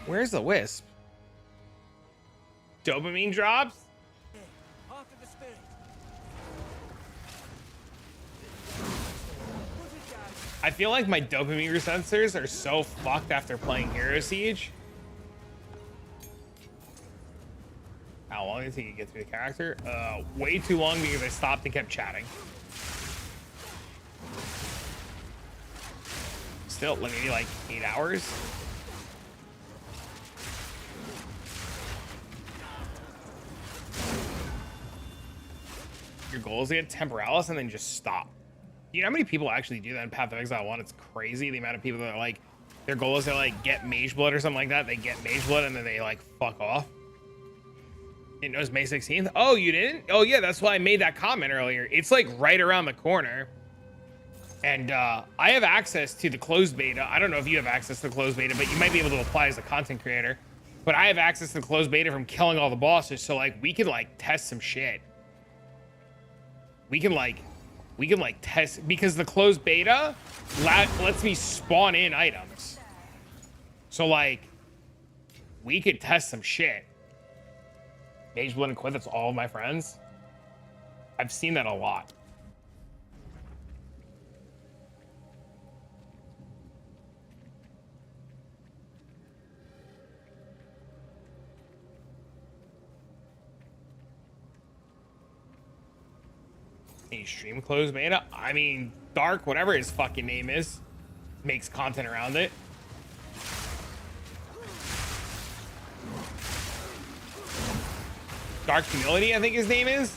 Where's the wisp? Dopamine drops? I feel like my dopamine sensors are so fucked after playing Hero Siege. How long did it take you to get through the character? Way too long because I stopped and kept chatting. Still, maybe like 8 hours. Your goal is to get Temporalis and then just stop. You know how many people actually do that in Path of Exile 1? It's crazy the amount of people that are like, their goal is to like get Mage Blood or something like that. They get Mage Blood and then they like fuck off. Didn't know it's May 16th. Oh, you didn't? Oh yeah, that's why I made that comment earlier. It's like right around the corner. And I have access to the closed beta. I don't know if you have access to the closed beta, but you might be able to apply as a content creator. But I have access to the closed beta from killing all the bosses. So like we could like test some shit. We can like test, because the closed beta lets me spawn in items. So like we could test some shit. Mage Blood and Quit, that's all of my friends. I've seen that a lot. Any stream closed beta? I mean, Dark, whatever his fucking name is, makes content around it. Dark Humility, I think his name is.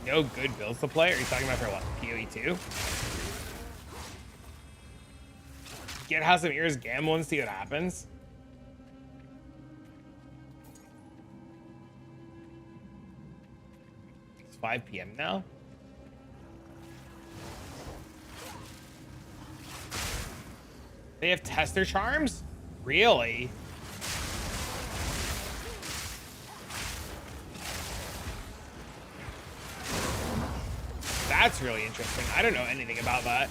No good builds to play? Are you talking about for what? PoE 2? Get House of Mirrors, gamble and see what happens. It's 5 p.m. now. They have tester charms? Really? That's really interesting. I don't know anything about that.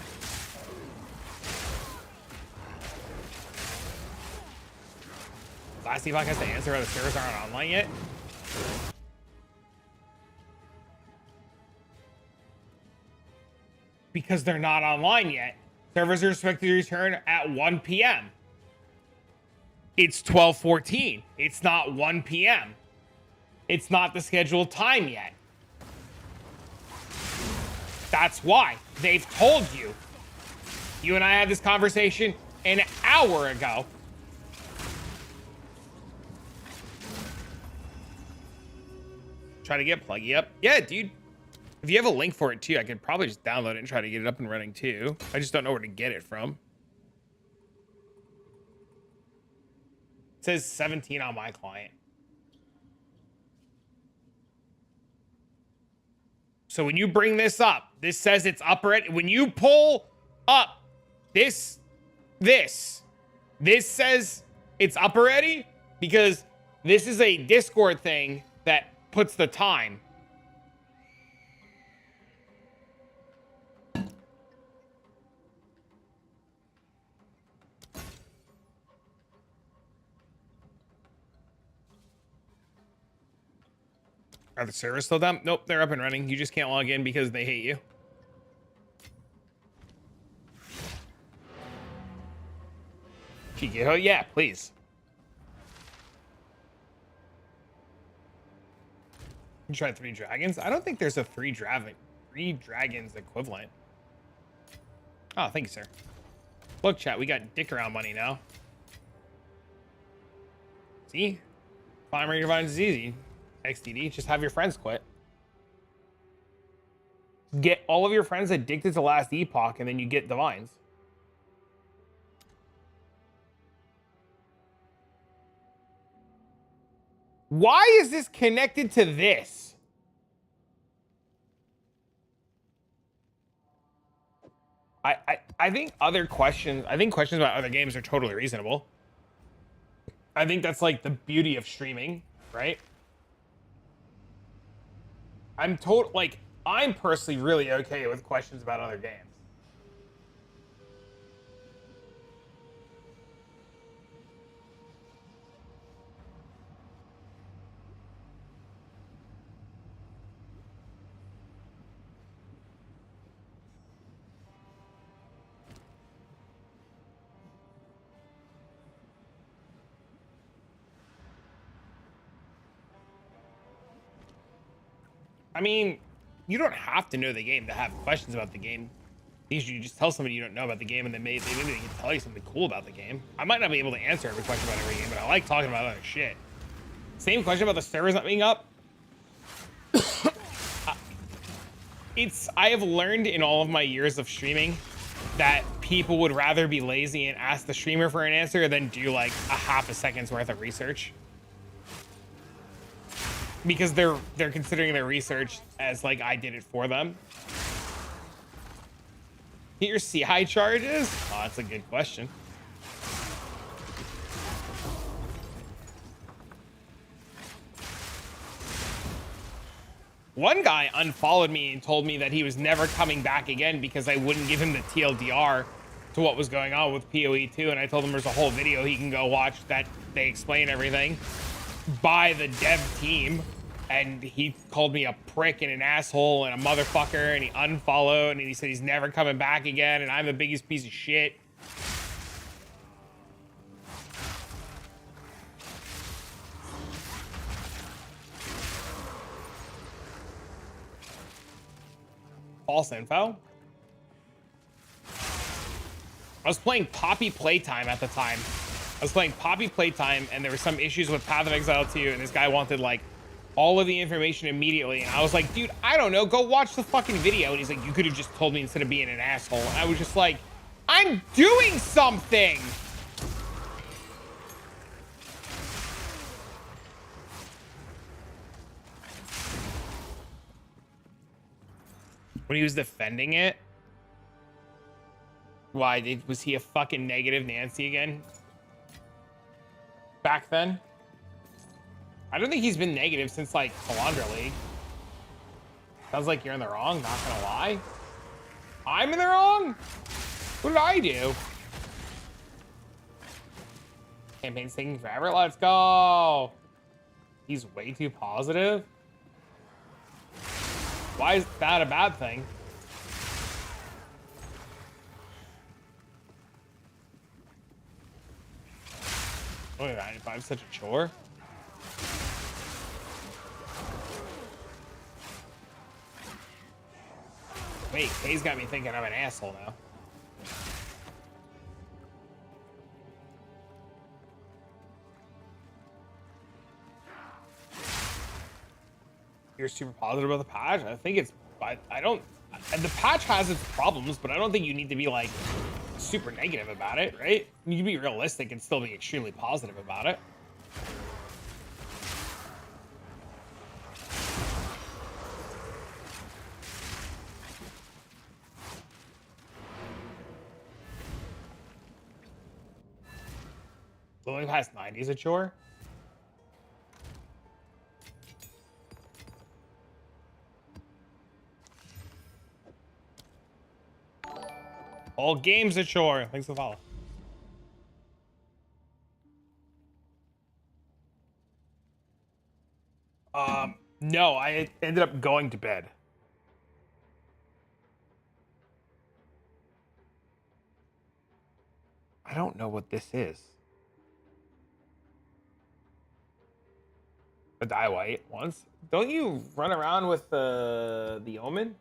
Last Epoch has to answer why the servers aren't online yet. Because they're not online yet. Servers are expected to return at 1 p.m. It's 12:14. It's not 1 p.m. It's not the scheduled time yet. That's why. They've told you. You and I had this conversation an hour ago. Try to get Pluggy up. Yeah, dude. If you have a link for it too, I could probably just download it and try to get it up and running too. I just don't know where to get it from. It says 17 on my client. So when you bring this up, this says it's up already. When you pull up this says it's up already because this is a Discord thing that puts the time. Are the servers still down? Nope, they're up and running. You just can't log in because they hate you. Oh yeah, please. You tried 3 dragons? I don't think there's a 3 dragons equivalent. Oh, thank you, sir. Look, chat, we got dick around money now. See? Primary divines is easy. XDD, just have your friends quit. Get all of your friends addicted to Last Epoch, and then you get divines. Why is this connected to this? I think questions about other games are totally reasonable. I think that's like the beauty of streaming, right? I'm personally really okay with questions about other games. I mean, you don't have to know the game to have questions about the game. Usually you just tell somebody you don't know about the game and they maybe can tell you something cool about the game. I might not be able to answer every question about every game, but I like talking about other shit. Same question about the servers not being up. I have learned in all of my years of streaming that people would rather be lazy and ask the streamer for an answer than do like a half a second's worth of research. Because they're considering their research as like I did it for them. Hit your CI charges? Oh, that's a good question. One guy unfollowed me and told me that he was never coming back again because I wouldn't give him the TLDR to what was going on with PoE 2, and I told him there's a whole video he can go watch that they explain everything by the dev team, and he called me a prick and an asshole and a motherfucker, and he unfollowed, and he said he's never coming back again, and I'm the biggest piece of shit. False info. I was playing Poppy Playtime at the time. I was playing Poppy Playtime, and there were some issues with Path of Exile 2, and this guy wanted like all of the information immediately, and I was like, dude, I don't know, go watch the fucking video. And he's like, you could have just told me instead of being an asshole. And I was just like, I'm doing something. When he was defending it, why was he a fucking negative Nancy again? Back then? I don't think he's been negative since like Calandra League. Sounds like you're in the wrong, not gonna lie. I'm in the wrong? What did I do? Campaign's taking forever. Let's go. He's way too positive. Why is that a bad thing? Oh, 95 such a chore. Wait, Kay's got me thinking I'm an asshole now. You're super positive about the patch? I think it's, I don't, and the patch has its problems, but I don't think you need to be like super negative about it, right? You can be realistic and still be extremely positive about it. Going past 90 is a chore. All games a chore. Thanks for the follow. No, I ended up going to bed. I don't know what this is. A die white once. Don't you run around with the omen?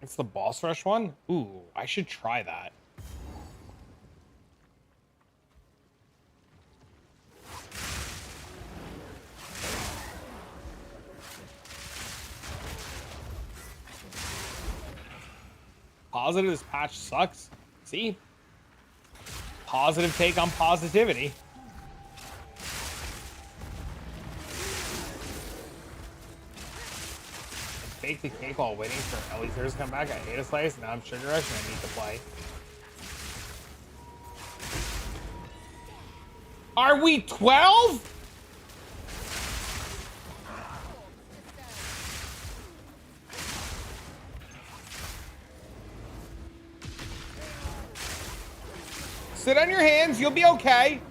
It's the boss rush one? Ooh, I should try that. Positive, this patch sucks. See? Positive take on positivity. Bake the cake while waiting for Ellie's to come back. I hate a slice. Now I'm sugar rush and I need to play. Are we 12? Sit on your hands. You'll be okay.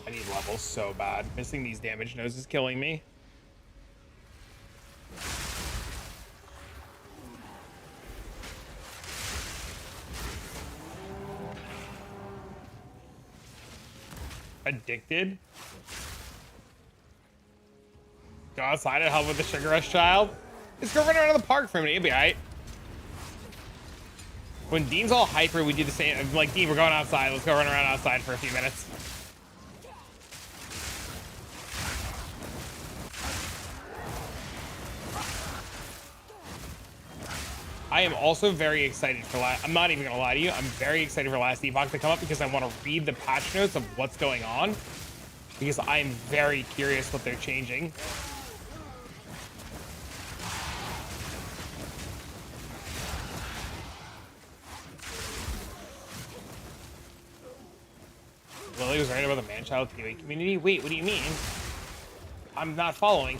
I need levels so bad. Missing these damage nodes is killing me. Addicted. Go outside and help with the sugar rush child. Let's go run around the park for a minute. It'll be alright. When Dean's all hyper, we do the same. I'm like, Dean, we're going outside. Let's go run around outside for a few minutes. I am also very excited for I'm not even gonna lie to you. I'm very excited for Last Epoch to come up because I want to read the patch notes of what's going on. Because I'm very curious what they're changing. Lily was right about the man-child TV community. Wait, what do you mean? I'm not following.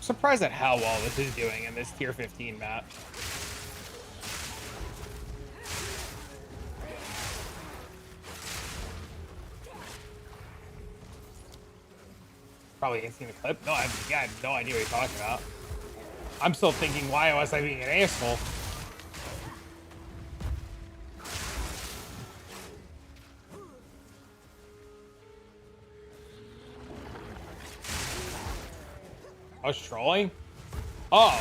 Surprised at how well this is doing in this tier 15 map. Probably ain't seen the clip. No, I have no idea what you're talking about. I'm still thinking, why was I being an asshole? I was trolling? Oh.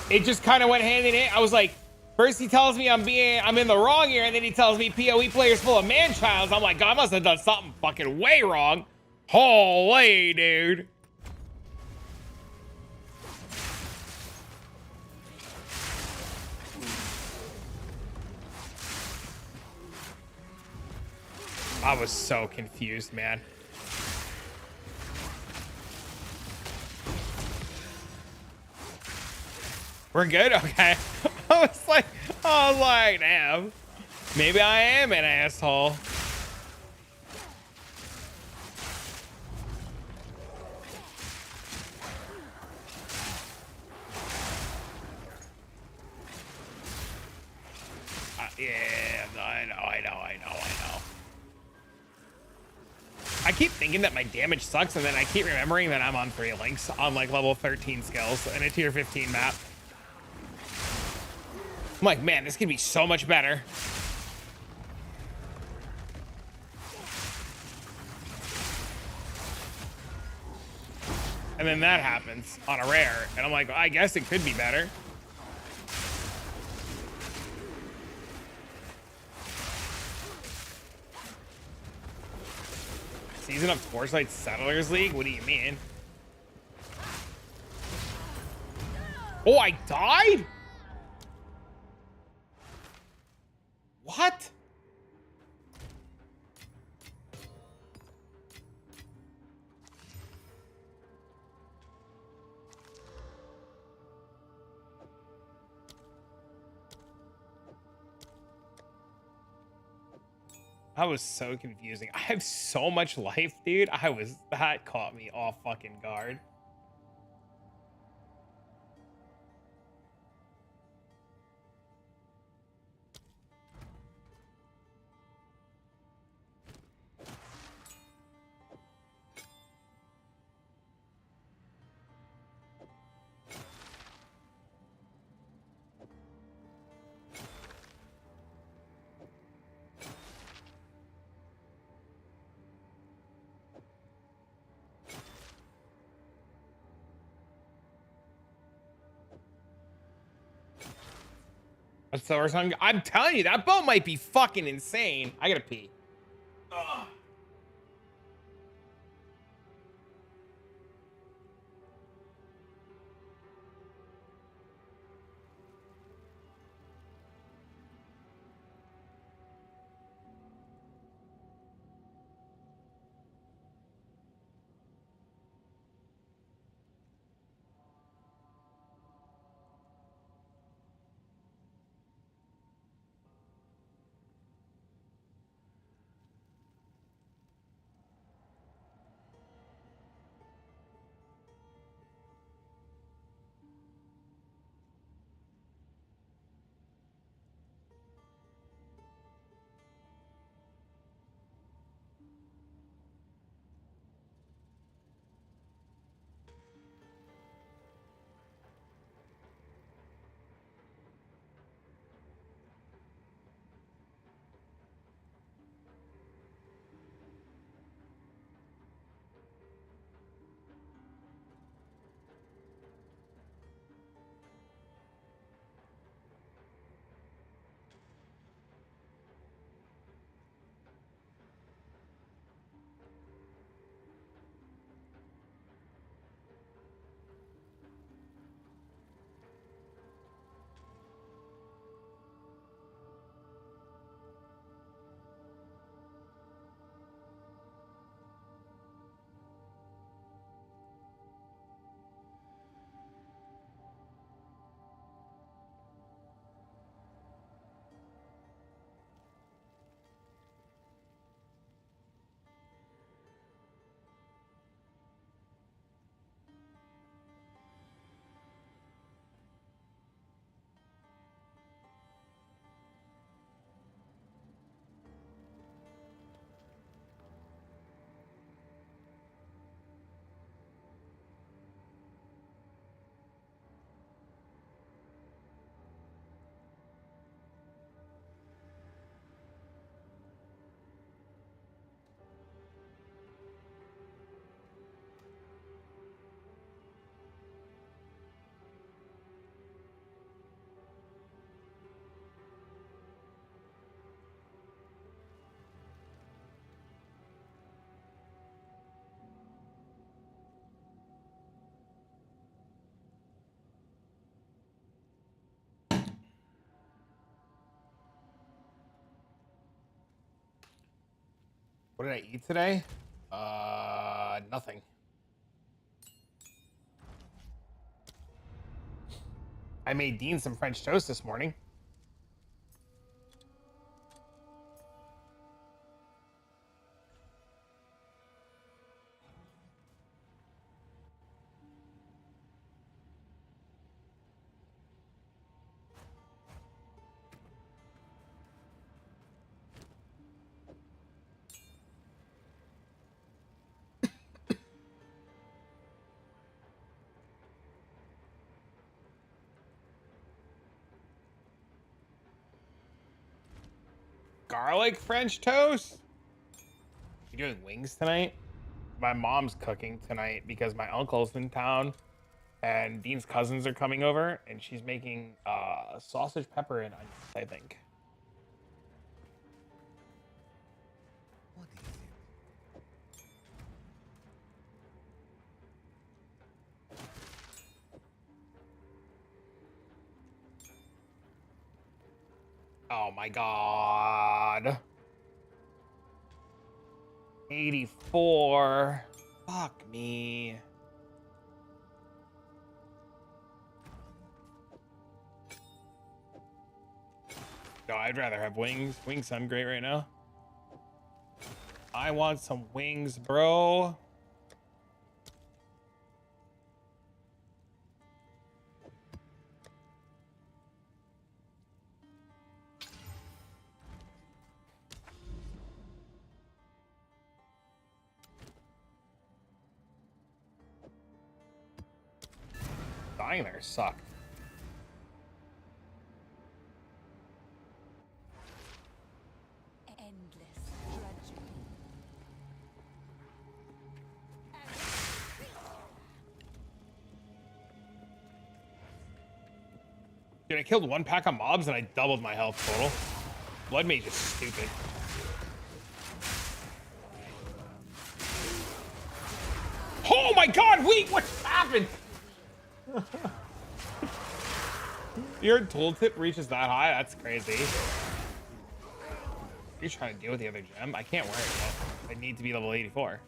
It just kind of went hand in hand. I was like, first he tells me I'm in the wrong here, and then he tells me PoE players full of man-childs. I'm like, God, I must have done something fucking way wrong. Holy, dude. I was so confused, man. We're good? Okay. I was like, damn. Maybe I am an asshole. Yeah, I know. I keep thinking that my damage sucks, and then I keep remembering that I'm on 3 links on like level 13 skills in a tier 15 map. I'm like, man, this could be so much better. And then that happens on a rare, and I'm like, I guess it could be better. Season of Torchlight Settlers League? What do you mean? Oh, I died? What? That was so confusing. I have so much life, dude. That caught me off fucking guard. That's the first time. I'm telling you, that bow might be fucking insane. I gotta pee. Ugh. What did I eat today? Nothing. I made Dean some French toast this morning. Garlic French toast? You doing wings tonight? My mom's cooking tonight because my uncle's in town and Dean's cousins are coming over and she's making sausage, pepper, and onions, I think. What is it? Oh my god. 84. Fuck me. No, I'd rather have wings. Wings sound great right now. I want some wings, bro. Dying there sucked. Endless drudgery. Dude, I killed one pack of mobs and I doubled my health total. BleedMage is stupid. Oh my god, wait, what happened? Your tooltip reaches that high? That's crazy. You're trying to deal with the other gem? I can't wear it yet. I need to be level 84.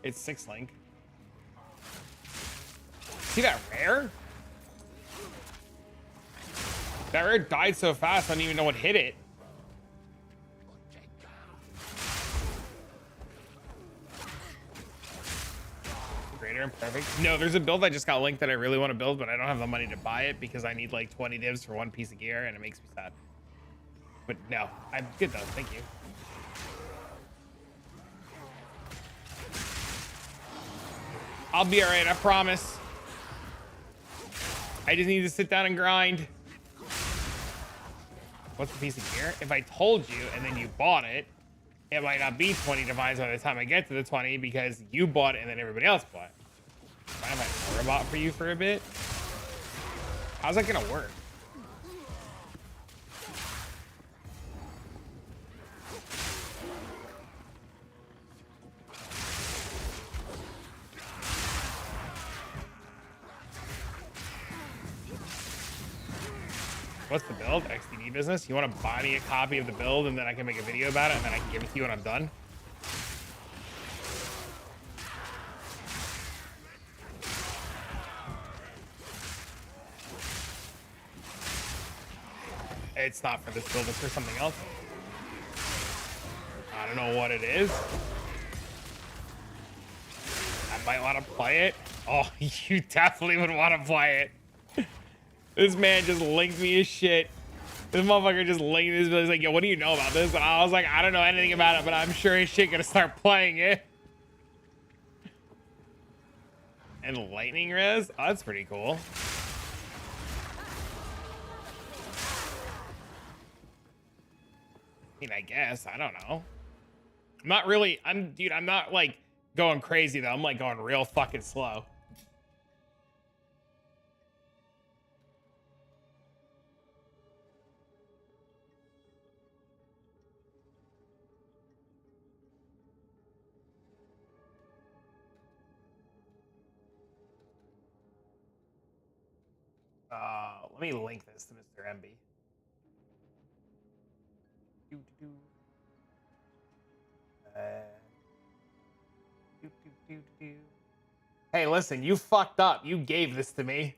It's 6 link. See that rare? That rare died so fast, I don't even know what hit it. Greater and perfect. No, there's a build I just got linked that I really want to build, but I don't have the money to buy it because I need like 20 divs for one piece of gear, and it makes me sad. But no, I'm good though. Thank you. I'll be all right. I promise. I just need to sit down and grind. What's the piece of gear? If I told you and then you bought it, it might not be 20 divines by the time I get to the 20 because you bought it and then everybody else bought it. Why am I a robot for you for a bit? How's that gonna work? What's the build? XDD business? You want to buy me a copy of the build and then I can make a video about it and then I can give it to you when I'm done? It's not for this build, it's for something else. I don't know what it is. I might want to play it. Oh, you definitely would want to play it. This man just linked me his shit. This motherfucker just linked this. He's like, yo, what do you know about this? And I was like, I don't know anything about it, but I'm sure his shit gonna start playing it. And lightning res? Oh, that's pretty cool. I mean, I guess. I don't know. I'm not really, dude, I'm not like going crazy though. I'm like going real fucking slow. Let me link this to Mr. MB. Hey, listen, you fucked up. You gave this to me.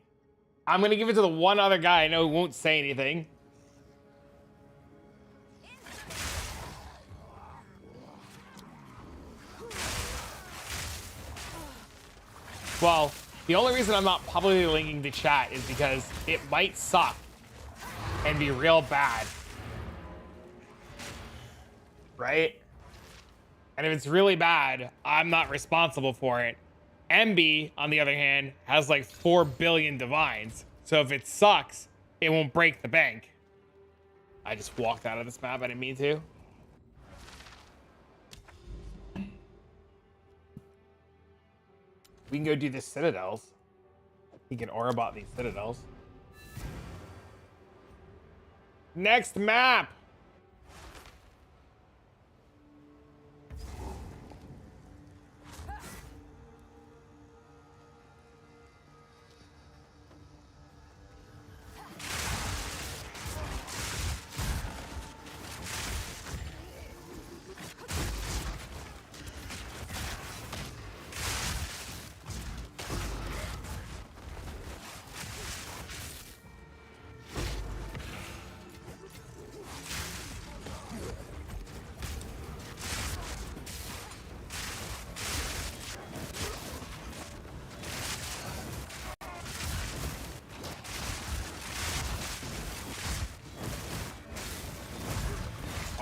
I'm gonna give it to the one other guy I know who won't say anything. Well, the only reason I'm not publicly linking to chat is because it might suck and be real bad. Right? And if it's really bad, I'm not responsible for it. MB, on the other hand, has like 4 billion divines. So if it sucks, it won't break the bank. I just walked out of this map. I didn't mean to. We can go do the citadels. He can aura bot these citadels. Next map.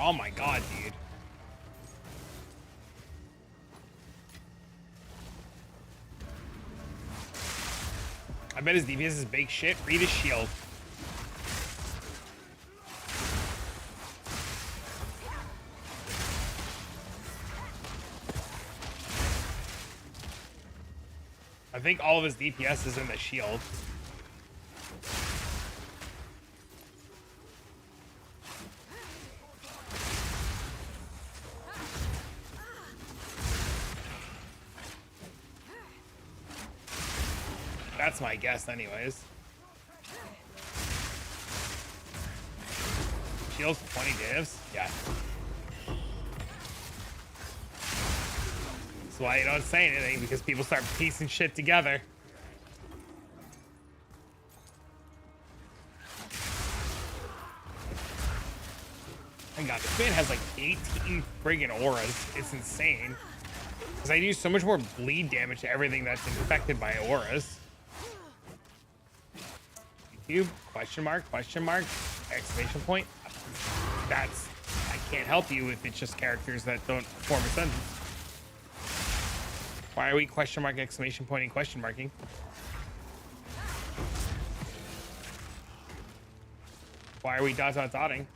Oh my god, dude. I bet his DPS is big shit. Read his shield. I think all of his DPS is in the shield. That's my guess anyways. Shields 20 divs? Yeah. That's why you don't say anything, because people start piecing shit together. My god, this man has like 18 friggin' auras. It's insane. Because I do so much more bleed damage to everything that's infected by auras. YouTube, question mark, exclamation point. That's, I can't help you if it's just characters that don't form a sentence. Why are we question mark, exclamation point, and question marking? Why are we dotting?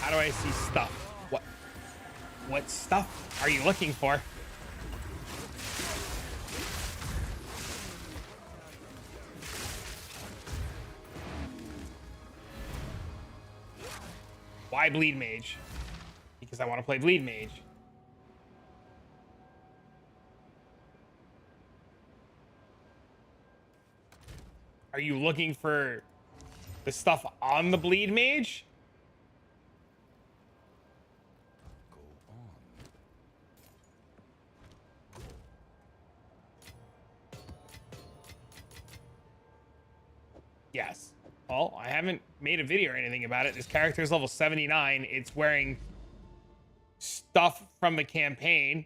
How do I see stuff? What stuff are you looking for? Why BleedMage? Because I want to play BleedMage. Are you looking for the stuff on the BleedMage? Go on. Yes. Well, I haven't made a video or anything about it. This character is level 79. It's wearing stuff from the campaign.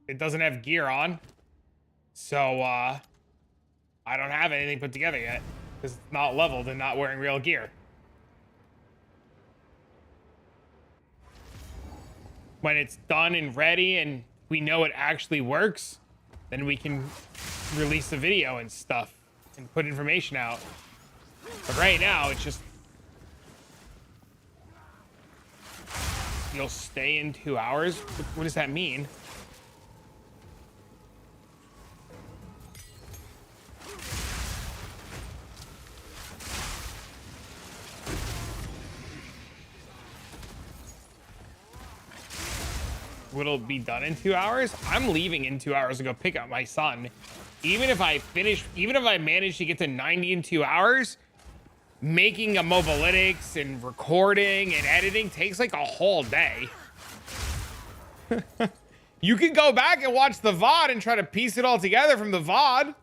It doesn't have gear on. So, I don't have anything put together yet. Because it's not leveled and not wearing real gear. When it's done and ready and we know it actually works, then we can release the video and stuff and put information out. But right now, it's just... You'll stay in 2 hours? What does that mean? Will it be done in 2 hours? I'm leaving in 2 hours to go pick up my son. Even if I manage to get to 90 in 2 hours, making a mobalytics and recording and editing takes like a whole day. You can go back and watch the VOD and try to piece it all together from the VOD.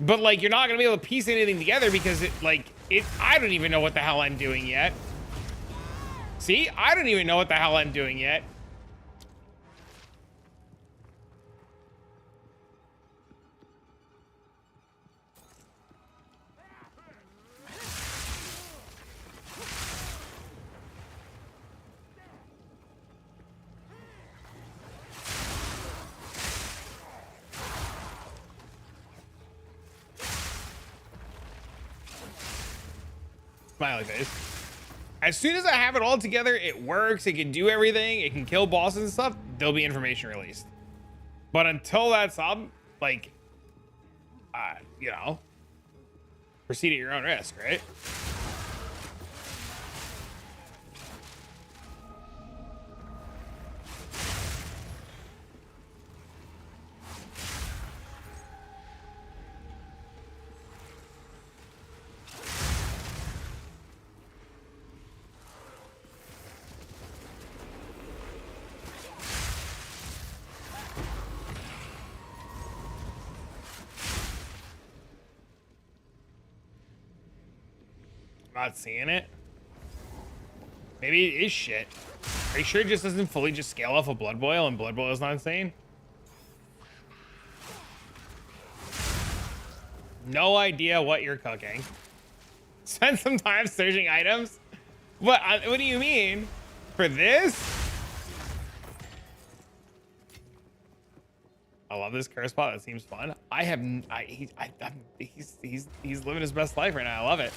But like, you're not gonna be able to piece anything together because I don't even know what the hell I'm doing yet. See, I don't even know what the hell I'm doing yet. Smiley face. As soon as I have it all together, it works, it can do everything, it can kill bosses and stuff, there'll be information released. But until that's up, like, you know, proceed at your own risk, right? Not seeing it. Maybe it is shit. Are you sure it just doesn't fully just scale off of blood boil and blood boil is not insane? No idea what you're cooking. Spend some time searching items. What do you mean? For this? I love this curse spot. That seems fun. He's living his best life right now. I love it.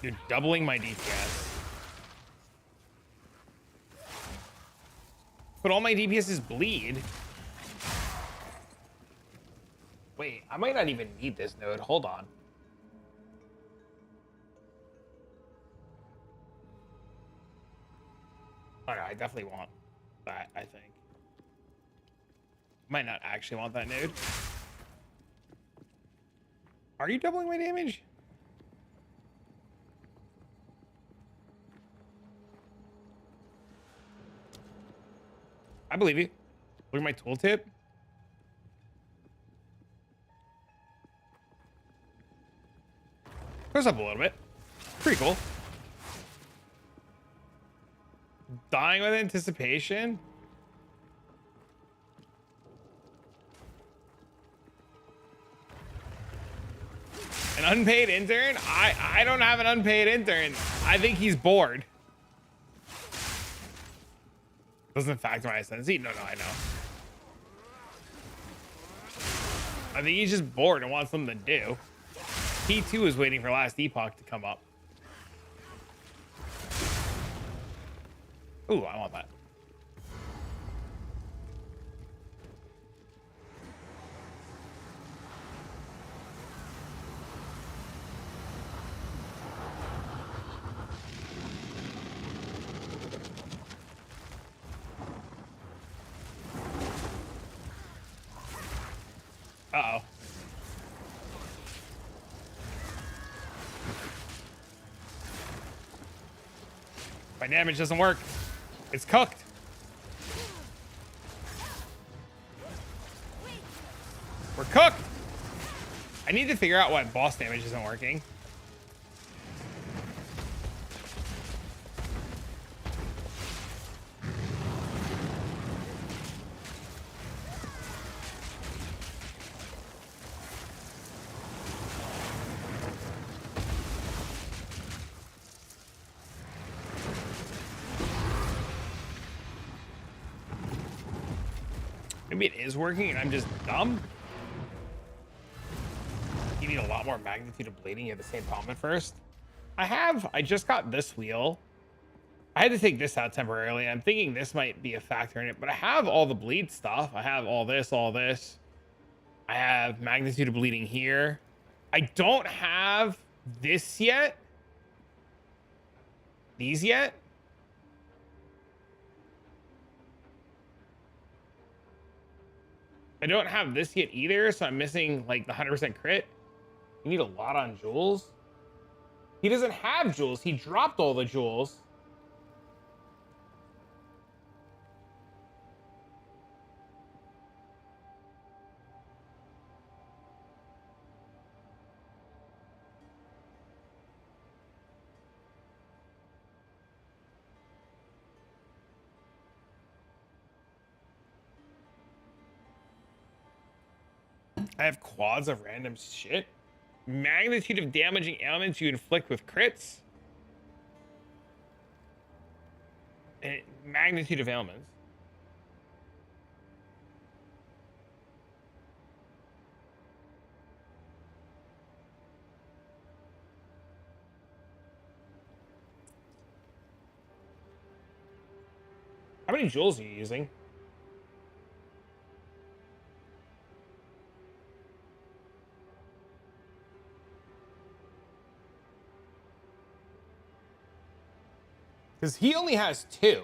You're doubling my DPS. But all my DPS is bleed. Wait, I might not even need this node. Hold on. Oh no, I definitely want that, I think. Might not actually want that node. Are you doubling my damage? I believe you. Look at my tooltip. Goes up a little bit. Pretty cool. Dying with anticipation. An unpaid intern? I don't have an unpaid intern. I think he's bored. Doesn't factor my ascendancy? No, I know. I think he's just bored and wants something to do. He too is waiting for last epoch to come up. Ooh, I want that. Uh-oh. My damage doesn't work. It's cooked. We're cooked. I need to figure out why boss damage isn't working. Maybe it is working and I'm just dumb. You need a lot more magnitude of bleeding. You have the same problem at first. I just got this wheel. I had to take this out temporarily. I'm thinking this might be a factor in it, but I have all the bleed stuff. I have all this. I have magnitude of bleeding here. I don't have this yet. These yet. I don't have this yet either, so I'm missing like the 100% crit. You need a lot on jewels. He doesn't have jewels. He dropped all the jewels. I have quads of random shit. Magnitude of damaging ailments you inflict with crits. And magnitude of ailments. How many jewels are you using? Because he only has 2.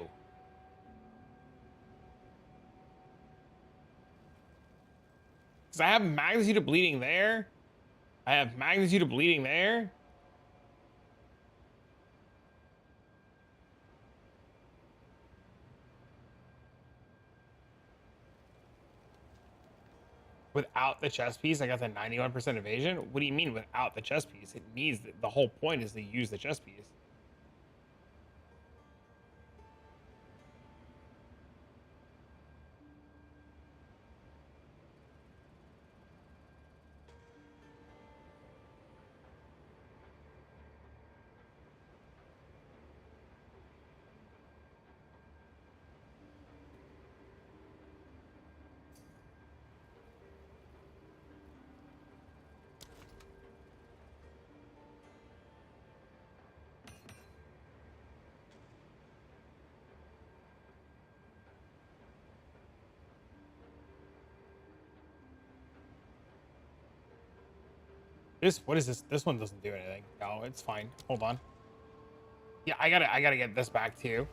Because I have magnitude of bleeding there. I have magnitude of bleeding there. Without the chest piece, I got the 91% evasion. What do you mean without the chest piece? It needs the whole point is to use the chest piece. What is this? This one doesn't do anything. No, it's fine. Hold on. Yeah, I gotta get this back too.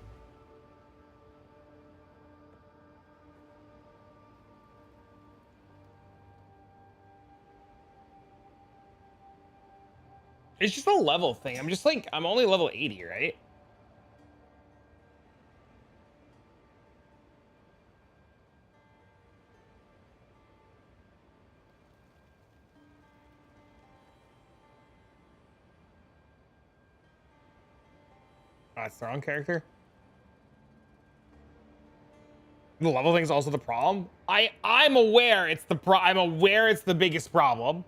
It's just a level thing. I'm only level 80, right? That's the wrong character. The level thing's also the problem. I'm aware it's I'm aware it's the biggest problem.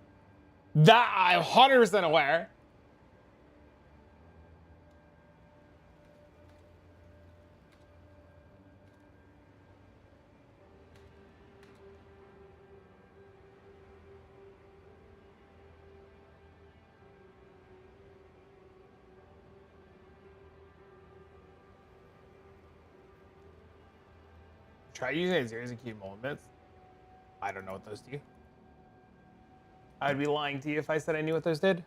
That I'm 100% aware. Try using a series of key moments. I don't know what those do. I'd be lying to you if I said I knew what those did.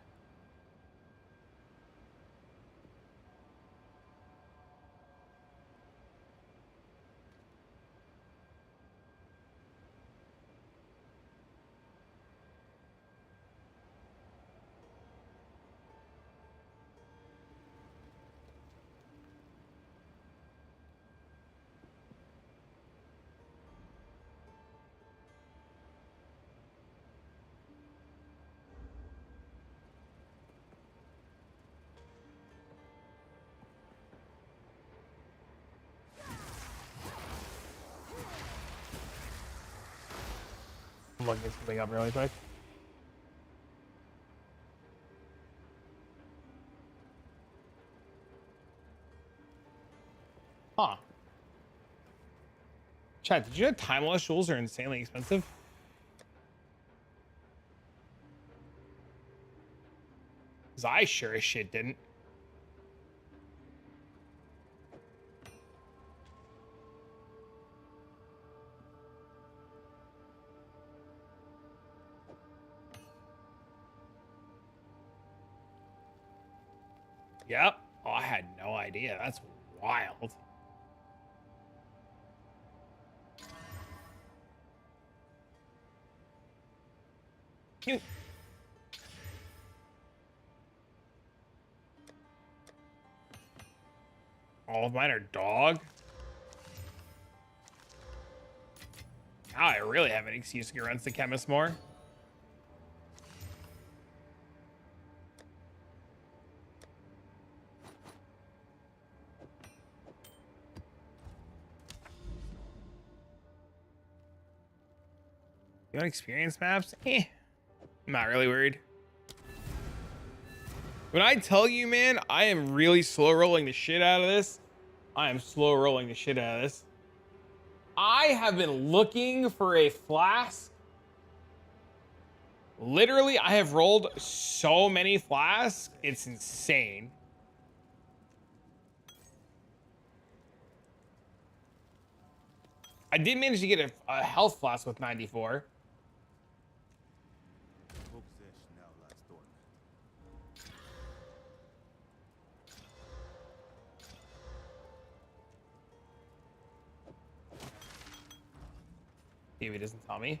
I'm looking something up really quick. Huh. Chat, did you know time loss jewels are insanely expensive? Because I sure as shit didn't. Yep. Oh, I had no idea. That's wild. cute. All of mine are dog. Now I really have an excuse to go run to chemist more. You want experience maps? I'm not really worried. When I tell you, man, I am really slow rolling the shit out of this. I am slow rolling the shit out of this. I have been looking for a flask. Literally, I have rolled so many flasks. It's insane. I did manage to get a health flask with 94. Maybe it doesn't tell me.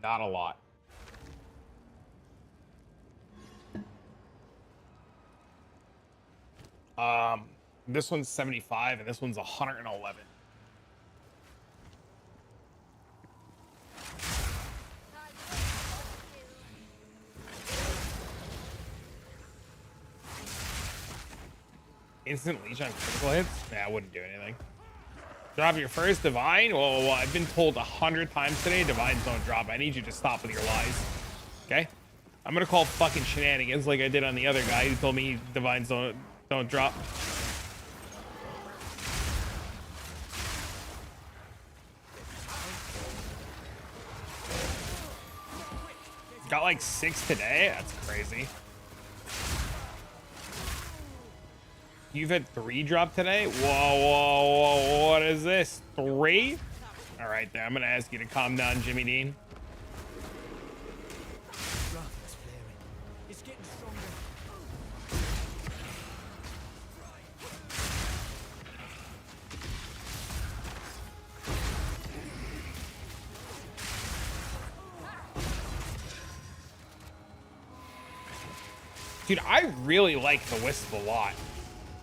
Not a lot. This one's 75 and this one's 111. Instant leech on critical hits? Yeah, I wouldn't do anything. Drop your first divine? Well, I've been told 100 times today, divines don't drop. I need you to stop with your lies. Okay? I'm gonna call fucking shenanigans like I did on the other guy who told me divines don't drop. Got like 6 today? That's crazy. You've had 3 drop today? Whoa, what is this? 3? All right, there. I'm gonna ask you to calm down, Jimmy Dean. It's getting stronger. Dude, I really like the Wisp a lot.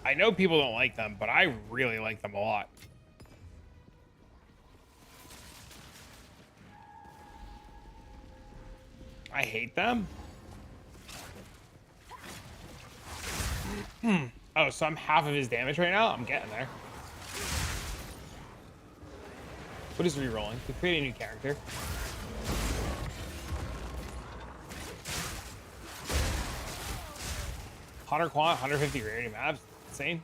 I know people don't like them, but I really like them a lot. I hate them. Oh, so I'm half of his damage right now? I'm getting there. What is rerolling? We create a new character. Hunter quant, 150 rarity maps. Insane.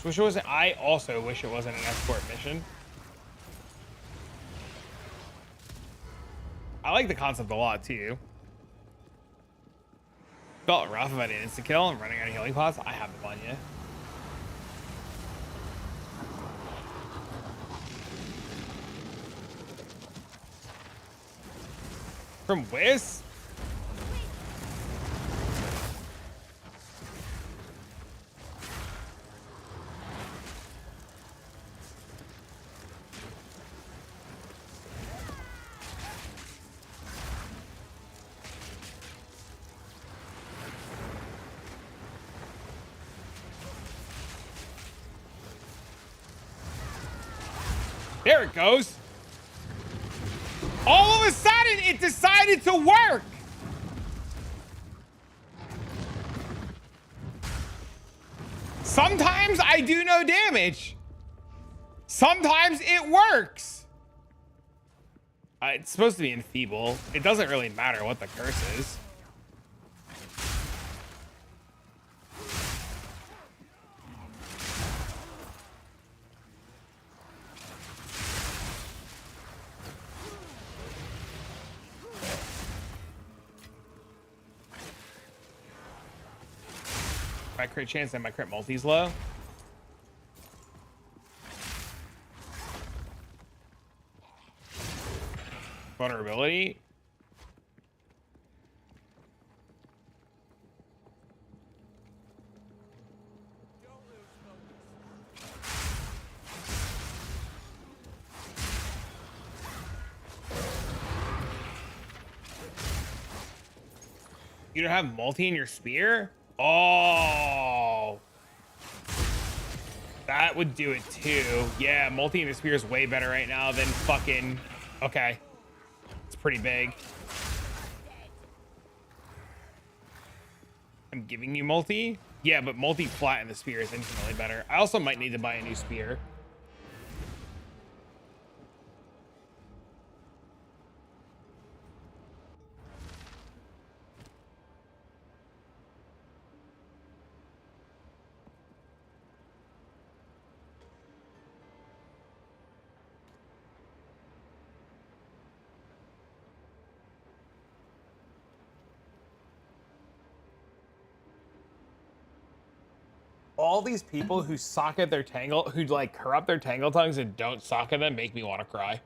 Wish it wasn't. I also wish it wasn't an escort mission. I like the concept a lot too. Felt rough if I did insta kill and running out of healing pots. I have them on you. From Wiz? There it goes. All of a sudden, it decided to work. Sometimes I do no damage. Sometimes it works. It's supposed to be enfeeble. It doesn't really matter what the curse is. My crit chance and my crit multi's low. Vulnerability. You don't have multi in your spear? Oh, that would do it too. Yeah, multi in the spear is way better right now than fucking. Okay, it's pretty big. I'm giving you multi. Yeah, but multi flat in the spear is infinitely better. I also might need to buy a new spear. All these people who socket their tangle, who like corrupt their tangle tongues and don't socket them, make me want to cry.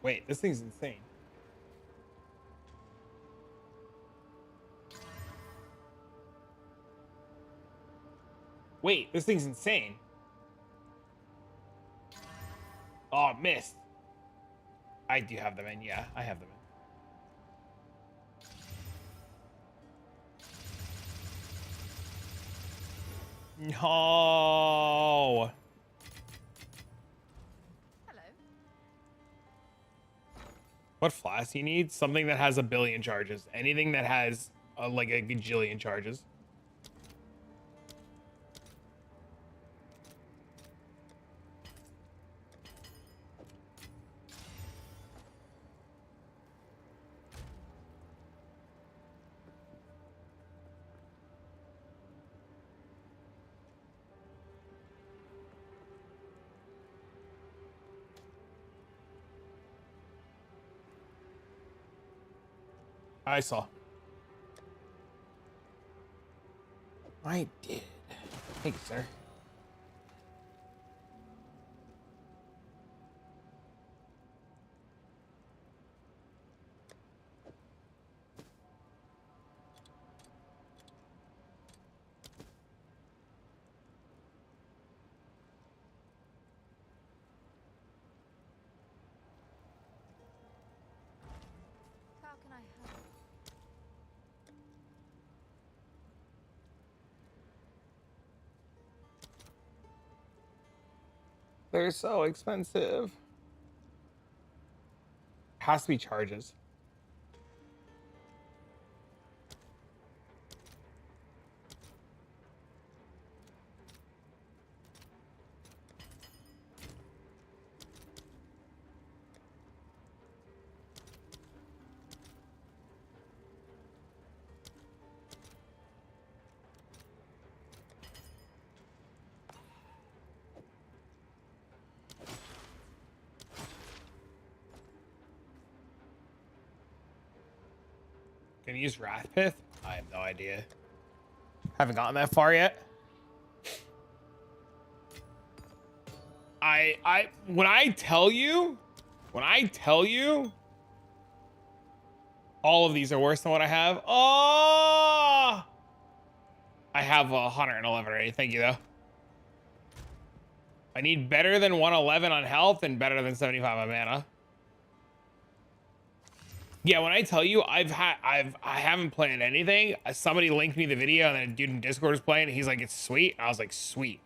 Wait, this thing's insane. Wait, this thing's insane. Oh, missed. I do have them in. Yeah, I have them in. No. Hello. What flask you need? Something that has a billion charges. Anything that has like a gajillion charges. I saw. I did. Thank you, sir. How can I help? They're so expensive. Has to be charges. Gonna use Wrath Pith? I have no idea. Haven't gotten that far yet. When I tell you, all of these are worse than what I have. Oh, I have 111 already. Thank you though. I need better than 111 on health and better than 75 on mana. Yeah, when I tell you I haven't played anything. Somebody linked me the video and then a dude in Discord was playing and he's like, it's sweet. I was like, sweet.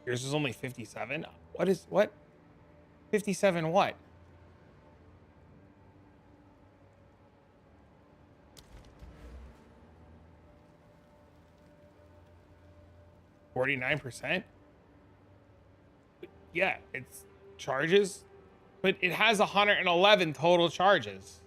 Yours is only 57. What? 57 what? %? Yeah, it's charges, but it has 111 total charges.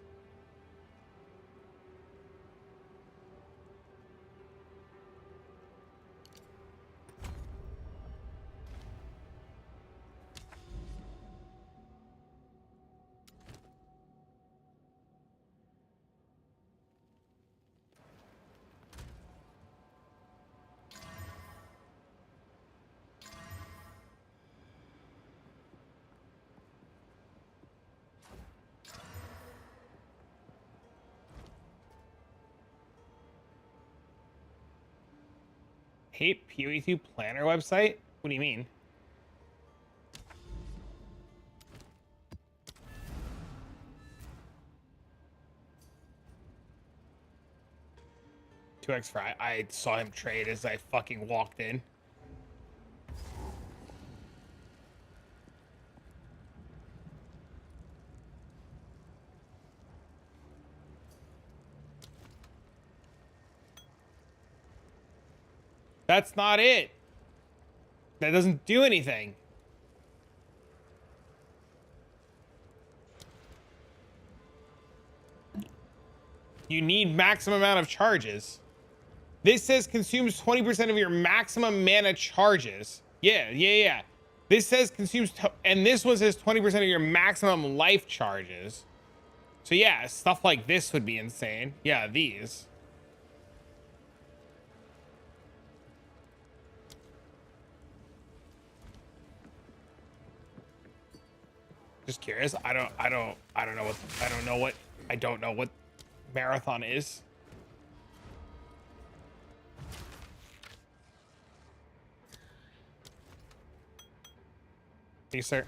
hate PoE2 planner website? What do you mean? I saw him trade as I fucking walked in. That's not it. That doesn't do anything. You need maximum amount of charges. This says consumes 20% of your maximum mana charges. Yeah. This says consumes, and this one says 20% of your maximum life charges. So yeah, stuff like this would be insane. Yeah, these. Just curious. I don't know what marathon is. Hey, sir.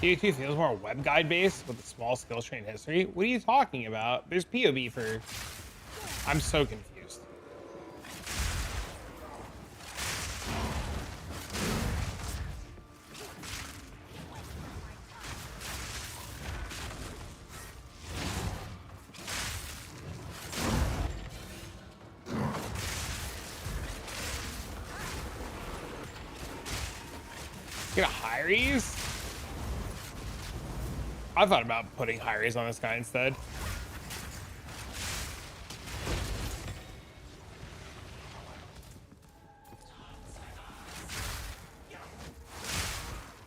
PoE2 feels more web guide based with a small skills train history. What are you talking about? There's POB for... I'm so confused. Get a Hyries? I thought about putting Hyries on this guy instead.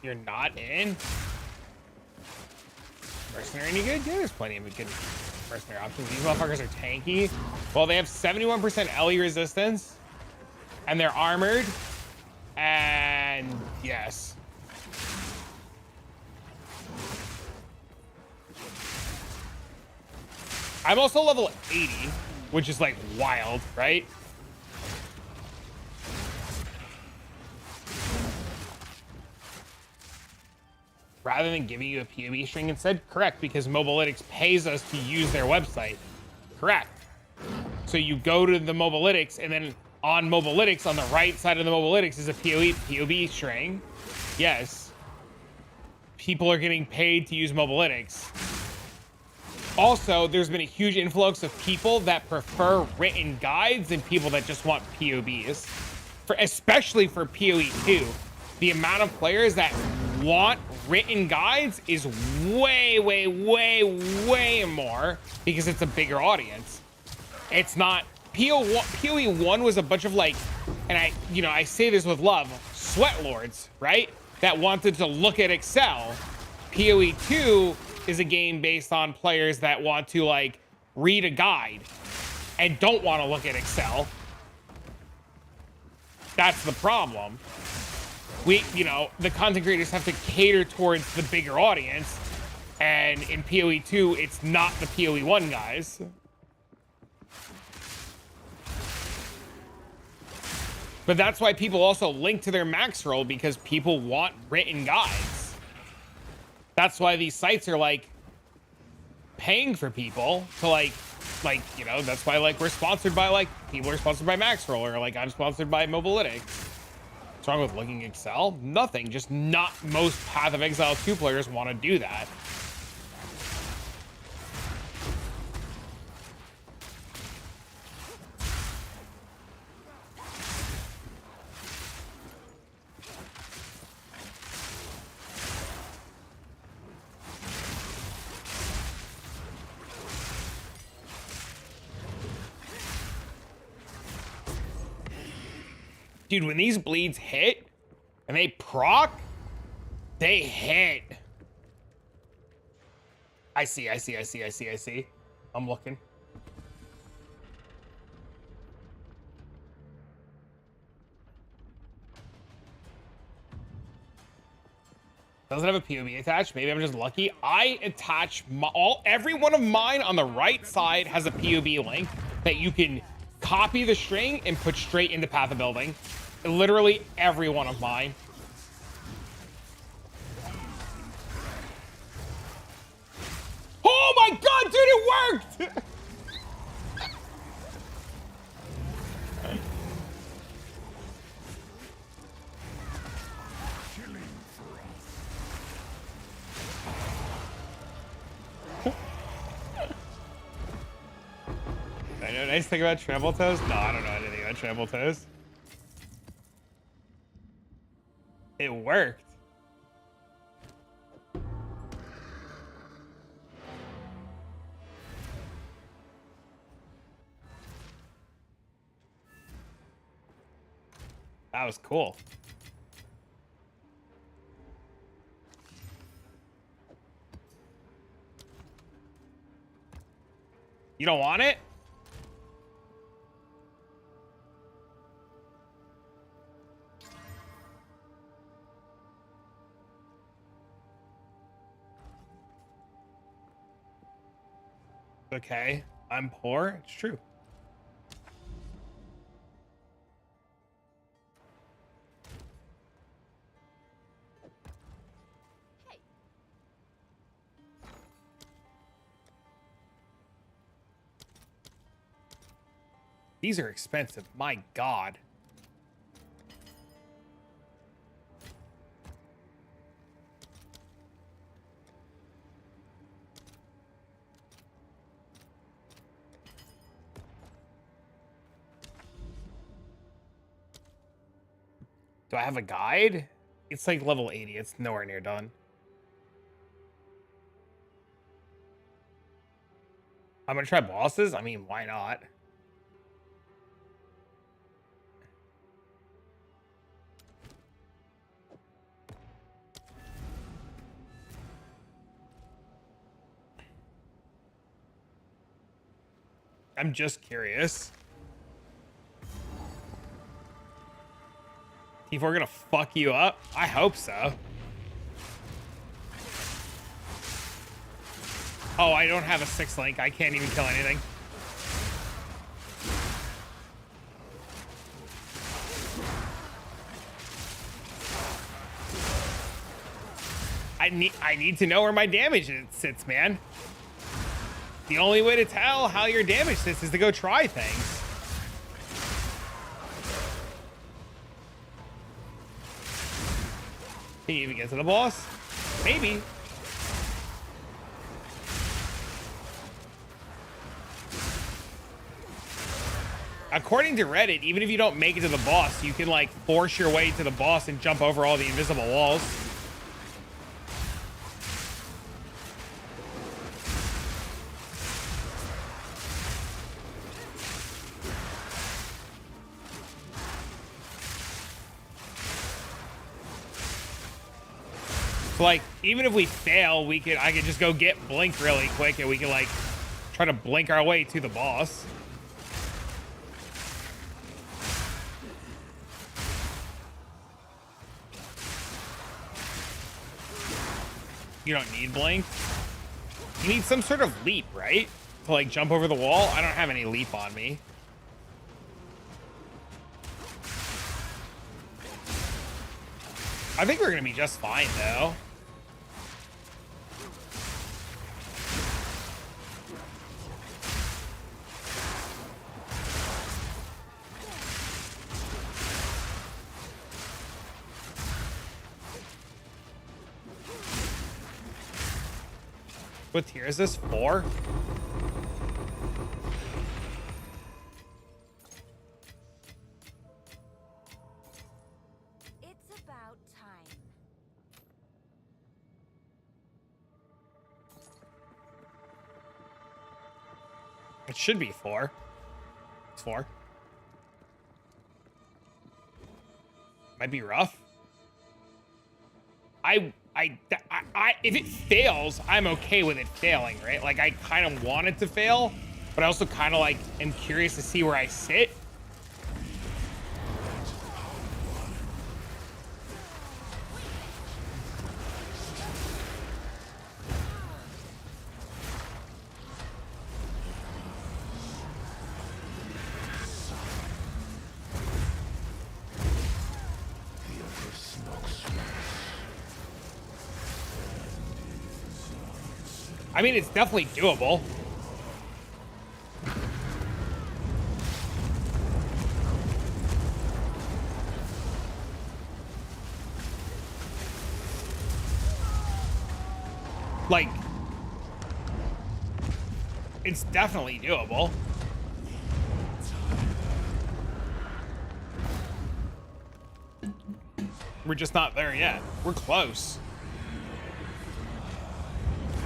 You're not in? Mercenary any good? Yeah, there's plenty of good mercenary options. These motherfuckers are tanky. Well, they have 71% LE resistance. And they're armored. And yes. I'm also level 80, which is like wild, right? Rather than giving you a POB string instead? Correct, because Mobalytics pays us to use their website. Correct. So you go to the Mobalytics, and then on Mobalytics, on the right side of the Mobalytics is a POB string. Yes. People are getting paid to use Mobalytics. Also, there's been a huge influx of people that prefer written guides and people that just want POBs. Especially for PoE2. The amount of players that want written guides is way more because it's a bigger audience. It's not... PoE1 was a bunch of like, and I say this with love, sweat lords, right? That wanted to look at Excel. PoE2 is a game based on players that want to like read a guide and don't want to look at Excel. That's the problem. The content creators have to cater towards the bigger audience, and in PoE2, it's not the PoE1 guys. But that's why people also link to their max roll, because people want written guides. That's why these sites are like paying for people to that's why like we're sponsored by like people are sponsored by Maxroll, or like I'm sponsored by Mobalytics. What's wrong with looking Excel? Nothing, just not most Path of Exile 2 players want to do that. Dude, when these bleeds hit and they proc, they hit. I see. I'm looking. Doesn't have a POB attached. Maybe I'm just lucky. I attach every one of mine on the right side has a POB link that you can copy the string and put straight into Path of Building. Literally every one of mine. Oh my god, dude, it worked! I know nice thing about Trample Toes? No, I don't know anything about Trample Toes. It worked. That was cool. You don't want it? Okay, I'm poor. It's true. These are expensive. My God. Do I have a guide? It's like level 80. It's nowhere near done. I'm gonna try bosses. I mean, why not? I'm just curious. T4 gonna fuck you up? I hope so. Oh, I don't have a 6 link. I can't even kill anything. I need to know where my damage sits, man. The only way to tell how your damage sits is to go try things. Can you even get to the boss? Maybe. According to Reddit, even if you don't make it to the boss, you can like force your way to the boss and jump over all the invisible walls. So like, even if we fail, I could just go get Blink really quick and we can like try to blink our way to the boss. You don't need Blink. You need some sort of leap, right? To like jump over the wall. I don't have any leap on me. I think we're gonna be just fine though. What tier is this? 4? It's about time. It should be 4. It's 4. Might be rough. If it fails, I'm okay with it failing, right? Like, I kind of want it to fail, but I also kind of like am curious to see where I sit. I mean, it's definitely doable. Like, it's definitely doable. We're just not there yet. We're close.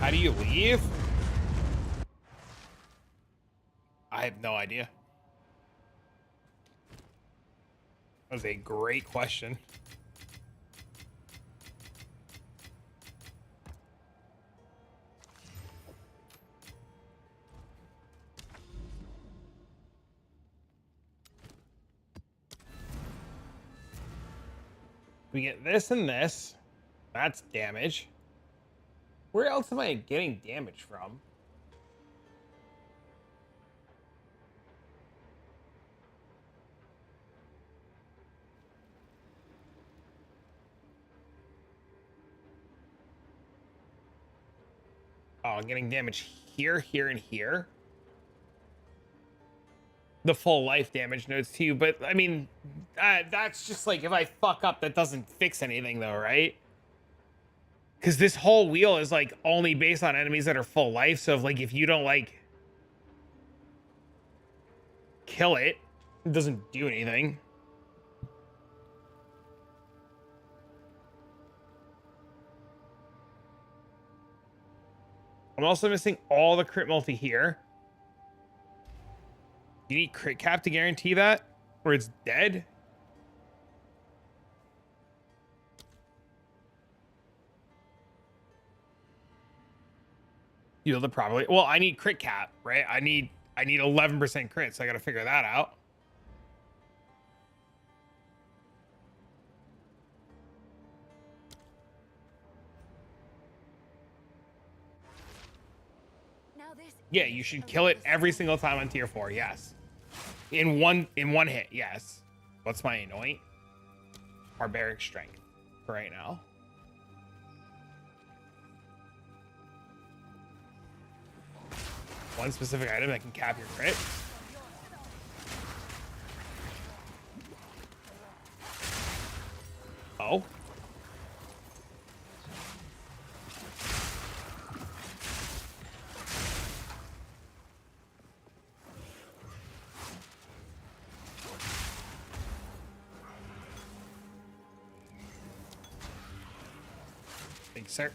How do you leave? I have no idea. That was a great question. We get this and this. That's damage. Where else am I getting damage from? Oh, I'm getting damage here, here, and here. The full life damage nodes too, but I mean, that's just like if I fuck up, that doesn't fix anything though, right? Because this whole wheel is like only based on enemies that are full life. So if you don't like kill it, it doesn't do anything. I'm also missing all the crit multi here. You need crit cap to guarantee that, or it's dead. You build it properly. Well, I need crit cap, right? I need 11% crit, so I got to figure that out. Yeah, you should kill it every single time on tier 4. Yes. In one hit. Yes. What's my anoint? Barbaric strength for right now. One specific item that can cap your crit. Oh. Thanks, sir.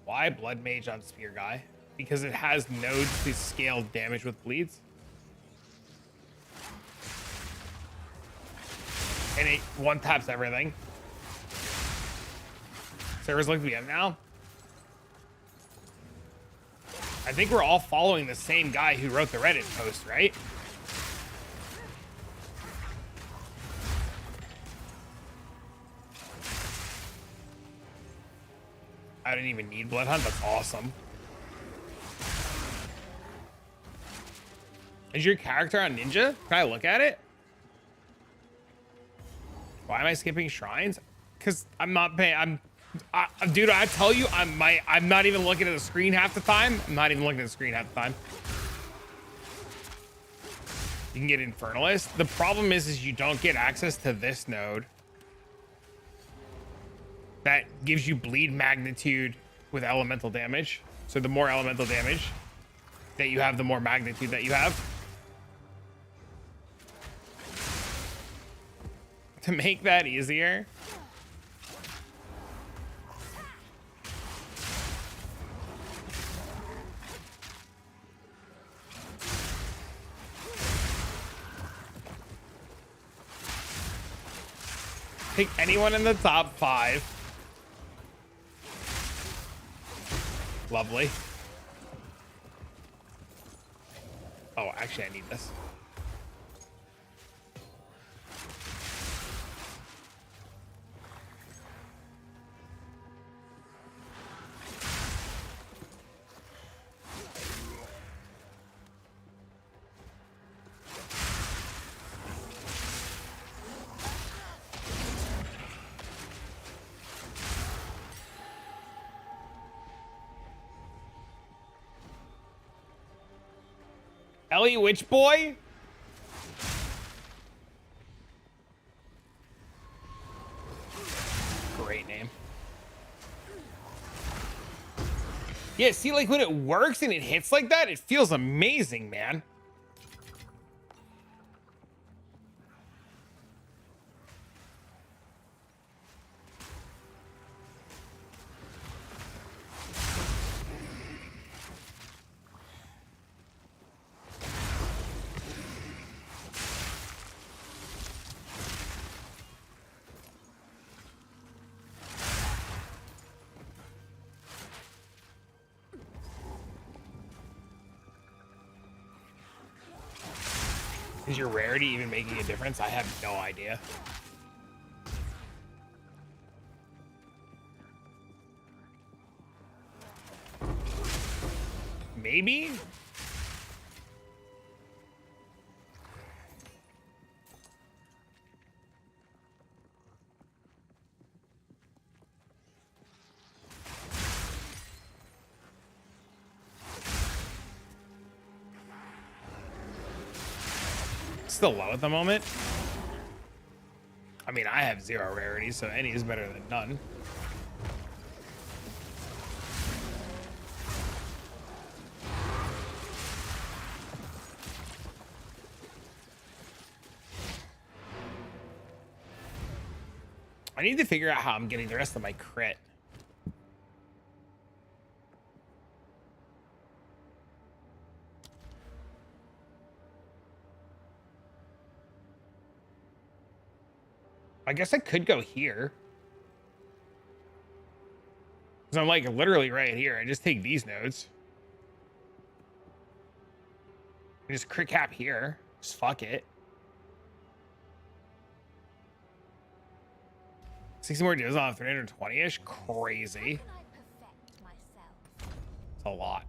Why Blood Mage on Spear Guy? Because it has nodes to scale damage with bleeds. And it one taps everything. Servers look to be up now. I think we're all following the same guy who wrote the Reddit post, right? I didn't even need Blood Hunt. That's awesome. Is your character on Ninja? Can I look at it? Why am I skipping shrines? Because I'm not paying. Dude, I tell you, I'm not even looking at the screen half the time. I'm not even looking at the screen half the time. You can get Infernalist. The problem is you don't get access to this node. That gives you bleed magnitude with elemental damage. So the more elemental damage that you have, the more magnitude that you have. To make that easier, pick anyone in the top 5. Lovely. Oh, actually, I need this. Ellie Witch Boy? Great name. Yeah, see, like when it works and it hits like that, it feels amazing, man. Is your rarity even making a difference? I have no idea. Maybe? Still low at the moment. I mean, I have 0 rarity, so any is better than none. I need to figure out how I'm getting the rest of my crit. I guess I could go here. Because I'm like literally right here. I just take these nodes. I just crit cap here. Just fuck it. 60 more deals on 320-ish? Crazy. Can I perfect myself? It's a lot.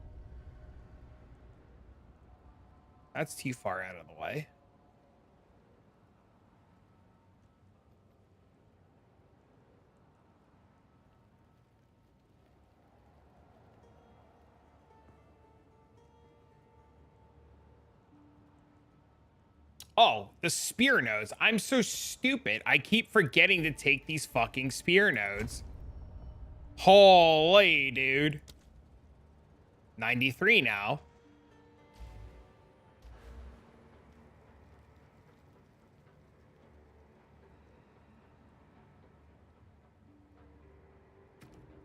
That's too far out of the way. Oh, the spear nodes. I'm so stupid. I keep forgetting to take these fucking spear nodes. Holy, dude. 93 now.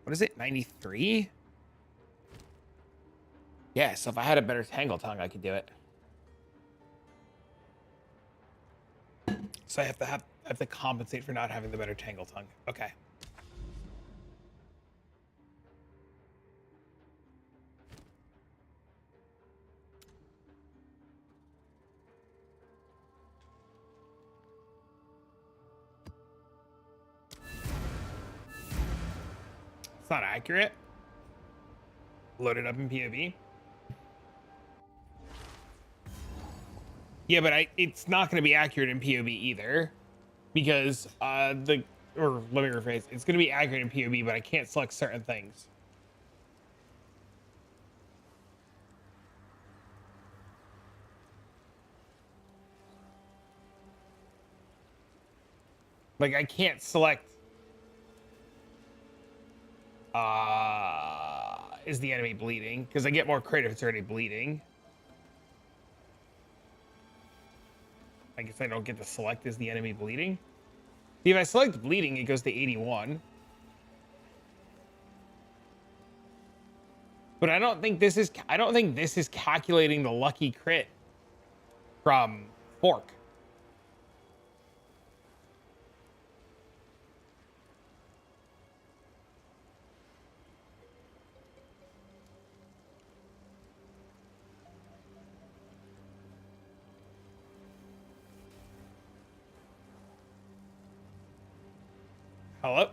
What is it? 93? Yeah, so if I had a better Tangle Tongue, I could do it. So I have to compensate for not having the better Tangle Tongue. Okay. It's not accurate. Load it up in POV. Yeah, but it's not going to be accurate in POV either, because or let me rephrase. It's going to be accurate in POV, but I can't select certain things. Like I can't select. Is the enemy bleeding? Because I get more crit if it's already bleeding. I guess I don't get to select is the enemy bleeding. See, if I select bleeding, it goes to 81. But I don't think this is calculating the lucky crit from Fork. Hello?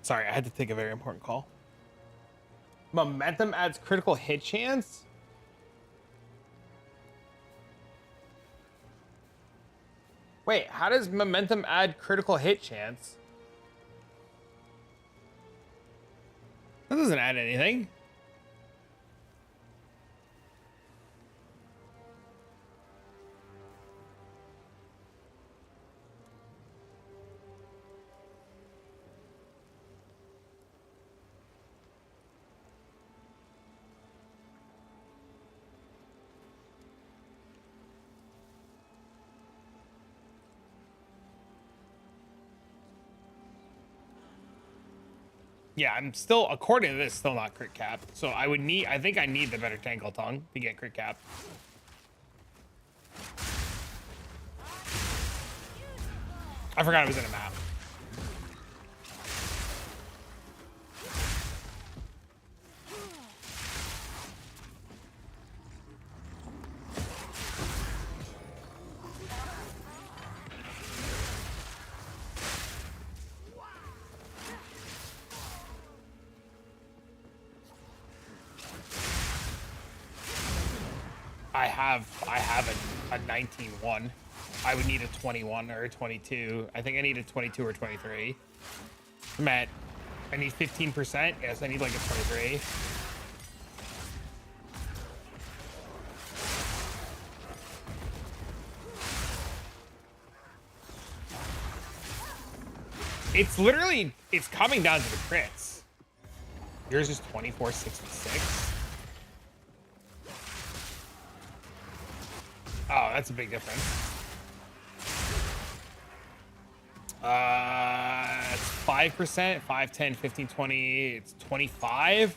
Sorry, I had to take a very important call. Momentum adds critical hit chance? Wait, how does momentum add critical hit chance? That doesn't add anything. Yeah, I'm still, according to this, still not crit cap. So I think I need the better Tankle Tongue to get crit cap. I forgot it was in a map. I have a 19-1. I would need a 21 or a 22. I think I need a 22 or 23. Matt, I need 15%. Yes, I need like a 23. It's literally, it's coming down to the crits. Yours is 2466. Oh, that's a big difference. It's 5%, 5, 10, 15, 20, it's 25.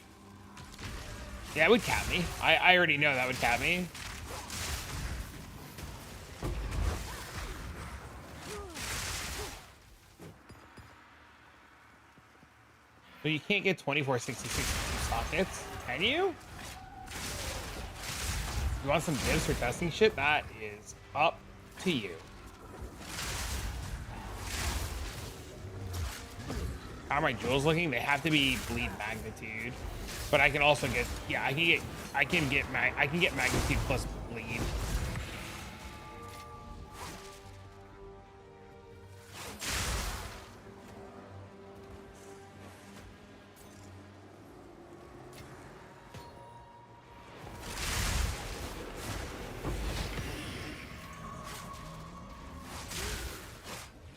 Yeah, it would cap me. I already know that would cap me. So you can't get 2466 sockets, can you? You want some divs for testing shit? That is up to you. How are my jewels looking? They have to be bleed magnitude, but I can also get, yeah, I can get magnitude plus bleed.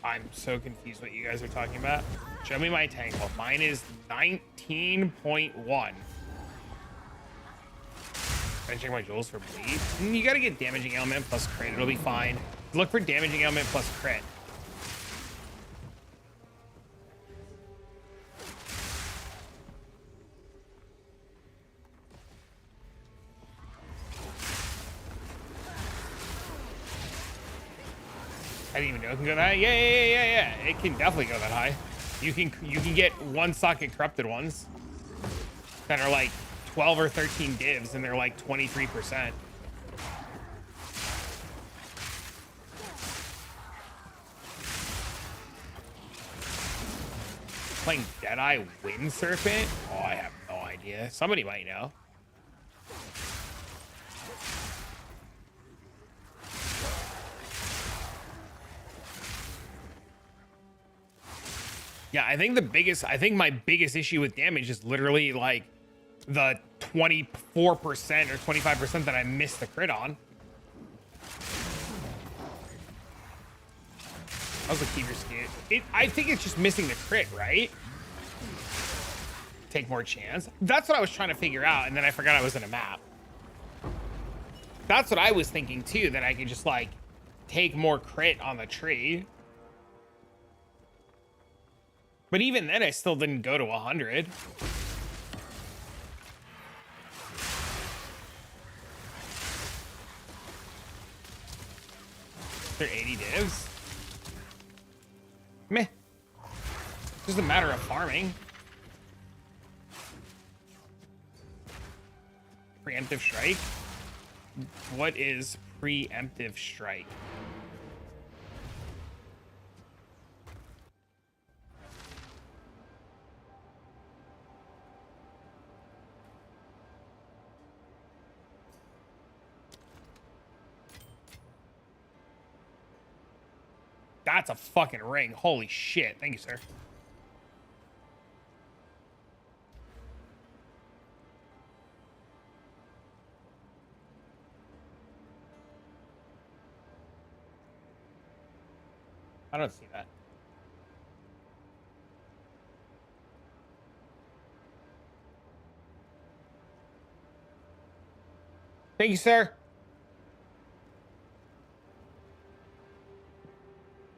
I'm so confused what you guys are talking about. Show me my tankle. Mine is 19.1. I check my jewels for bleed. You gotta get damaging element plus crit. It'll be fine. Look for damaging element plus crit. I didn't even know it can go that high. Yeah. It can definitely go that high. You can get one socket corrupted ones that are like 12 or 13 divs and they're like 23%. Playing Deadeye Wind Serpent? Oh, I have no idea. Somebody might know. Yeah, I think my biggest issue with damage is literally like the 24% or 25% that I missed the crit on. How's the keeper skit? I think it's just missing the crit, right? Take more chance. That's what I was trying to figure out, and then I forgot I was in a map. That's what I was thinking too, that I could just like take more crit on the tree. But even then, I still didn't go to 100. They're 80 divs. Meh. It's just a matter of farming. Preemptive strike? What is preemptive strike? That's a fucking ring. Holy shit. Thank you, sir. I don't see that. Thank you, sir.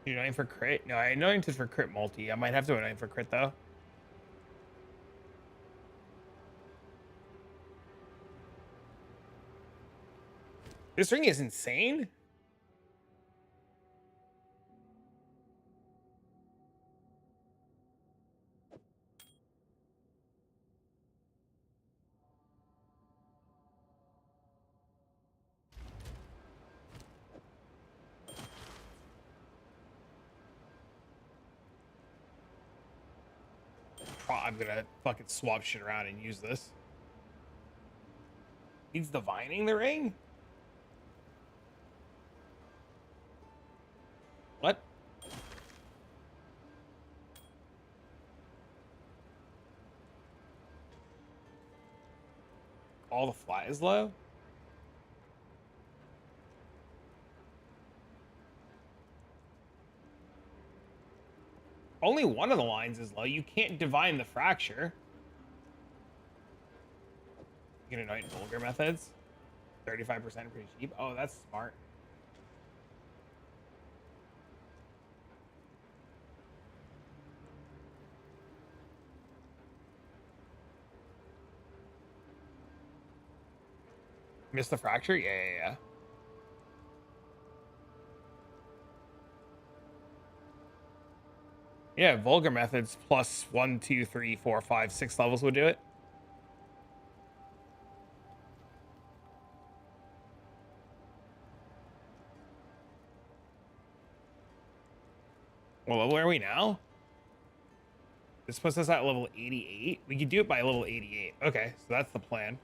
You anoint for crit? No, I anointed for crit multi. I might have to anoint for crit though. This ring is insane. I'm gonna fucking swap shit around and use this. He's divining the ring? What? All the fly is low? Only one of the lines is low. You can't divine the fracture. You can anoint vulgar methods. 35% pretty cheap. Oh, that's smart. Miss the fracture? Yeah. Yeah, vulgar methods plus 1, 2, 3, 4, 5, 6 levels would do it. Well, where are we now? This puts us at level 88. We could do it by level 88. Okay, so that's the plan.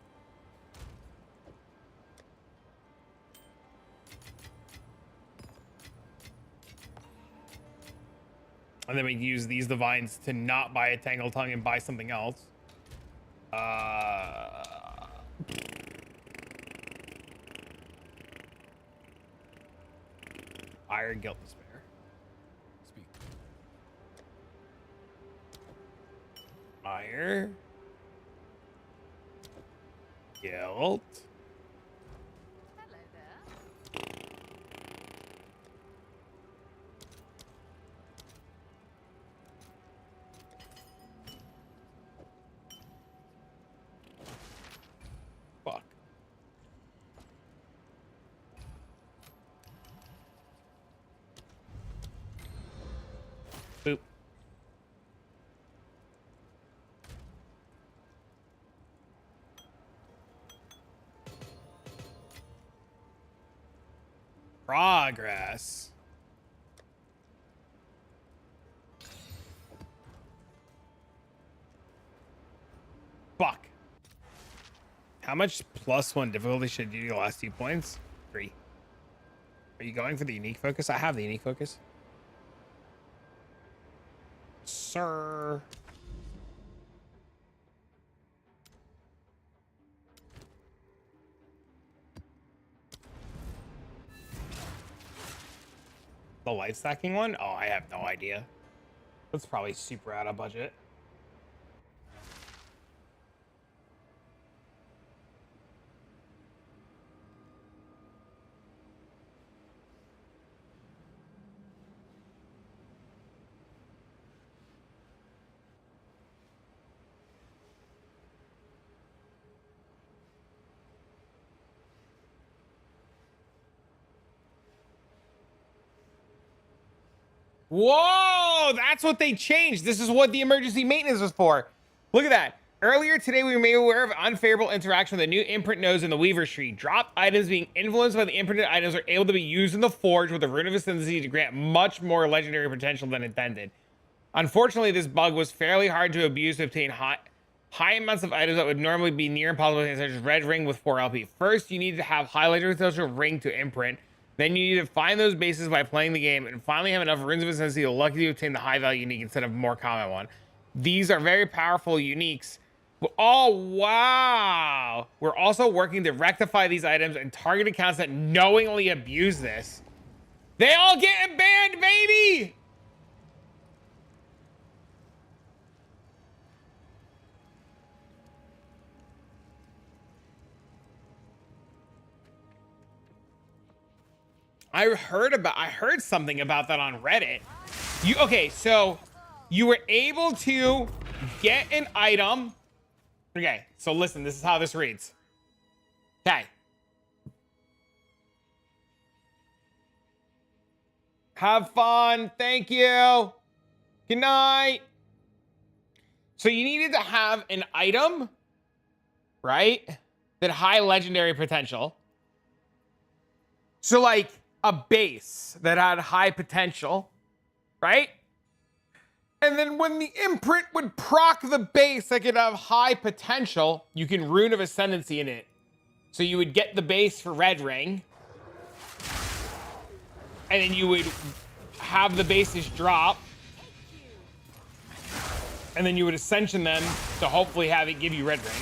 And then we use these divines to not buy a Tangle Tongue and buy something else. Iron Guilt Despair. Speak. Ire. Guilt. Hello there. Fuck. Boop. Progress. Fuck. How much +1 difficulty should you do the last 2 points? 3. Are you going for the unique focus? I have the unique focus. Sir. The life stacking one? Oh, I have no idea. That's probably super out of budget. Whoa, that's what they changed. This is what the emergency maintenance was for. Look at that. Earlier today, we were made aware of unfavorable interaction with a new imprint nose in the Weaver's Tree. Dropped items being influenced by the imprinted items are able to be used in the Forge with the Rune of Ascendancy to grant much more legendary potential than intended. Unfortunately, this bug was fairly hard to abuse to obtain high amounts of items that would normally be near impossible, such as Red Ring with 4 LP. First, you need to have high legendary potential ring to imprint. Then you need to find those bases by playing the game and finally have enough runes of ascendancy to lucky to obtain the high value unique instead of a more common one. These are very powerful uniques. Oh, wow. We're also working to rectify these items and target accounts that knowingly abuse this. They all getting banned, baby! I heard something about that on Reddit. Okay, so you were able to get an item. Okay, so listen, this is how this reads. Okay. Have fun. Thank you. Good night. So you needed to have an item, right? That high legendary potential. So like a base that had high potential, right? And then when the imprint would proc the base that could have high potential, you can Rune of Ascendancy in it. So you would get the base for Red Ring. And then you would have the bases drop. And then you would Ascension them to hopefully have it give you Red Ring.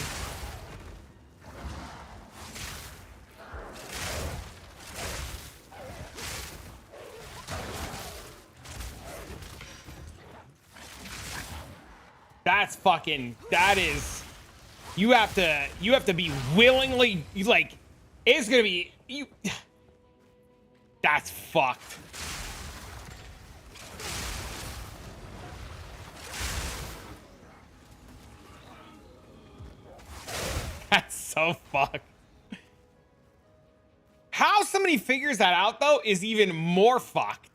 That's fucking, that is, you have to be willingly, like, it's gonna be, that's fucked. That's so fucked. How somebody figures that out, though, is even more fucked.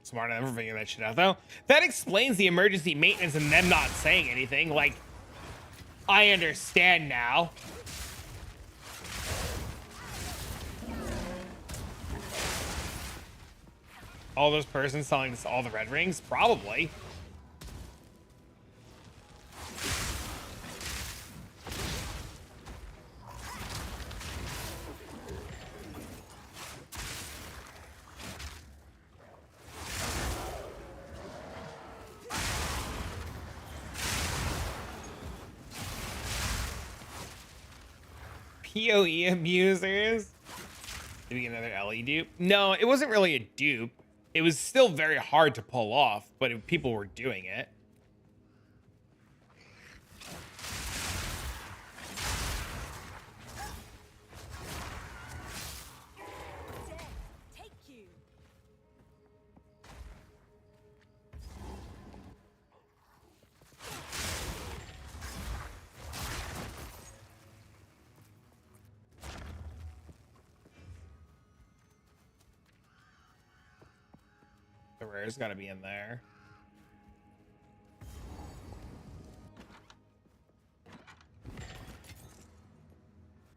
Smart enough for figuring that shit out, though. That explains the emergency maintenance and them not saying anything. Like, I understand now. All those persons selling all the red rings? Probably. PoE abusers. Did we get another LE dupe? No, it wasn't really a dupe. It was still very hard to pull off, but people were doing it. The rare's got to be in there.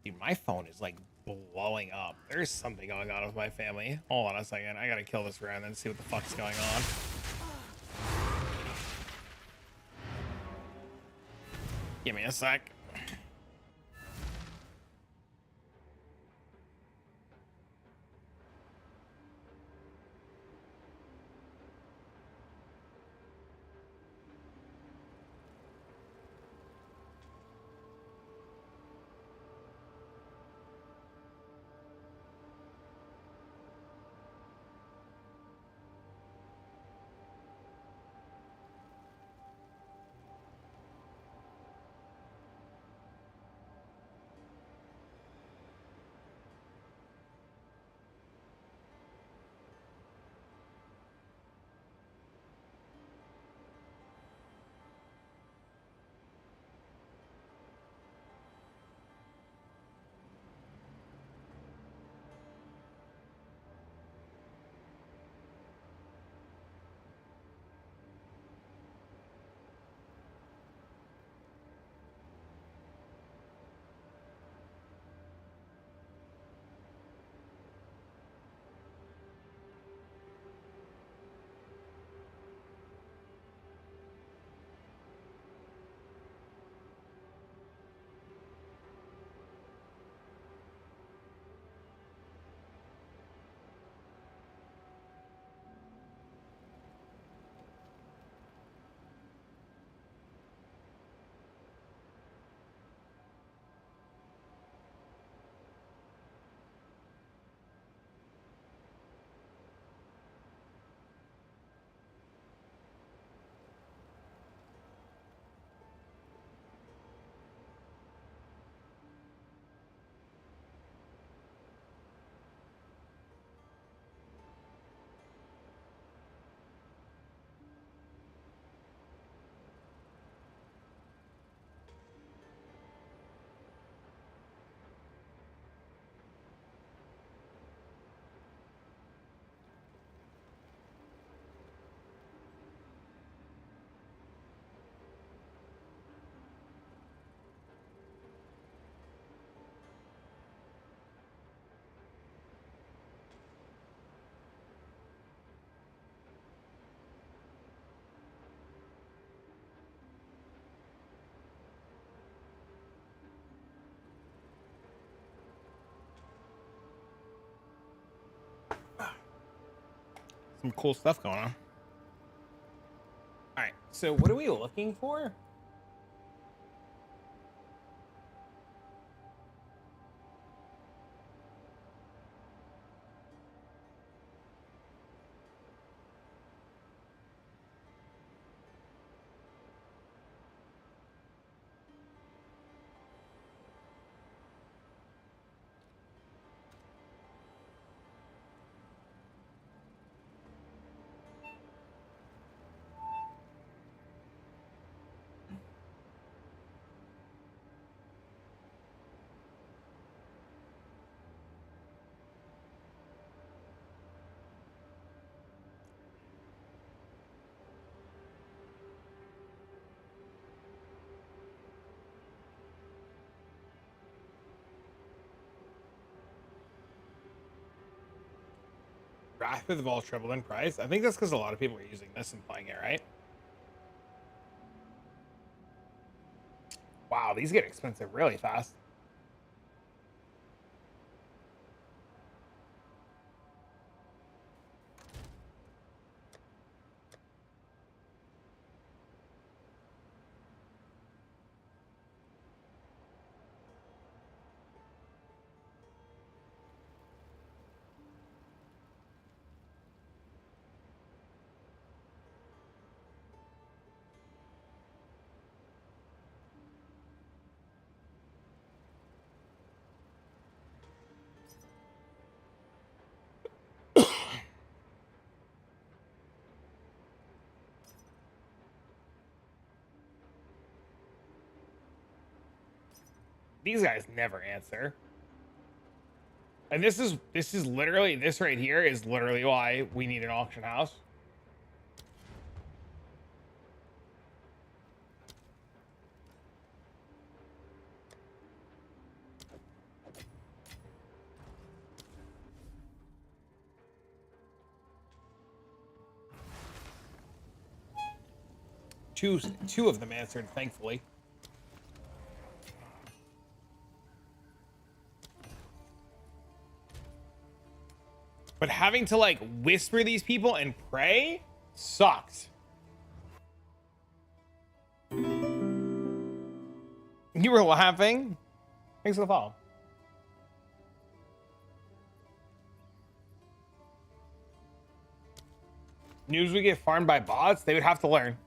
Dude, my phone is like blowing up. There's something going on with my family. Hold on a second. I gotta kill this rare and then see what the fuck's going on. Give me a sec. Some cool stuff going on. All right, so what are we looking for? Wrath of the Vault tripled in price. I think that's because a lot of people are using this and playing it, right? Wow, these get expensive really fast. These guys never answer. And this is literally, this right here is literally why we need an auction house. Two of them answered, thankfully. But having to like whisper these people and pray sucks. You were laughing? Thanks for the follow. News we get farmed by bots? They would have to learn.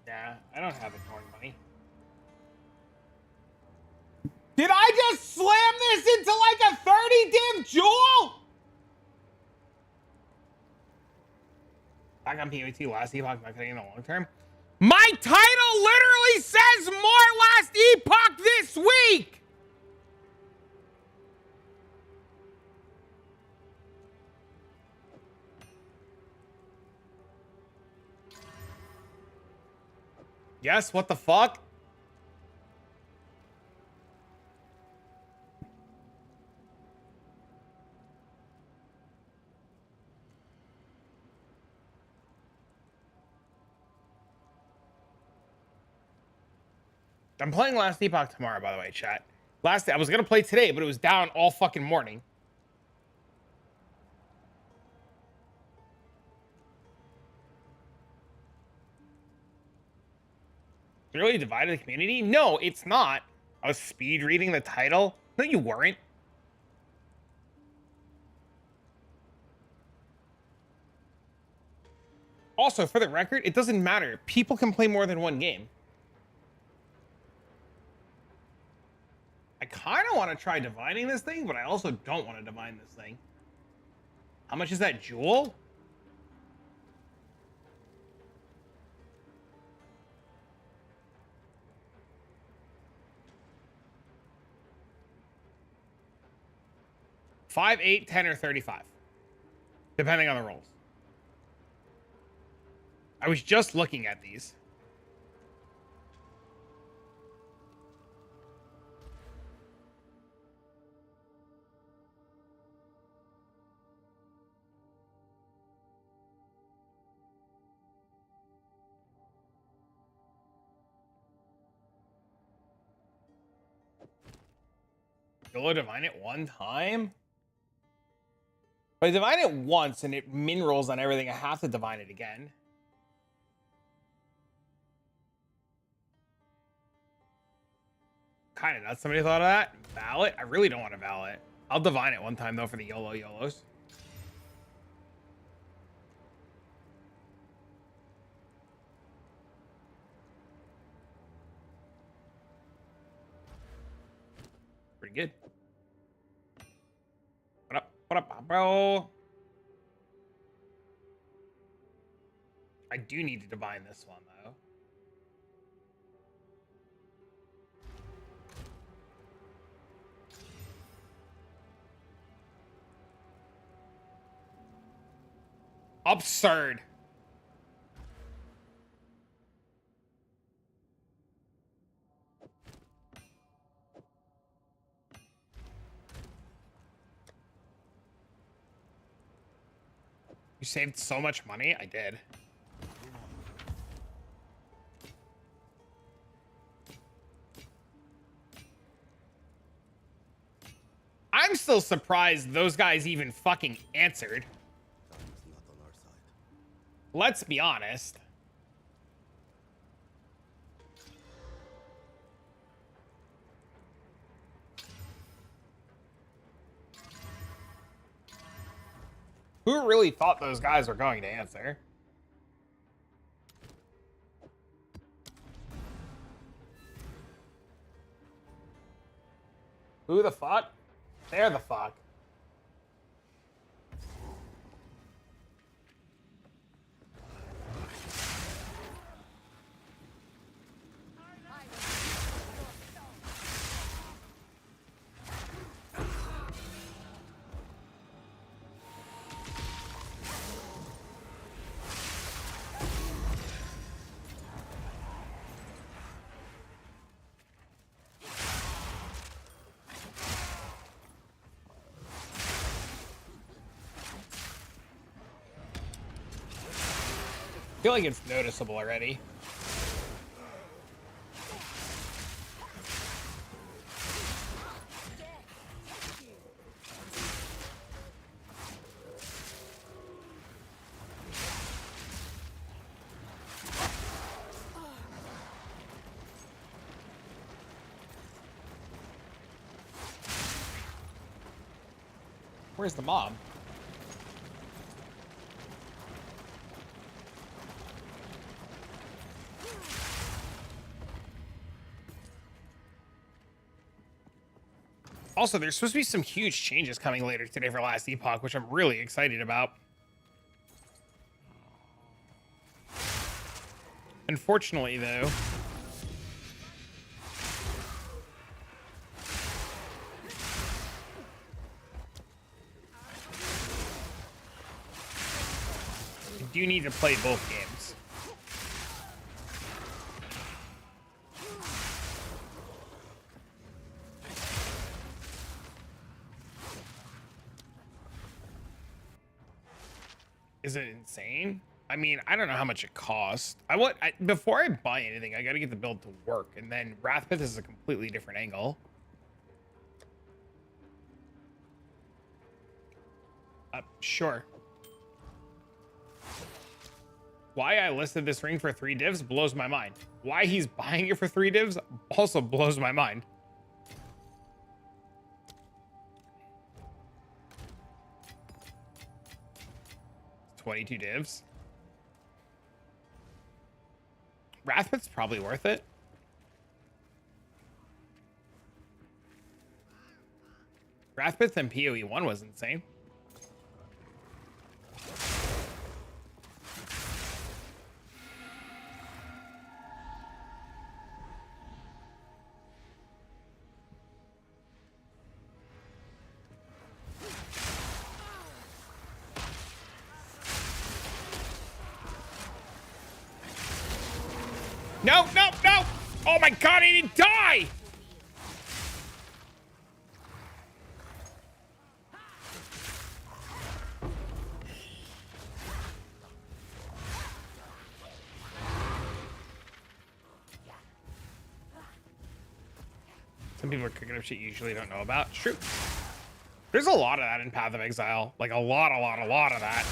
Yeah, I don't have ignoring money. Did I just slam this into like a 30 div jewel? Back on POT last epoch, not cutting in the long term. My title literally says more last epoch this week. Yes, what the fuck? I'm playing Last Epoch tomorrow, by the way, chat. I was gonna play today, but it was down all fucking morning. Really divided the community? No, it's not. I was speed reading the title. No, you weren't. Also, for the record, it doesn't matter. People can play more than one game. I kind of want to try divining this thing, but I also don't want to divine this thing. How much is that jewel? 5, 8, 10, or 35, depending on the rolls. I was just looking at these. YOLO divine it one time? If I divine it once and it min rolls on everything, I have to divine it again. Kind of nuts. Somebody thought of that? Valet? I really don't want to valet. I'll divine it one time though for the YOLO YOLOs. Pretty good. What up, bro? I do need to divine this one though. Absurd. You saved so much money? I did. I'm still surprised those guys even fucking answered. Let's be honest. Who really thought those guys were going to answer? Who the fuck? They're the fuck. I feel like it's noticeable already. Where's the mob? Also, there's supposed to be some huge changes coming later today for Last Epoch, which I'm really excited about. Unfortunately, though, I do need to play both games. Is it insane? I mean, I don't know how much it costs. Before I buy anything, I gotta get the build to work, and then Wrathpith is a completely different angle. Sure. Why I listed this ring for 3 divs blows my mind. Why he's buying it for 3 divs also blows my mind. $22 divs. Wrathpith's probably worth it. Wrathpith and PoE 1 was insane. No, no, no! Oh my god, he didn't die! Some people are cooking up shit you usually don't know about. It's true. There's a lot of that in Path of Exile. Like a lot of that.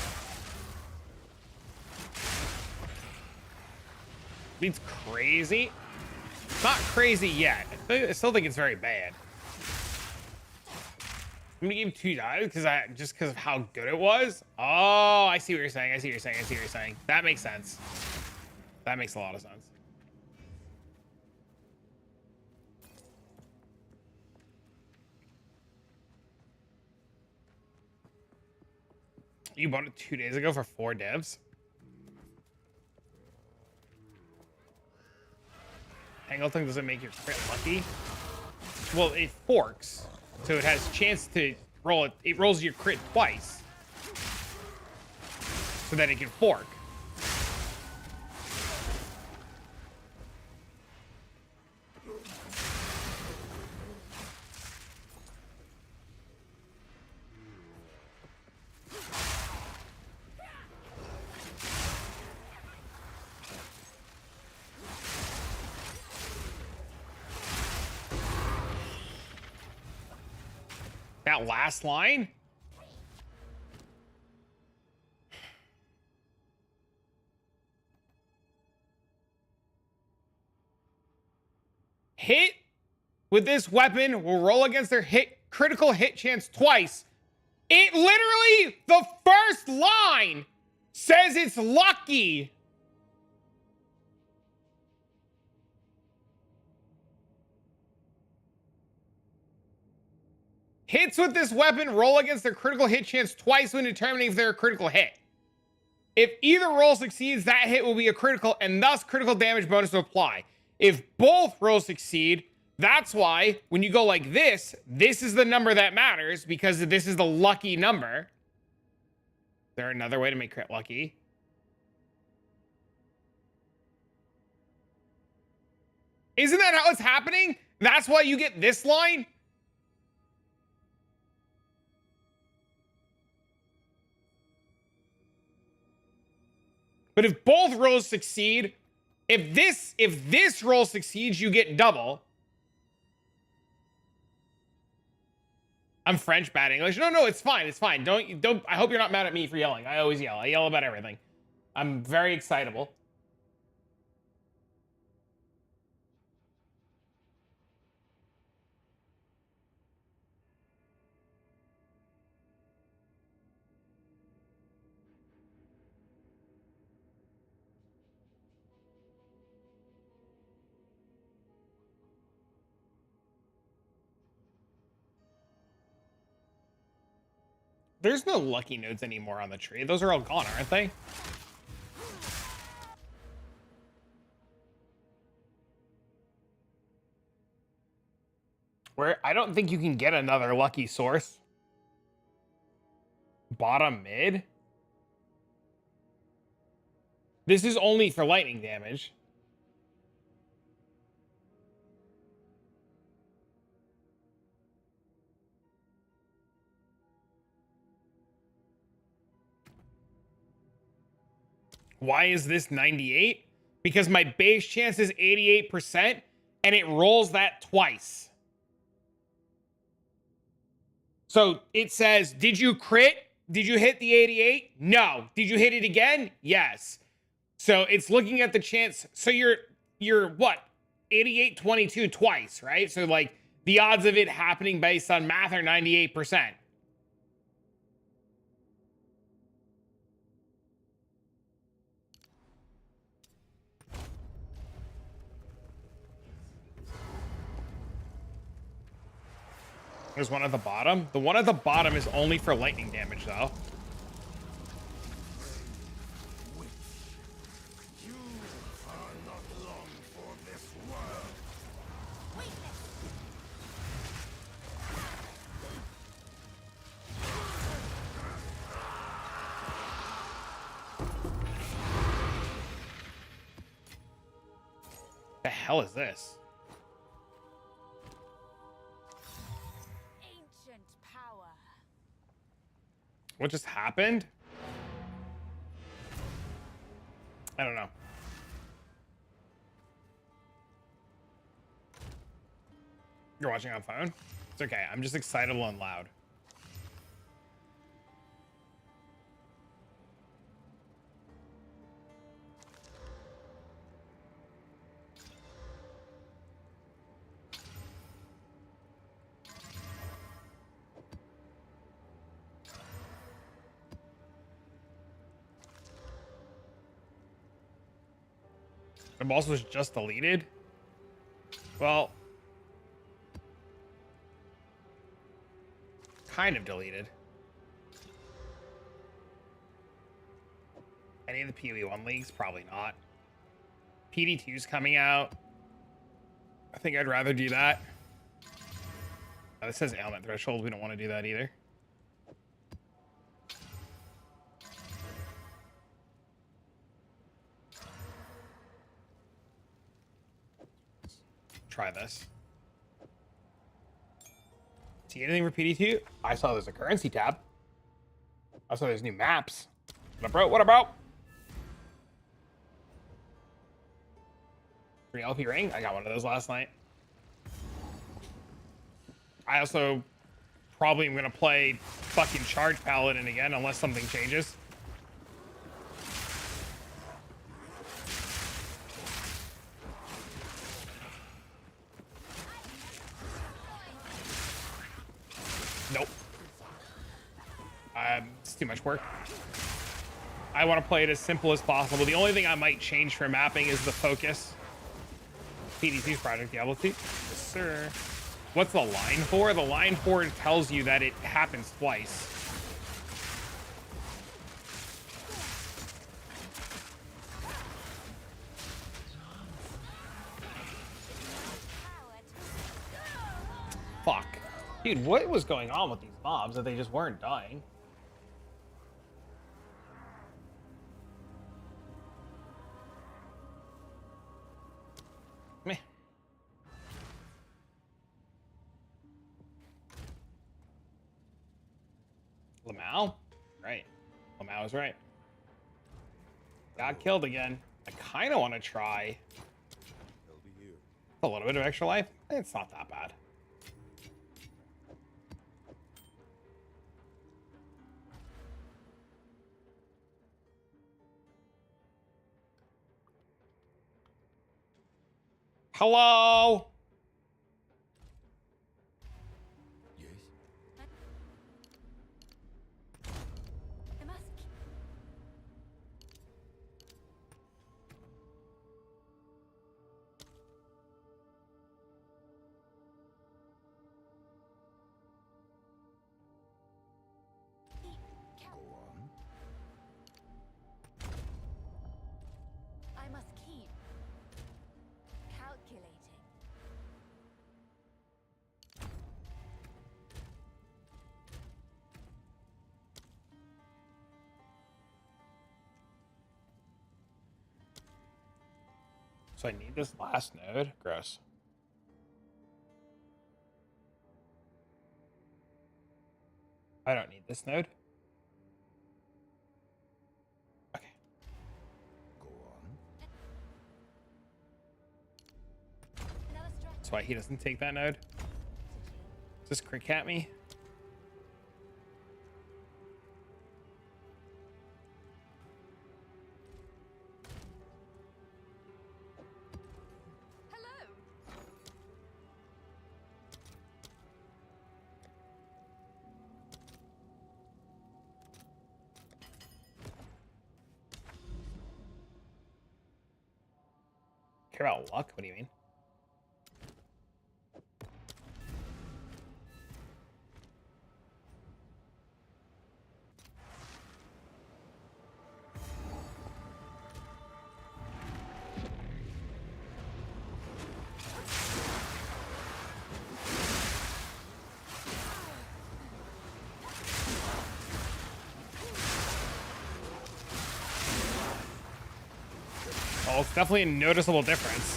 It's crazy. Not crazy yet. I still think it's very bad. I'm gonna give him 2 dives because of how good it was. Oh, I see what you're saying. I see what you're saying. I see what you're saying. That makes sense. That makes a lot of sense. You bought it 2 days ago for 4 divs? Angleton doesn't make your crit lucky. Well, it forks, so it has chance to roll it. It rolls your crit twice, so that it can fork. That last line? Hit with this weapon will roll against their critical hit chance twice. It literally, the first line says it's lucky. Hits with this weapon roll against their critical hit chance twice when determining if they're a critical hit. If either roll succeeds, that hit will be a critical and thus critical damage bonus will apply. If both rolls succeed, that's why when you go like this, this is the number that matters because this is the lucky number. Is there another way to make crit lucky? Isn't that how it's happening? That's why you get this line? But if both rolls succeed, if this roll succeeds, you get double. I'm French, bad English. No, it's fine. It's fine. Don't. I hope you're not mad at me for yelling. I always yell. I yell about everything. I'm very excitable. There's no lucky nodes anymore on the tree. Those are all gone, aren't they? Where I don't think you can get another lucky source. Bottom mid. This is only for lightning damage. Why is this 98? Because my base chance is 88% and it rolls that twice. So it says, did you crit? Did you hit the 88? No. Did you hit it again? Yes. So it's looking at the chance. So you're what? 88-22 twice, right? So like the odds of it happening based on math are 98%. There's one at the bottom. The one at the bottom is only for lightning damage, though. You are not long for this world. hell is this? Ancient power. What just happened? I don't know. You're watching on phone? It's okay. I'm just excitable and loud. The boss was just deleted? Well, kind of deleted. Any of the PoE1 leagues? Probably not. PD2's coming out. I think I'd rather do that. Oh, this says ailment threshold. We don't want to do that either. Try this. See anything for PD2? I saw there's a currency tab. I saw there's new maps. What up, bro? What up, bro? Free LP ring? I got one of those last night. I also probably am gonna play fucking Charge Paladin again unless something changes. Nope. It's too much work. I want to play it as simple as possible. The only thing I might change for mapping is the focus. PDC's Project Diablo 2. Yes, sir. What's the line for? The line for it tells you that it happens twice. Fuck. Dude, what was going on with these mobs that they just weren't dying? Meh. Lamau? Right. Lamau is right. Got killed again. I kind of want to try a little bit of extra life. It's not that bad. Hello? Yes. I must. Go on. I must keep calculating. So I need this last node. Gross. I don't need this node. Okay. Go on. Another strategy. That's why he doesn't take that node. Does this crick at me? Hello. Care about luck? What do you mean? Oh, it's definitely a noticeable difference.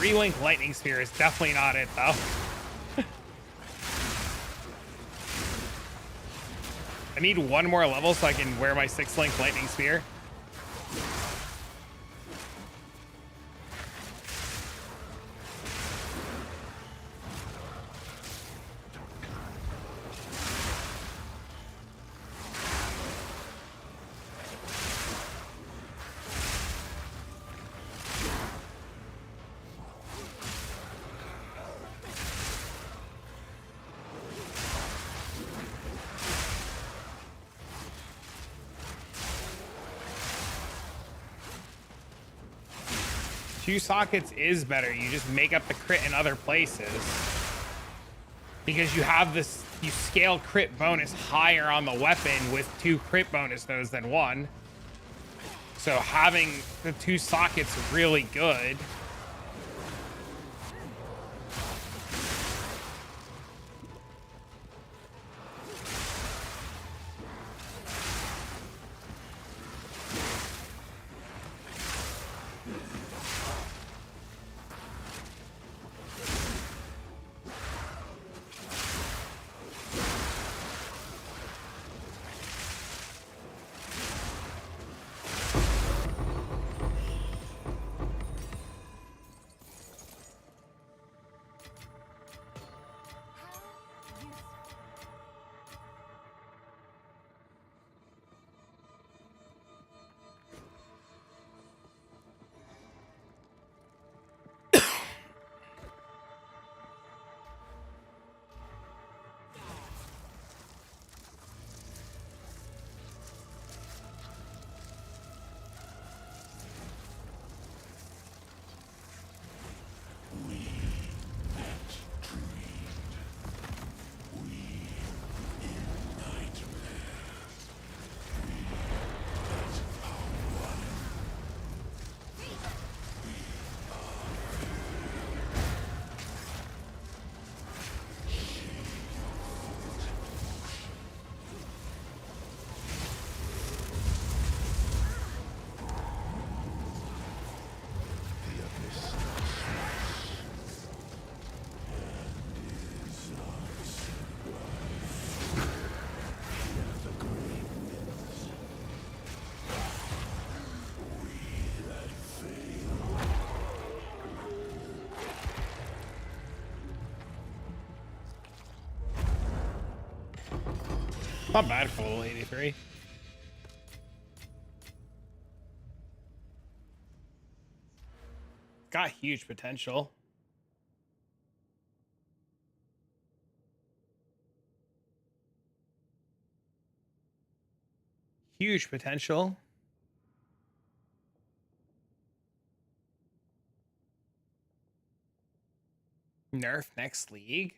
3-link lightning spear is definitely not it though. I need one more level so I can wear my 6-link lightning spear. Two sockets is better. You just make up the crit in other places because you have this, you scale crit bonus higher on the weapon with 2 crit bonus nodes than 1. So having the 2 sockets really good. Not bad for level 83. Got huge potential. Huge potential. Nerf next league.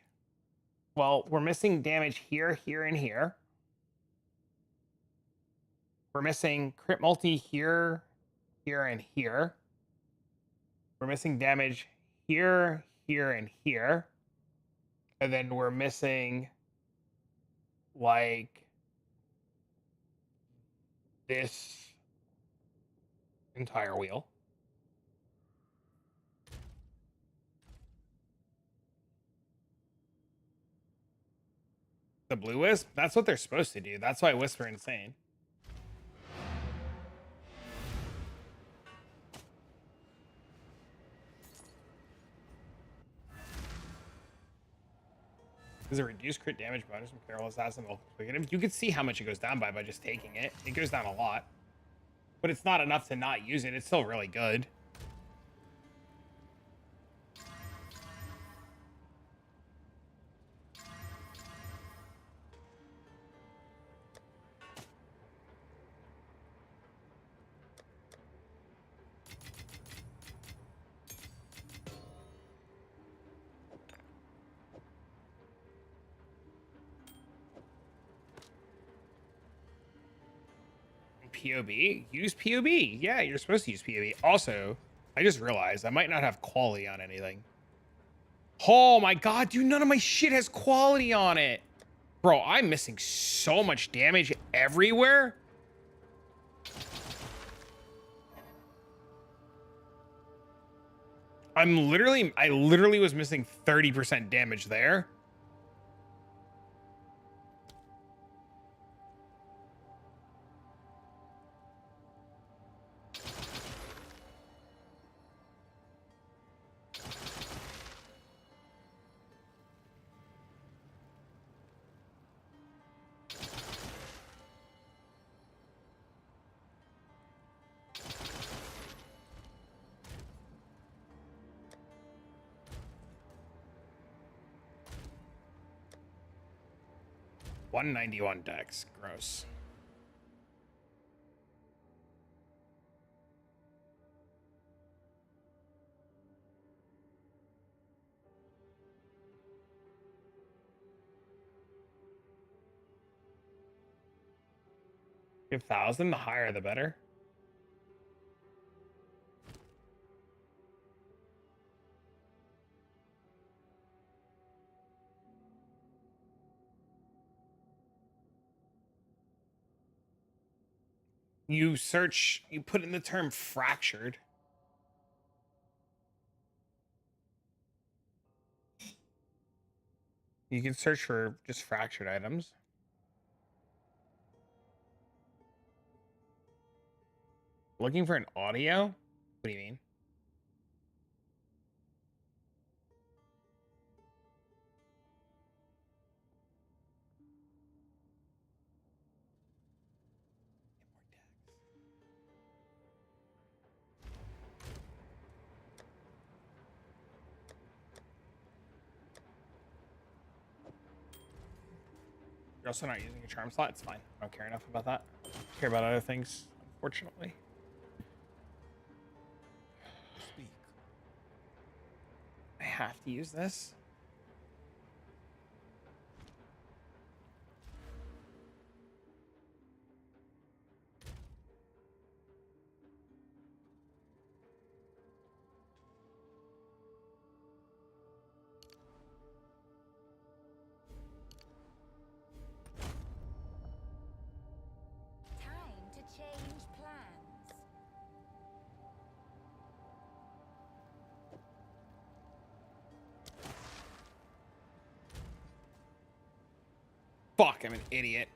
Well, we're missing damage here, here, and here. We're missing crit multi here, here, and here. We're missing damage here, here, and here. And then we're missing like this entire wheel. The blue wisp? That's what they're supposed to do. That's why Whisper Insane. Does it reduce crit damage bonus from Carol Assassin? You can see how much it goes down by just taking it. It goes down a lot. But it's not enough to not use it. It's still really good. POB? Use POB. Yeah, you're supposed to use POB. Also, I just realized I might not have quality on anything. Oh my god, dude, none of my shit has quality on it. Bro, I'm missing so much damage everywhere. I literally was missing 30% damage there. $191 dex, gross. If 1,000, the higher the better. You put in the term fractured. You can search for just fractured items. Looking for an audio? What do you mean? You're also not using a charm slot. It's fine. I don't care enough about that. I care about other things, unfortunately. Speak. I have to use this. Time to change plans. Fuck, I'm an idiot.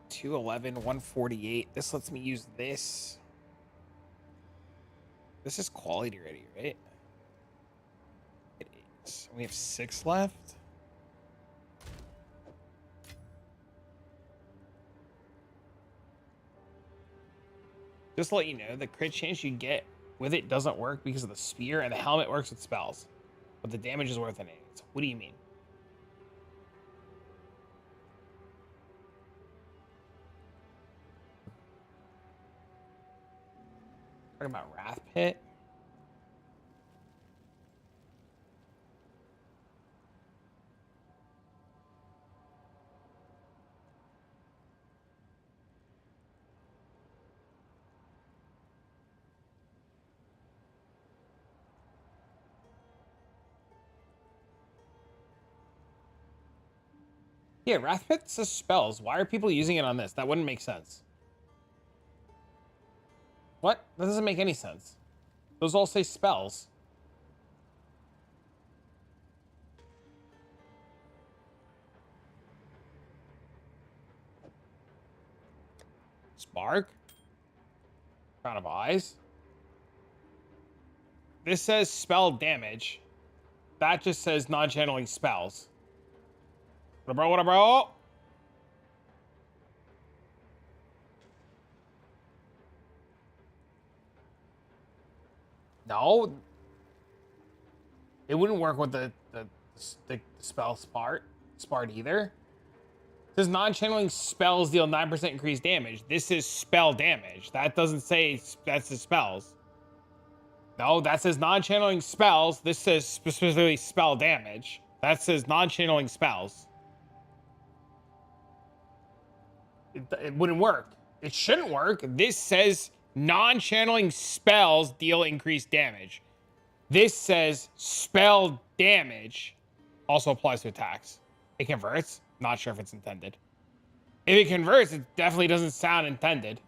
$211, $148. This lets me use this. This is quality ready, right? It is. We have 6 left. Just to let you know, the crit chance you get with it doesn't work because of the spear, and the helmet works with spells. But the damage is worth an 8. So what do you mean? Talking about Wrath Pit. Yeah, Wrath Pit says spells. Why are people using it on this? That wouldn't make sense. What? That doesn't make any sense. Those all say spells. Spark? Crown of Eyes? This says spell damage. That just says non-channeling spells. What up, bro? What up, bro? No. It wouldn't work with the spell Spart either. It says non-channeling spells deal 9% increased damage. This is spell damage. That doesn't say that's the spells. No, that says non-channeling spells. This says specifically spell damage. That says non-channeling spells. It wouldn't work. It shouldn't work. This says non-channeling spells deal increased damage. This says spell damage. Also applies to attacks. It converts. Not sure if it's intended. If it converts, it definitely doesn't sound intended.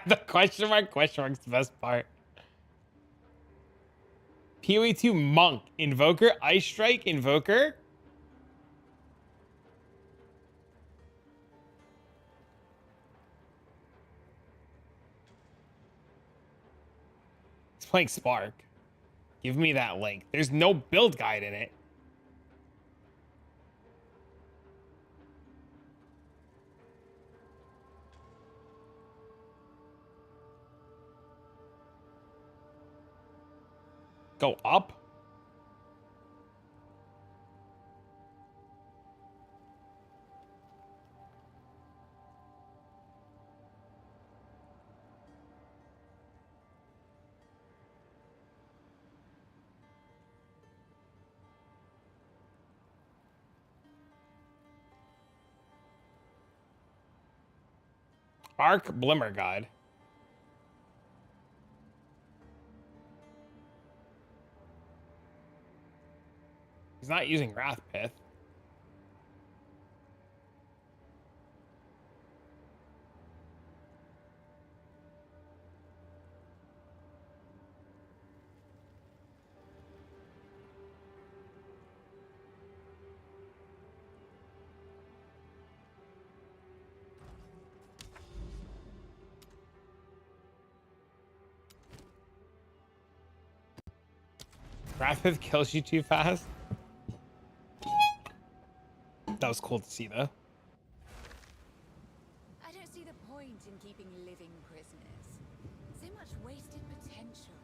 The question mark's the best part. PoE 2 Monk, Invoker, Ice Strike, Invoker. He's playing Spark. Give me that link. There's no build guide in it. Go up? Arc Blimmer Guide. He's not using Wrath Pith. Wrath Pith kills you too fast. That was cool to see, though. I don't see the point in keeping living prisoners. So much wasted potential.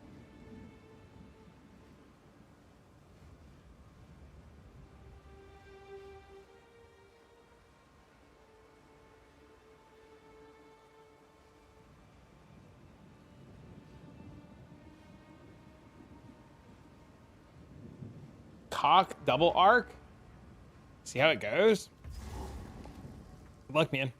Cock double arc. See how it goes. Good luck, man.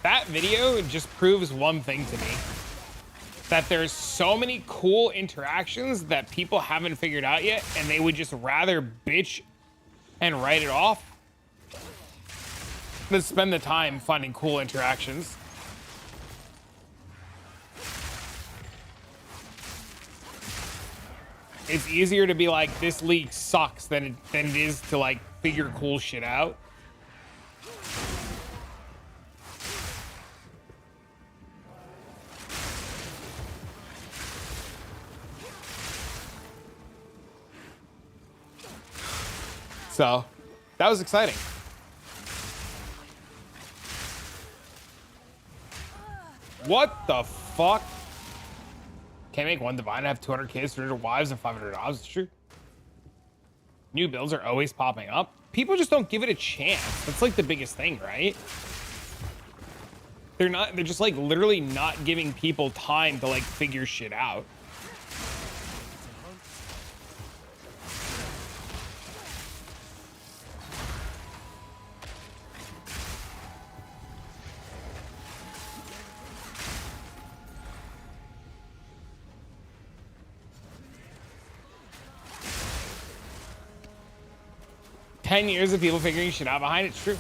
That video just proves one thing to me. That there's so many cool interactions that people haven't figured out yet, and they would just rather bitch and write it off than spend the time finding cool interactions. It's easier to be like, this league sucks than it is to like figure cool shit out. So, that was exciting. What the fuck? Can't make one divine and have 200 kids, 300 wives, and 500 dogs. It's true. New builds are always popping up. People just don't give it a chance. That's like the biggest thing, right? They're just like literally not giving people time to like figure shit out. Ten years of people figuring shit out behind it's true.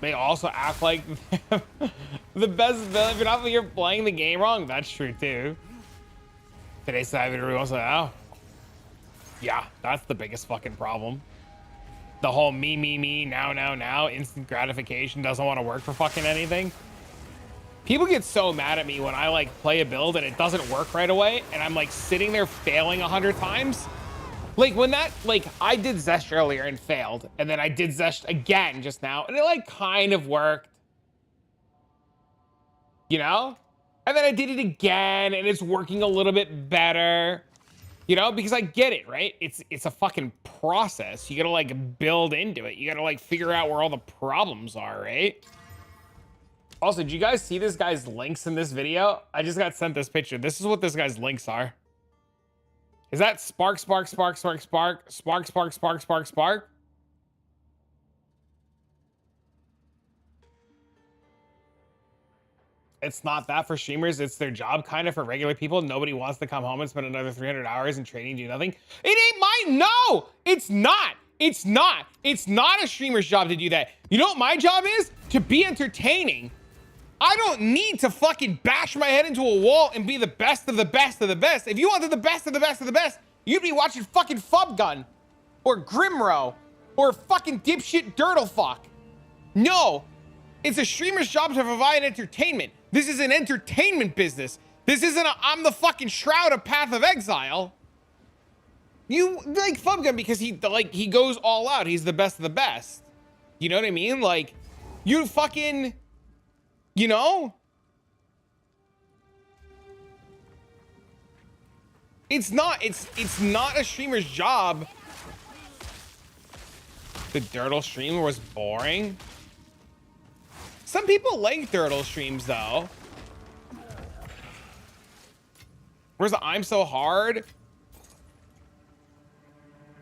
They also act like the best villain. If you're not you're playing the game wrong, that's true too. Today's Savage everyone say, oh. Yeah, that's the biggest fucking problem. The whole me, now, instant gratification doesn't want to work for fucking anything. People get so mad at me when I like play a build and it doesn't work right away and I'm like sitting there failing 100 times. Like when that, like I did Zest earlier and failed, and then I did Zest again just now, and it like kind of worked, you know? And then I did it again, and it's working a little bit better, you know? Because I get it, right? It's a fucking process. You gotta like build into it. You gotta like figure out where all the problems are, right? Also, did you guys see this guy's links in this video? I just got sent this picture. This is what this guy's links are. Is that spark? It's not that for streamers. It's their job, kind of, for regular people. Nobody wants to come home and spend another 300 hours in training, do nothing. It ain't mine. No, it's not. It's not. It's not a streamer's job to do that. You know what my job is? To be entertaining. I don't need to fucking bash my head into a wall and be the best of the best of the best. If you wanted the best of the best of the best, you'd be watching fucking Fubgun or Grimro or fucking dipshit Dirtlefuck. No, it's a streamer's job to provide entertainment. This is an entertainment business. This isn't a I'm the fucking Shroud of Path of Exile. You like Fubgun because he goes all out. He's the best of the best. You know what I mean? Like you fucking, you know? It's not a streamer's job. The Dirtle stream was boring. Some people like Dirtle streams though. Where's the I'm so hard?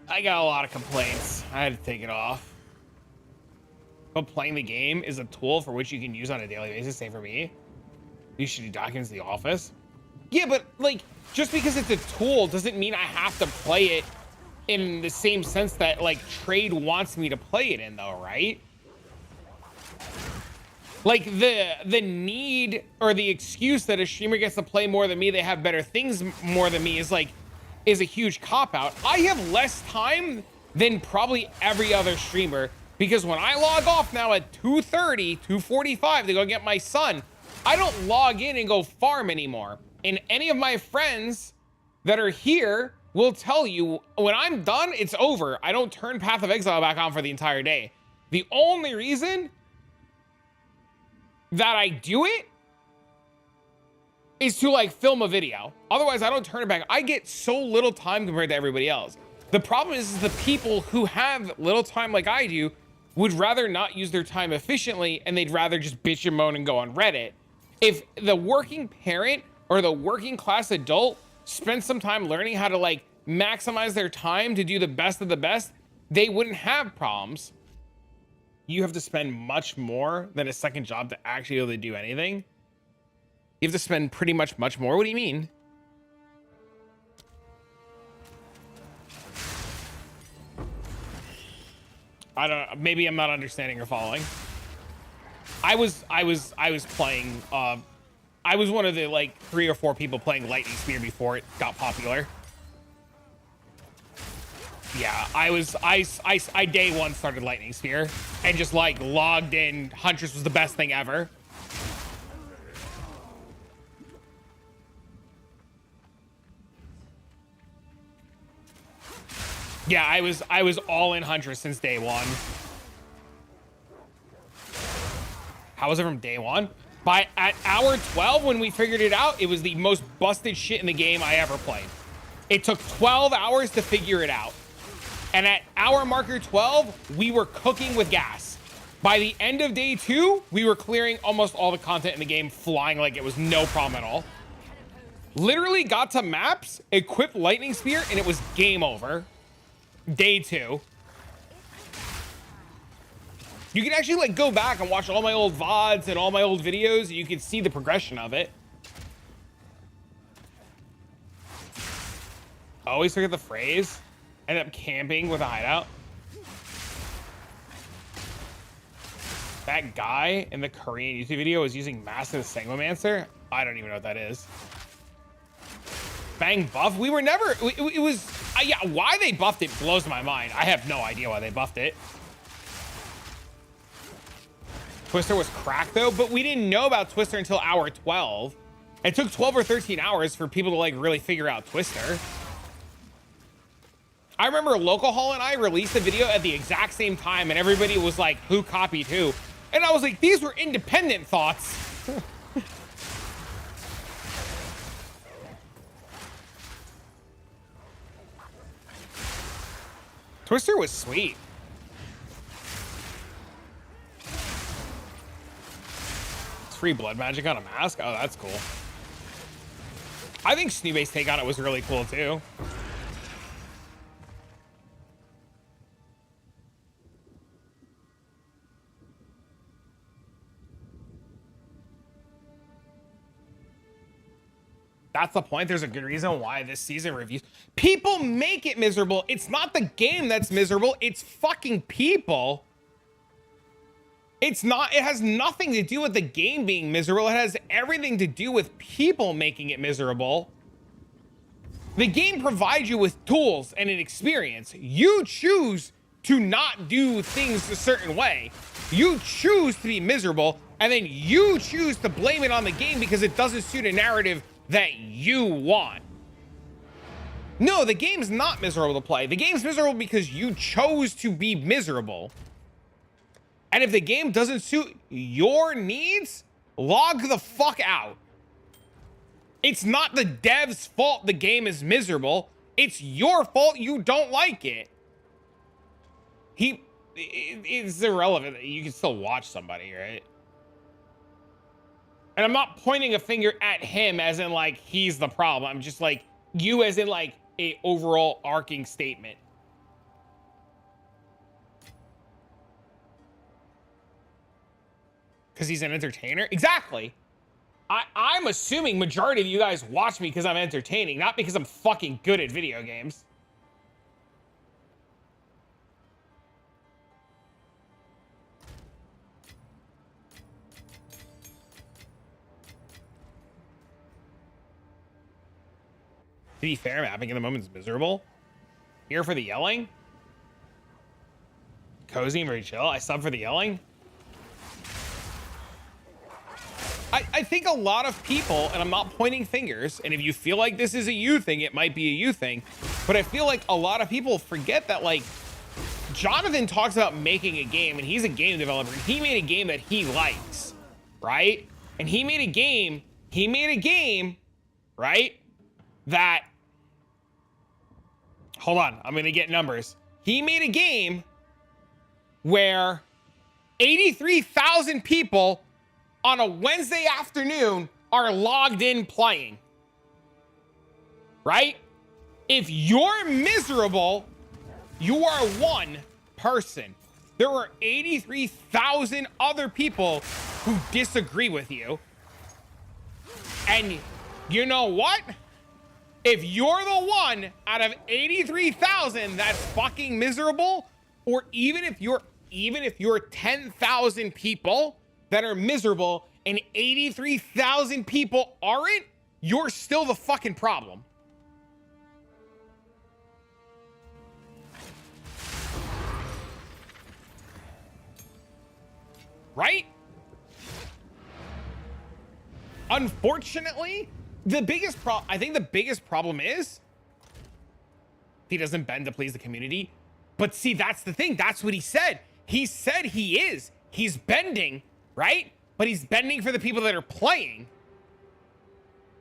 I got a lot of complaints. I had to take it off. But playing the game is a tool for which you can use on a daily basis. Same for me. You should do documents in the office. Yeah, but like, just because it's a tool doesn't mean I have to play it in the same sense that like trade wants me to play it in though, right? Like the need or the excuse that a streamer gets to play more than me, they have better things more than me is a huge cop-out. I have less time than probably every other streamer because when I log off now at 2:30, 2:45 to go get my son, I don't log in and go farm anymore. And any of my friends that are here will tell you when I'm done, it's over. I don't turn Path of Exile back on for the entire day. The only reason that I do it is to like film a video. Otherwise, I don't turn it back. I get so little time compared to everybody else. The problem is the people who have little time like I do would rather not use their time efficiently and they'd rather just bitch and moan and go on Reddit. If the working parent or the working class adult spent some time learning how to like maximize their time to do the best of the best, they wouldn't have problems. You have to spend much more than a second job to actually be able to do anything. You have to spend pretty much more. What do you mean? I don't know. Maybe I'm not understanding or following. I was playing, I was one of the like 3 or 4 people playing Lightning Spear before it got popular. Yeah, I day one started Lightning Spear and just like logged in. Huntress was the best thing ever. Yeah, I was all in Huntress since day one. How was it from day one? At hour 12 when we figured it out, it was the most busted shit in the game I ever played. It took 12 hours to figure it out. And at hour marker 12, we were cooking with gas. By the end of day 2, we were clearing almost all the content in the game, flying like it was no problem at all. Literally got to maps, equipped Lightning Spear, and it was game over. Day 2. You can actually like go back and watch all my old VODs and all my old videos, and you can see the progression of it. Always forget the phrase. End up camping with a hideout. That guy in the Korean YouTube video was using Massive Sanguimancer. I don't even know what that is. Bang buff? We were never, it was, yeah, why they buffed it blows my mind. I have no idea why they buffed it. Twister was cracked though, but we didn't know about Twister until hour 12. It took 12 or 13 hours for people to like really figure out Twister. I remember Local Hall and I released a video at the exact same time and everybody was like, who copied who? And I was like, these were independent thoughts. Twister was sweet. It's free blood magic on a mask. Oh, that's cool. I think Snoobay's take on it was really cool too. That's the point. There's a good reason why this season reviews. People make it miserable. It's not the game that's miserable. It's fucking people. It's not, it has nothing to do with the game being miserable. It has everything to do with people making it miserable. The game provides you with tools and an experience. You choose to not do things a certain way. You choose to be miserable, and then you choose to blame it on the game because it doesn't suit a narrative that you want. No, the game's not miserable to play. The game's miserable because you chose to be miserable. And if the game doesn't suit your needs, log the fuck out. It's not the dev's fault the game is miserable. It's your fault you don't like it. It's irrelevant. You can still watch somebody, right? And I'm not pointing a finger at him as in like he's the problem. I'm just like you as in like a overall arcing statement. Because he's an entertainer? Exactly. I'm assuming majority of you guys watch me because I'm entertaining, not because I'm fucking good at video games. To be fair, mapping in the moment is miserable. Here for the yelling. Cozy and very chill. I sub for the yelling. I think a lot of people, and I'm not pointing fingers, and if you feel like this is a you thing, it might be a you thing, but I feel like a lot of people forget that, like, Jonathan talks about making a game, and he's a game developer. He made a game that he likes, right? And he made a game, right? That, hold on, I'm gonna get numbers. He made a game where 83,000 people on a Wednesday afternoon are logged in playing, right? If you're miserable, you are one person. There are 83,000 other people who disagree with you. And you know what? If you're the one out of 83,000 that's fucking miserable, or even if you're 10,000 people that are miserable and 83,000 people aren't, you're still the fucking problem. Right? Unfortunately, I think the biggest problem is he doesn't bend to please the community. But see, that's the thing. That's what he said. He said he is. He's bending, right? But he's bending for the people that are playing,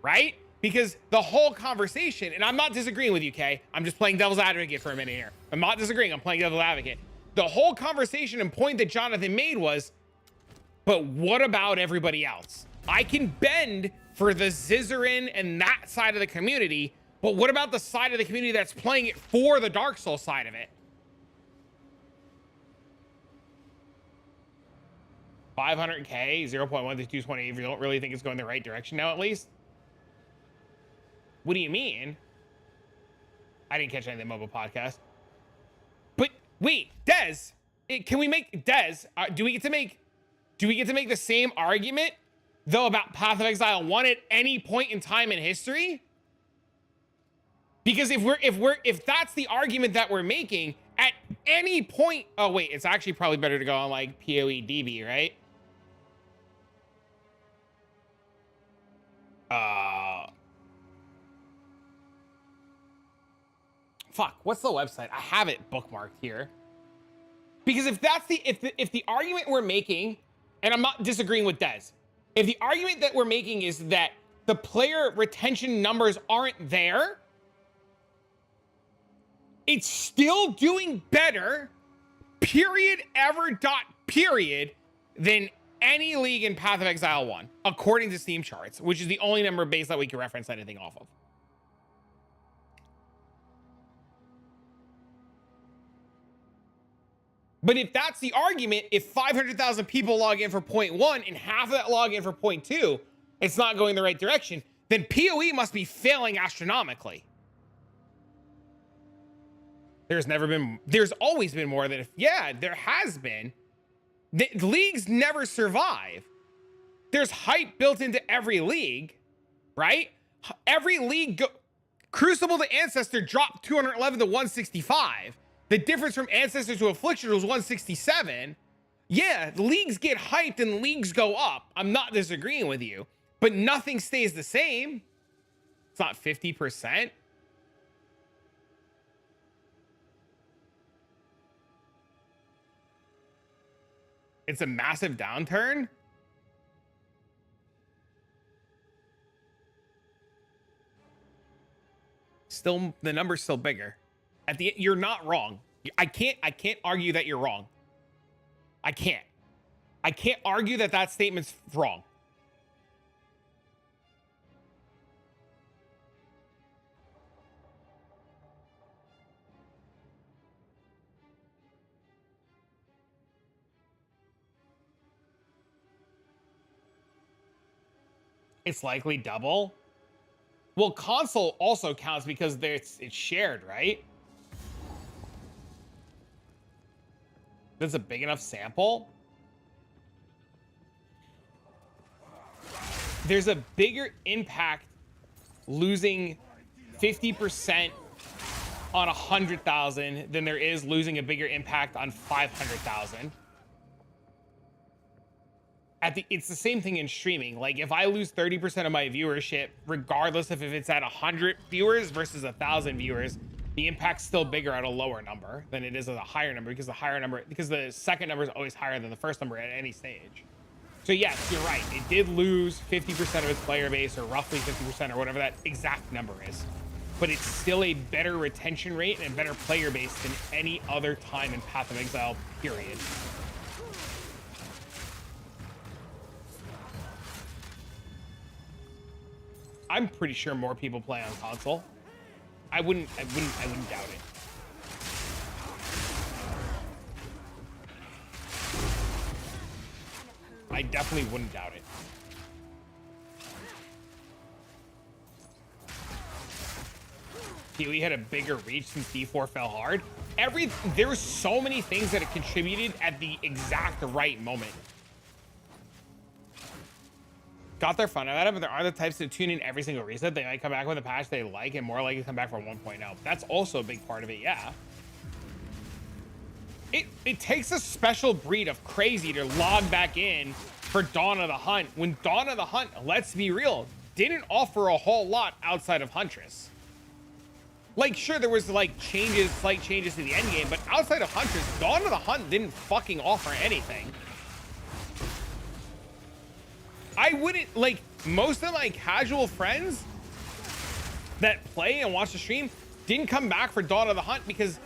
right? Because the whole conversation, and I'm not disagreeing with you, Kay. I'm just playing devil's advocate for a minute here. I'm not disagreeing. I'm playing devil's advocate. the whole conversation and point that Jonathan made was, but what about everybody else? I can bend for the Zizzarin and that side of the community, but what about the side of the community that's playing it for the Dark Souls side of it? 500K, 0.1 to 220, if you don't really think it's going the right direction now, at least. What do you mean? I didn't catch any of the mobile podcast. But wait, Dez, can we make Dez? Do we get to make the same argument though about Path of Exile 1 at any point in time in history? Because if that's the argument that we're making at any point, oh wait, it's actually probably better to go on like PoE DB, right? Fuck, what's the website? I have it bookmarked here. Because if that's if the argument we're making, and I'm not disagreeing with Dez, if the argument that we're making is that the player retention numbers aren't there, it's still doing better, period, ever, dot, period, than any league in Path of Exile 1, according to Steam charts, which is the only number base that we can reference anything off of. But if that's the argument, if 500,000 people log in for point 1 and half of that log in for point 2, it's not going the right direction, then PoE must be failing astronomically. There's always been more than, yeah, there has been. The leagues never survive. There's hype built into every league, right? Every league, Crucible to Ancestor dropped 211 to 165. The difference from Ancestor to Affliction was 167. Yeah, leagues get hyped and leagues go up. I'm not disagreeing with you, but nothing stays the same. It's not 50%. It's a massive downturn. Still, the number's still bigger. At the you're not wrong. I can't argue that you're wrong. I can't argue that that statement's wrong. It's likely double. Well, console also counts because it's shared, right? That's a big enough sample. There's a bigger impact losing 50% on 100,000 than there is losing a bigger impact on 500,000. It's the same thing in streaming. Like if I lose 30% of my viewership, regardless of if it's at 100 viewers versus 1,000 viewers, the impact's still bigger at a lower number than it is at a higher number because the second number is always higher than the first number at any stage. So yes, you're right. It did lose 50% of its player base, or roughly 50%, or whatever that exact number is. But it's still a better retention rate and a better player base than any other time in Path of Exile, period. I'm pretty sure more people play on console. I wouldn't doubt it. I definitely wouldn't doubt it. PoE had a bigger reach since D4 fell hard. There were so many things that it contributed at the exact right moment. Got their fun out of it, but there are the types that tune in every single reset. They might come back with a patch they like and more likely to come back for 1.0. That's also a big part of it, yeah. It takes a special breed of crazy to log back in for Dawn of the Hunt, when Dawn of the Hunt, let's be real, didn't offer a whole lot outside of Huntress. Like, sure, there was like slight changes to the end game, but outside of Huntress, Dawn of the Hunt didn't fucking offer anything. I wouldn't, like, most of my casual friends that play and watch the stream, didn't come back for Dawn of the Hunt because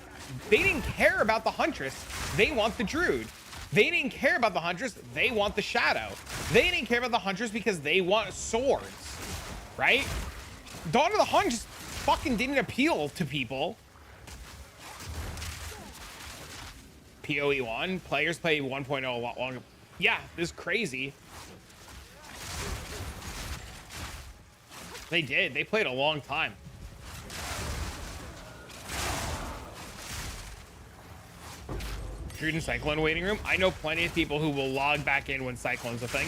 they didn't care about the Huntress. They want the Druid. They didn't care about the Huntress. They want the Shadow. They didn't care about the Huntress because they want swords, right? Dawn of the Hunt just fucking didn't appeal to people. PoE 1, players play 1.0 a lot longer. Yeah, this is crazy. They did. They played a long time. Druid and Cyclone waiting room. I know plenty of people who will log back in when Cyclone's a thing.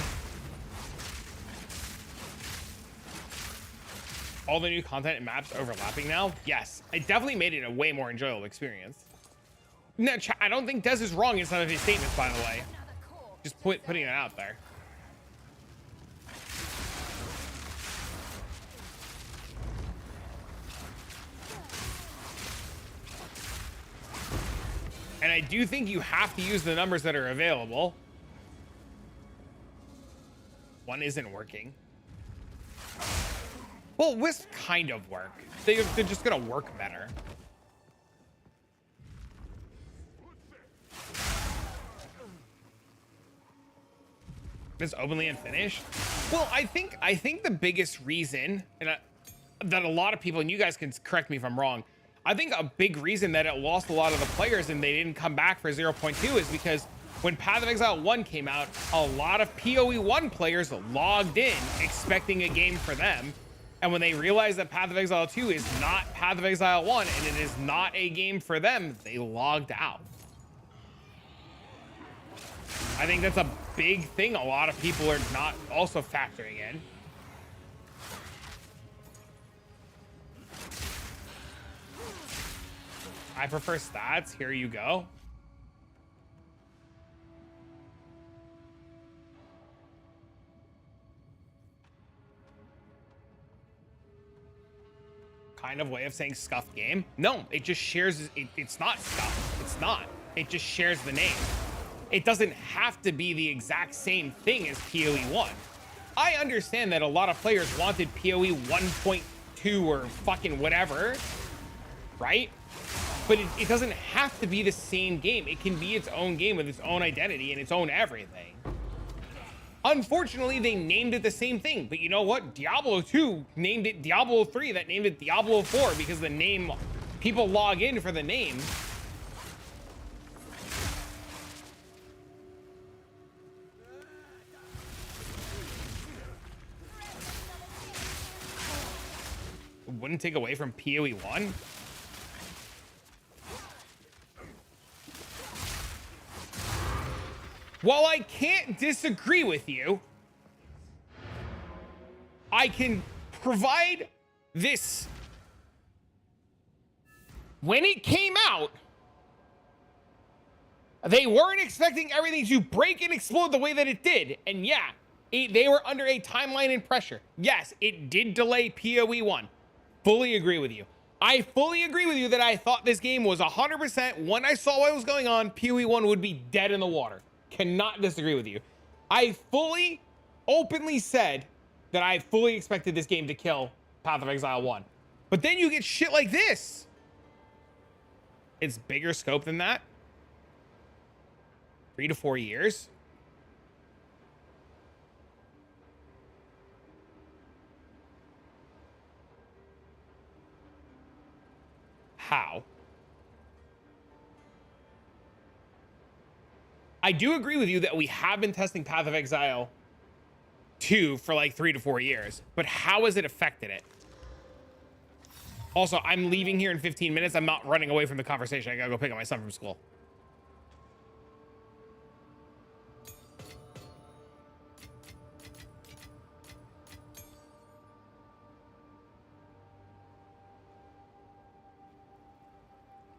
All the new content and maps overlapping now? Yes. It definitely made it a way more enjoyable experience. No, I don't think Dez is wrong in some of his statements, by the way. Just putting it out there. And I do think you have to use the numbers that are available. One isn't working. Well, Wisps kind of work. They're just gonna work better. It's openly unfinished. Well, I think the biggest reason, and that a lot of people, and you guys can correct me if I'm wrong, I think a big reason that it lost a lot of the players and they didn't come back for 0.2 is because when Path of Exile 1 came out, a lot of PoE 1 players logged in expecting a game for them. And when they realized that Path of Exile 2 is not Path of Exile 1 and it is not a game for them, they logged out. I think that's a big thing a lot of people are not also factoring in. I prefer stats. Here you go. Kind of way of saying scuffed game. No, it just shares. It's not scuffed. It's not. It just shares the name. It doesn't have to be the exact same thing as PoE 1. I understand that a lot of players wanted PoE 1.2 or fucking whatever, right? But it doesn't have to be the same game. It can be its own game with its own identity and its own everything. Unfortunately, they named it the same thing. But you know what? Diablo 2 named it Diablo 3. That named it Diablo 4 because the name, people log in for the name. Wouldn't take away from PoE 1. While I can't disagree with you, I can provide this. When it came out, they weren't expecting everything to break and explode the way that it did. And yeah, they were under a timeline and pressure. Yes, it did delay PoE 1. Fully agree with you. I fully agree with you that I thought this game was 100%. When I saw what was going on, PoE 1 would be dead in the water. Cannot disagree with you. I fully, openly said that I fully expected this game to kill Path of Exile 1. But then you get shit like this. It's bigger scope than that. 3 to 4 years. How? I do agree with you that we have been testing Path of Exile 2 for like 3 to 4 years, but how has it affected it? Also, I'm leaving here in 15 minutes. I'm not running away from the conversation. I gotta go pick up my son from school.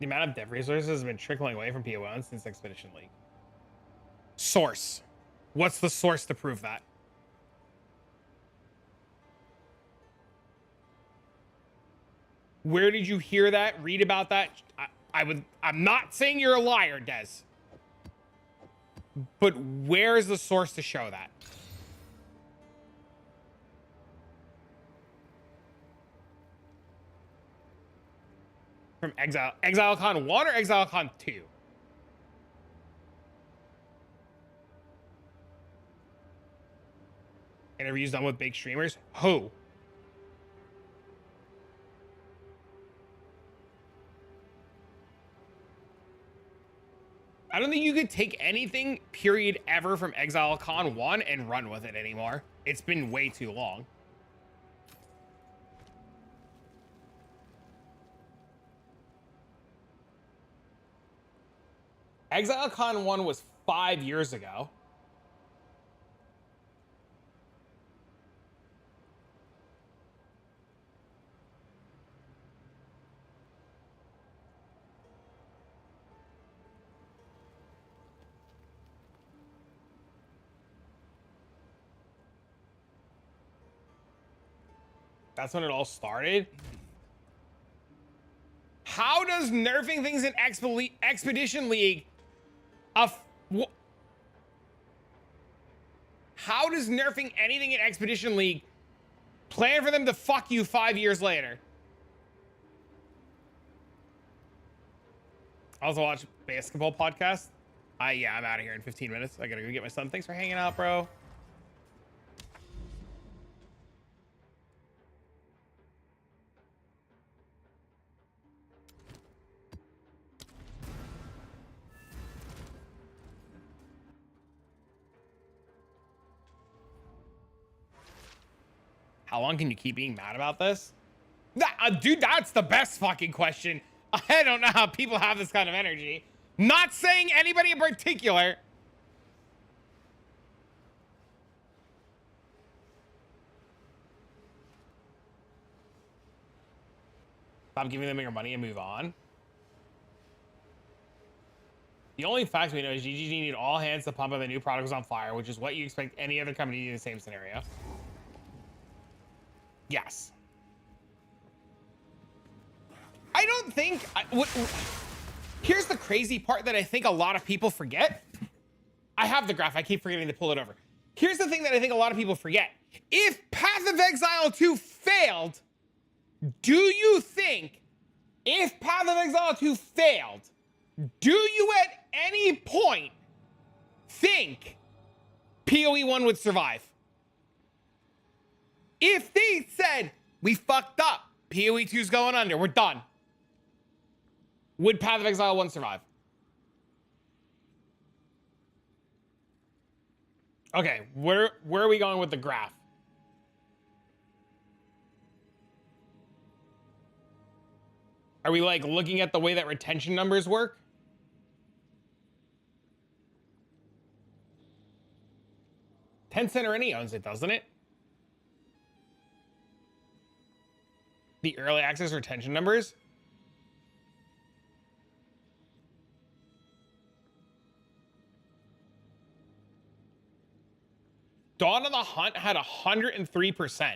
The amount of dev resources has been trickling away from PO1 since Expedition League. Source. What's the source to prove that? Where did you hear that? Read about that? I'm not saying you're a liar, Des. But where is the source to show that? from ExileCon 1 or ExileCon 2? Interviews done with big streamers? Who? I don't think you could take anything, period, ever from ExileCon 1 and run with it anymore. It's been way too long. ExileCon 1 was 5 years ago. That's when it all started. How does nerfing things in Expedition League how does nerfing anything in Expedition League plan for them to fuck you 5 years later? I also watch basketball podcast. Yeah, I'm out of here in 15 minutes. I gotta go get my son. Thanks for hanging out, bro. How long can you keep being mad about this? Dude, that's the best fucking question. I don't know how people have this kind of energy. Not saying anybody in particular. Stop giving them your money and move on. The only fact we know is GGG need all hands to pump up the new product was on fire, which is what you expect any other company to do in the same scenario. Yes. I don't think... Here's the crazy part that I think a lot of people forget. I have the graph. I keep forgetting to pull it over. Here's the thing that I think a lot of people forget. If Path of Exile 2 failed, do you think if Path of Exile 2 failed, do you at any point think PoE 1 would survive? If they said, we fucked up, PoE 2's going under, we're done, would Path of Exile 1 survive? Okay, where are we going with the graph? Are we like looking at the way that retention numbers work? Tencent or any owns it, doesn't it? The early access retention numbers? Dawn of the Hunt had 103%.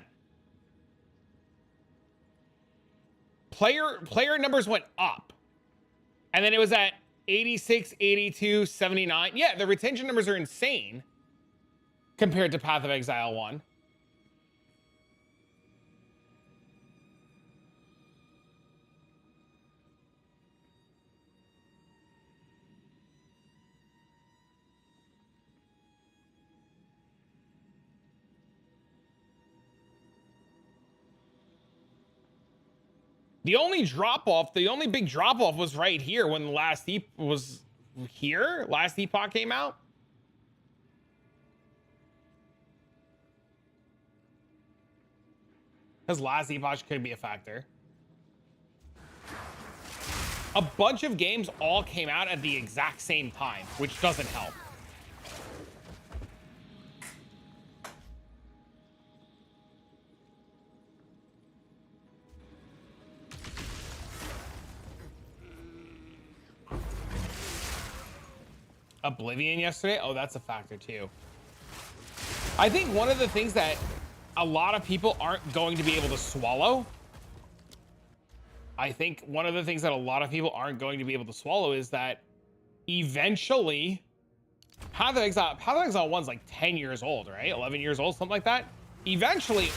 Player numbers went up. And then it was at 86, 82, 79. Yeah, the retention numbers are insane compared to Path of Exile 1. The only big drop off was right here when the last was here. Last Epoch came out. Because last Epoch could be a factor. A bunch of games all came out at the exact same time, which doesn't help. Oblivion yesterday? Oh, that's a factor too. I think one of the things that a lot of people aren't going to be able to swallow. I think one of the things that a lot of people aren't going to be able to swallow is that eventually Path of Exile 1's like 10 years old, right? 11 years old, something like that. Eventually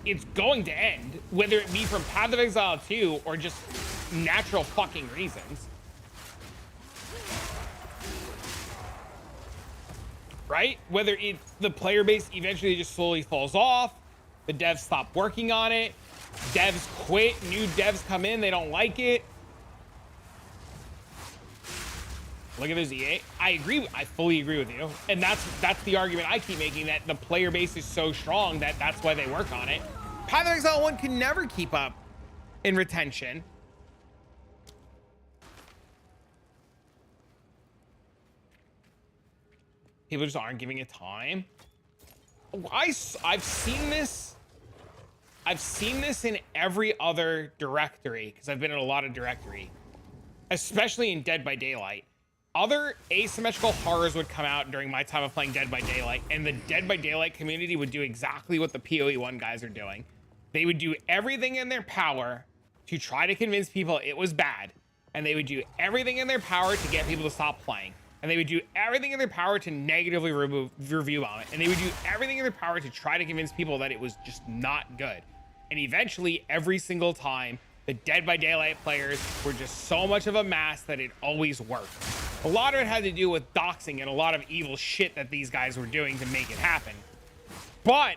it's going to end, whether it be from Path of Exile 2 or just natural fucking reasons. Right? Whether the player base eventually just slowly falls off, the devs stop working on it, devs quit, new devs come in, they don't like it. Look at this EA. I agree. I fully agree with you. And that's the argument I keep making, that the player base is so strong that that's why they work on it. Path of Exile 1 can never keep up in retention. People just aren't giving it time. I've seen this. I've seen this in every other directory, because I've been in a lot of directory, especially in Dead by Daylight. Other asymmetrical horrors would come out during my time of playing Dead by Daylight, and the Dead by Daylight community would do exactly what the PoE1 guys are doing. They would do everything in their power to try to convince people it was bad, and they would do everything in their power to get people to stop playing, and they would do everything in their power to negatively review bomb it, and they would do everything in their power to try to convince people that it was just not good. And eventually, every single time, the Dead by Daylight players were just so much of a mass that it always worked. A lot of it had to do with doxing and a lot of evil shit that these guys were doing to make it happen. But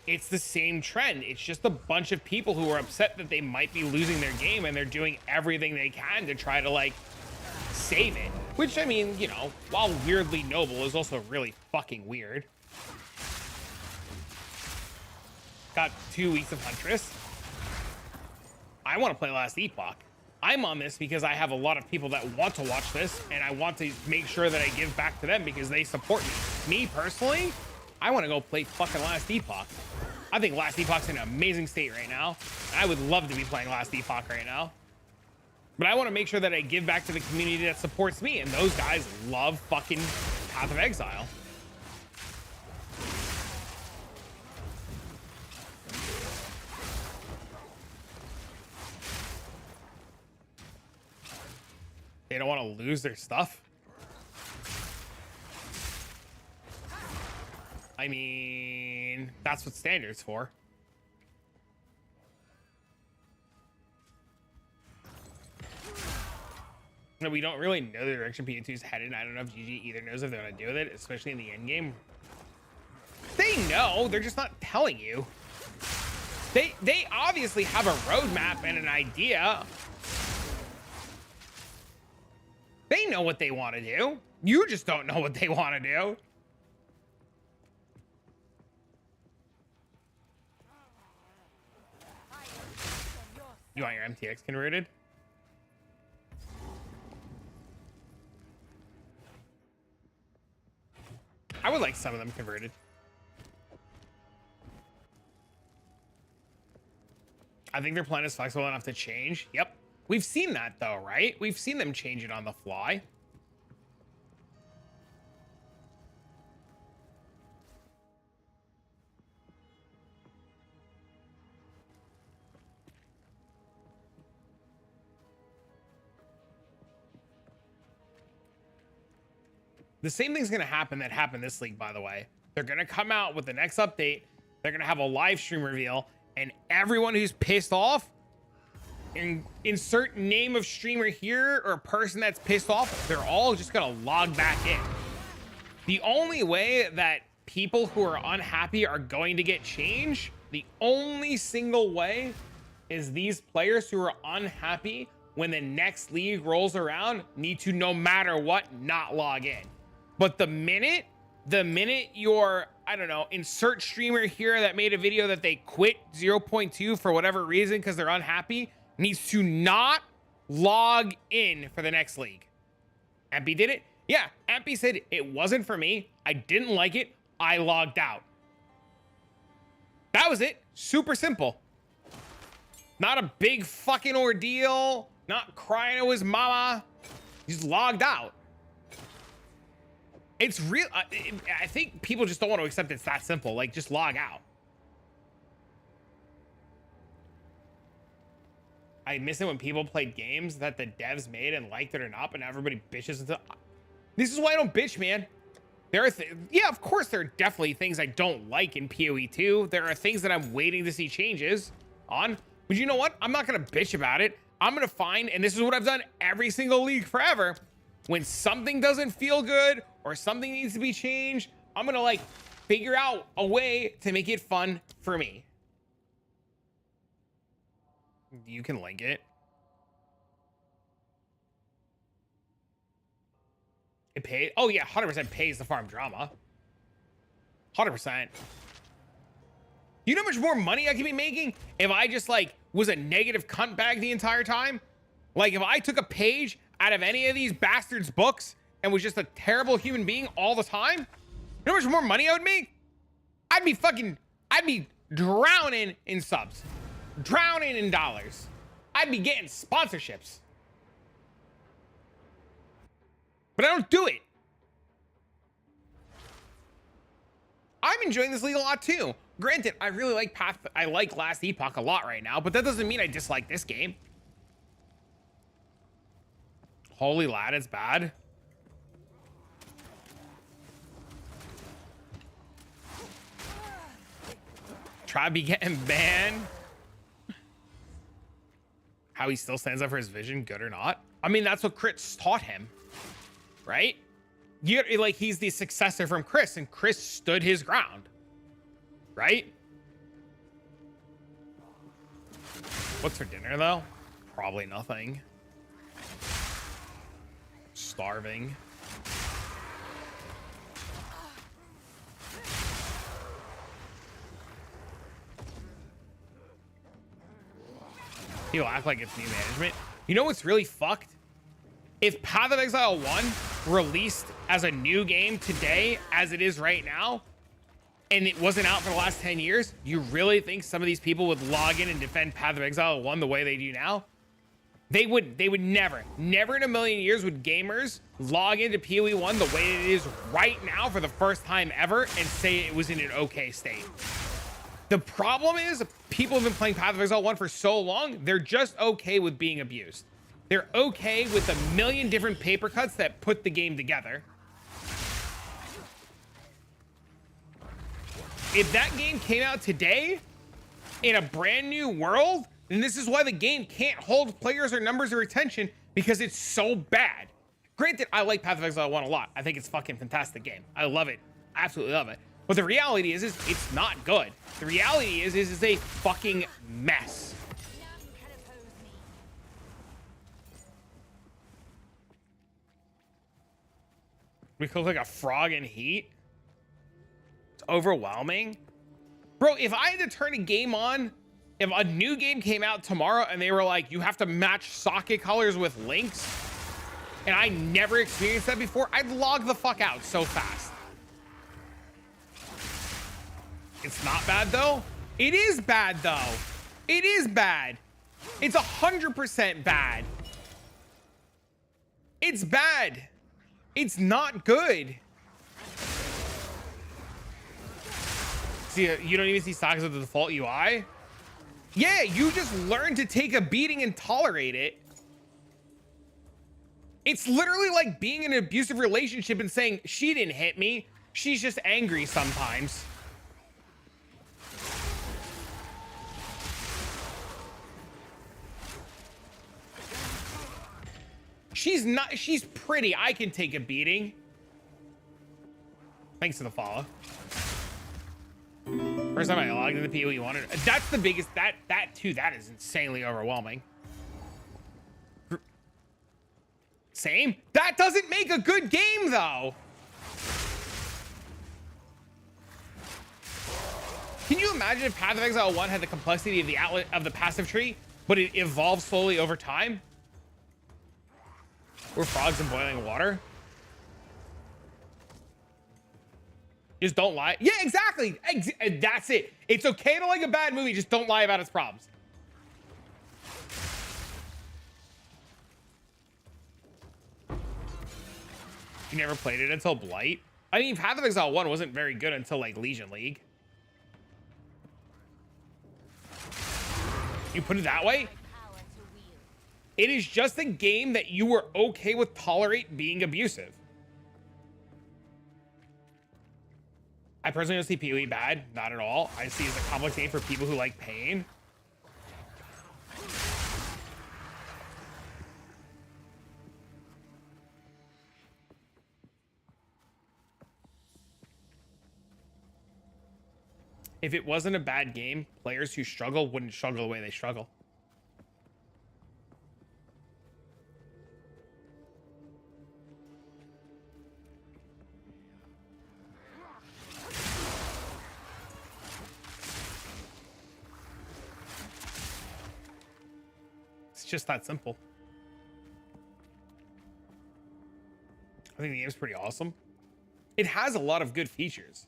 it's the same trend. It's just a bunch of people who are upset that they might be losing their game, and they're doing everything they can to try to, like, save it. Which, I mean, you know, while weirdly noble, is also really fucking weird. Got 2 weeks of Huntress. I want to play Last Epoch. I'm on this because I have a lot of people that want to watch this, and I want to make sure that I give back to them because they support me. Me personally, I want to go play fucking Last Epoch. I think Last Epoch's in an amazing state right now. I would love to be playing Last Epoch right now. But I want to make sure that I give back to the community that supports me, and those guys love fucking Path of Exile. They don't want to lose their stuff. I mean, that's what standard's for. No, we don't really know the direction PO2 is headed. I don't know if GG either knows if they're going to do with it, especially in the end game. They know, they're just not telling you. They obviously have a roadmap and an idea. They know what they want to do. You just don't know what they want to do. You want your MTX converted? I would like some of them converted. I think their plan is flexible enough to change. Yep. We've seen that though, right? We've seen them change it on the fly. The same thing's going to happen that happened this league, by the way. They're going to come out with the next update. They're going to have a live stream reveal, and everyone who's pissed off, insert name of streamer here or person that's pissed off, they're all just going to log back in. The only way that people who are unhappy are going to get change, the only single way, is these players who are unhappy when the next league rolls around need to, no matter what, not log in. But the minute you're, I don't know, insert streamer here that made a video that they quit 0.2 for whatever reason because they're unhappy, needs to not log in for the next league. Ampy did it? Yeah, Ampy said it wasn't for me. I didn't like it. I logged out. That was it. Super simple. Not a big fucking ordeal. Not crying to his mama. He just logged out. It's real. I think people just don't want to accept it's that simple. Like, just log out. I miss it when people played games that the devs made and liked it or not, but now everybody bitches into. This is why I don't bitch, man. There are yeah, of course, there are definitely things I don't like in PoE2. There are things that I'm waiting to see changes on. But you know what? I'm not gonna bitch about it. I'm gonna find, and this is what I've done every single league forever, when something doesn't feel good or something needs to be changed, I'm gonna like figure out a way to make it fun for me. You can link it. It pays. Oh yeah, 100% pays the farm drama. 100%. You know how much more money I could be making if I just like was a negative cunt bag the entire time? Like if I took a page out of any of these bastards' books and was just a terrible human being all the time? You know how much more money I would make? I'd be drowning in subs, drowning in dollars. I'd be getting sponsorships. But I don't do it. I'm enjoying this league a lot too. Granted, I really like I like Last Epoch a lot right now, but that doesn't mean I dislike this game. Holy lad, it's bad. Try be getting banned. How he still stands up for his vision, good or not. I mean, that's what Chris taught him, right? You like he's the successor from Chris, and Chris stood his ground, right? What's for dinner though? Probably nothing. Starving. People act like it's new management. You know what's really fucked? If Path of Exile 1 released as a new game today, as it is right now, and it wasn't out for the last 10 years, you really think some of these people would log in and defend Path of Exile 1 the way they do now? They would never in a million years would gamers log into PoE 1 the way it is right now for the first time ever and say it was in an okay state. The problem is people have been playing Path of Exile 1 for so long, they're just okay with being abused. They're okay with a million different paper cuts that put the game together. If that game came out today in a brand new world, then this is why the game can't hold players or numbers or attention, because it's so bad. Granted, I like Path of Exile 1 a lot. I think it's a fucking fantastic game. I love it. Absolutely love it. But the reality is it's not good. The reality is it's a fucking mess. We cook like a frog in heat. It's overwhelming. Bro, if I had to turn a game on, if a new game came out tomorrow and they were like, you have to match socket colors with links, and I never experienced that before, I'd log the fuck out so fast. It's not bad though. It is bad though. It is bad. It's 100% bad. It's bad. It's not good. See, you don't even see sockets with the default UI. Yeah, you just learn to take a beating and tolerate it. It's literally like being in an abusive relationship and saying, she didn't hit me. She's just angry sometimes. She's pretty. I can take a beating. Thanks for the follow. First time I logged into PoE 1. That's the biggest, that is insanely overwhelming. Same. That doesn't make a good game though. Can you imagine if Path of Exile 1 had the complexity of the outlet of the passive tree, but it evolved slowly over time? We're frogs in boiling water. Just don't lie. Yeah, exactly. That's it. It's okay to like a bad movie. Just don't lie about its problems. You never played it until Blight? I mean, Path of Exile 1 wasn't very good until like Legion League. You put it that way? It is just a game that you were okay with tolerate being abusive. I personally don't see PoE bad, not at all. I see it as a complex game for people who like pain. If it wasn't a bad game, players who struggle wouldn't struggle the way they struggle. It's just that simple. I think the game's pretty awesome. It has a lot of good features.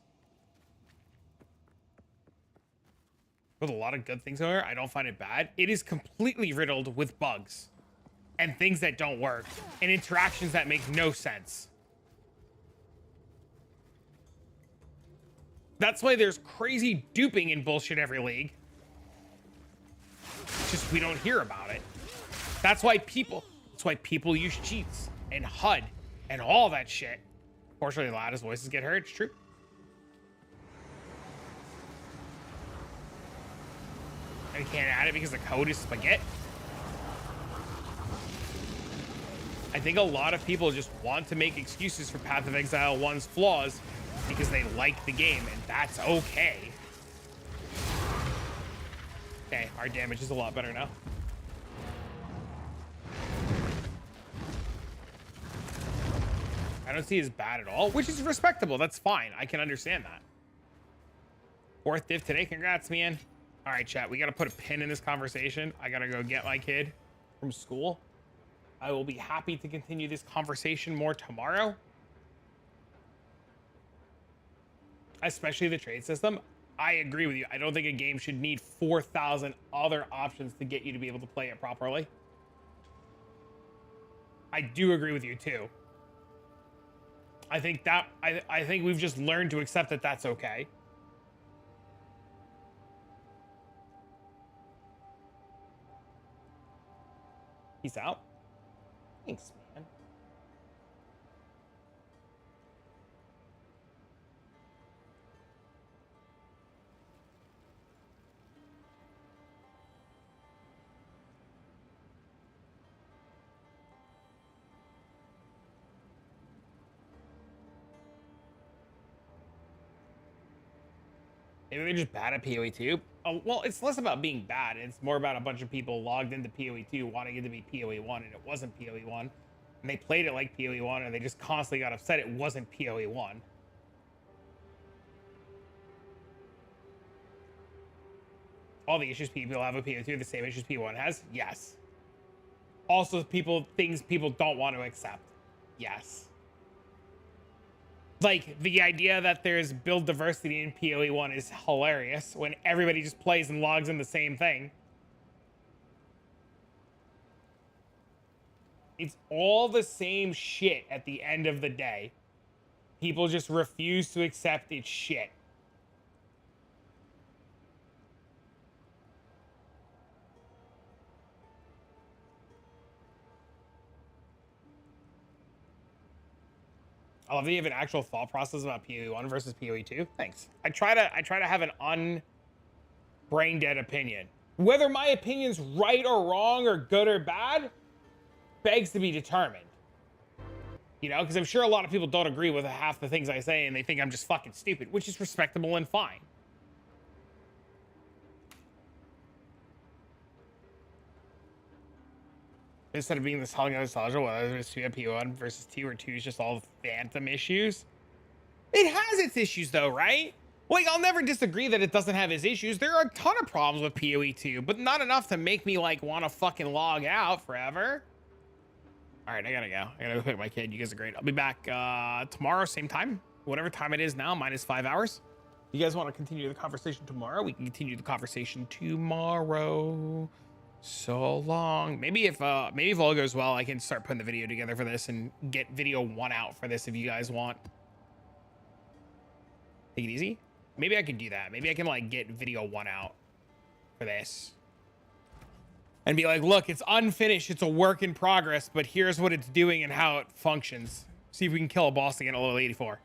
With a lot of good things over, I don't find it bad. It is completely riddled with bugs and things that don't work and interactions that make no sense. That's why there's crazy duping and bullshit every league. It's just we don't hear about it. That's why people use cheats and HUD and all that shit. Fortunately, the loudest voices get heard. It's true. And you can't add it because the code is spaghetti. I think a lot of people just want to make excuses for Path of Exile 1's flaws because they like the game, and that's okay. Okay, our damage is a lot better now. I don't see it as bad at all, which is respectable. That's fine. I can understand that. 4th div today. Congrats, man. All right, chat. We got to put a pin in this conversation. I got to go get my kid from school. I will be happy to continue this conversation more tomorrow. Especially the trade system. I agree with you. I don't think a game should need 4,000 other options to get you to be able to play it properly. I do agree with you too. I think we've just learned to accept that that's okay. Peace out. Thanks, man. Maybe they're just bad at PoE 2. Oh, well, it's less about being bad. It's more about a bunch of people logged into PoE 2 wanting it to be PoE 1, and it wasn't PoE 1. And they played it like PoE 1, and they just constantly got upset it wasn't PoE 1. All the issues people have with PoE 2 are the same issues PoE 1 has? Yes. Also, things people don't want to accept? Yes. Like, the idea that there's build diversity in PoE 1 is hilarious when everybody just plays and logs in the same thing. It's all the same shit at the end of the day. People just refuse to accept it's shit. I love that you have an actual thought process about PoE 1 versus PoE 2. Thanks. I try to have an brain dead opinion. Whether my opinion's right or wrong or good or bad begs to be determined. You know, because I'm sure a lot of people don't agree with half the things I say and they think I'm just fucking stupid, which is respectable and fine. Instead of being this hung nostalgia, whether it's PoE1 versus 2 or 2 is just all phantom issues. It has its issues though, right? Like, I'll never disagree that it doesn't have its issues. There are a ton of problems with PoE 2, but not enough to make me like want to fucking log out forever. All right, I gotta go. I gotta go pick my kid. You guys are great. I'll be back tomorrow, same time, whatever time it is now, minus 5 hours. You guys want to continue the conversation tomorrow? We can continue the conversation tomorrow. So long. Maybe if all goes well, I can start putting the video together for this and get video 1 out for this if you guys want. Take it easy. Maybe I can do that. Maybe I can like get video 1 out for this and be like, look, it's unfinished, it's a work in progress, but here's what it's doing and how it functions. See if we can kill a boss again at level 84.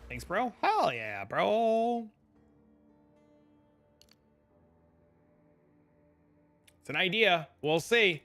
Thanks, bro. Hell yeah, bro. It's an idea. We'll see.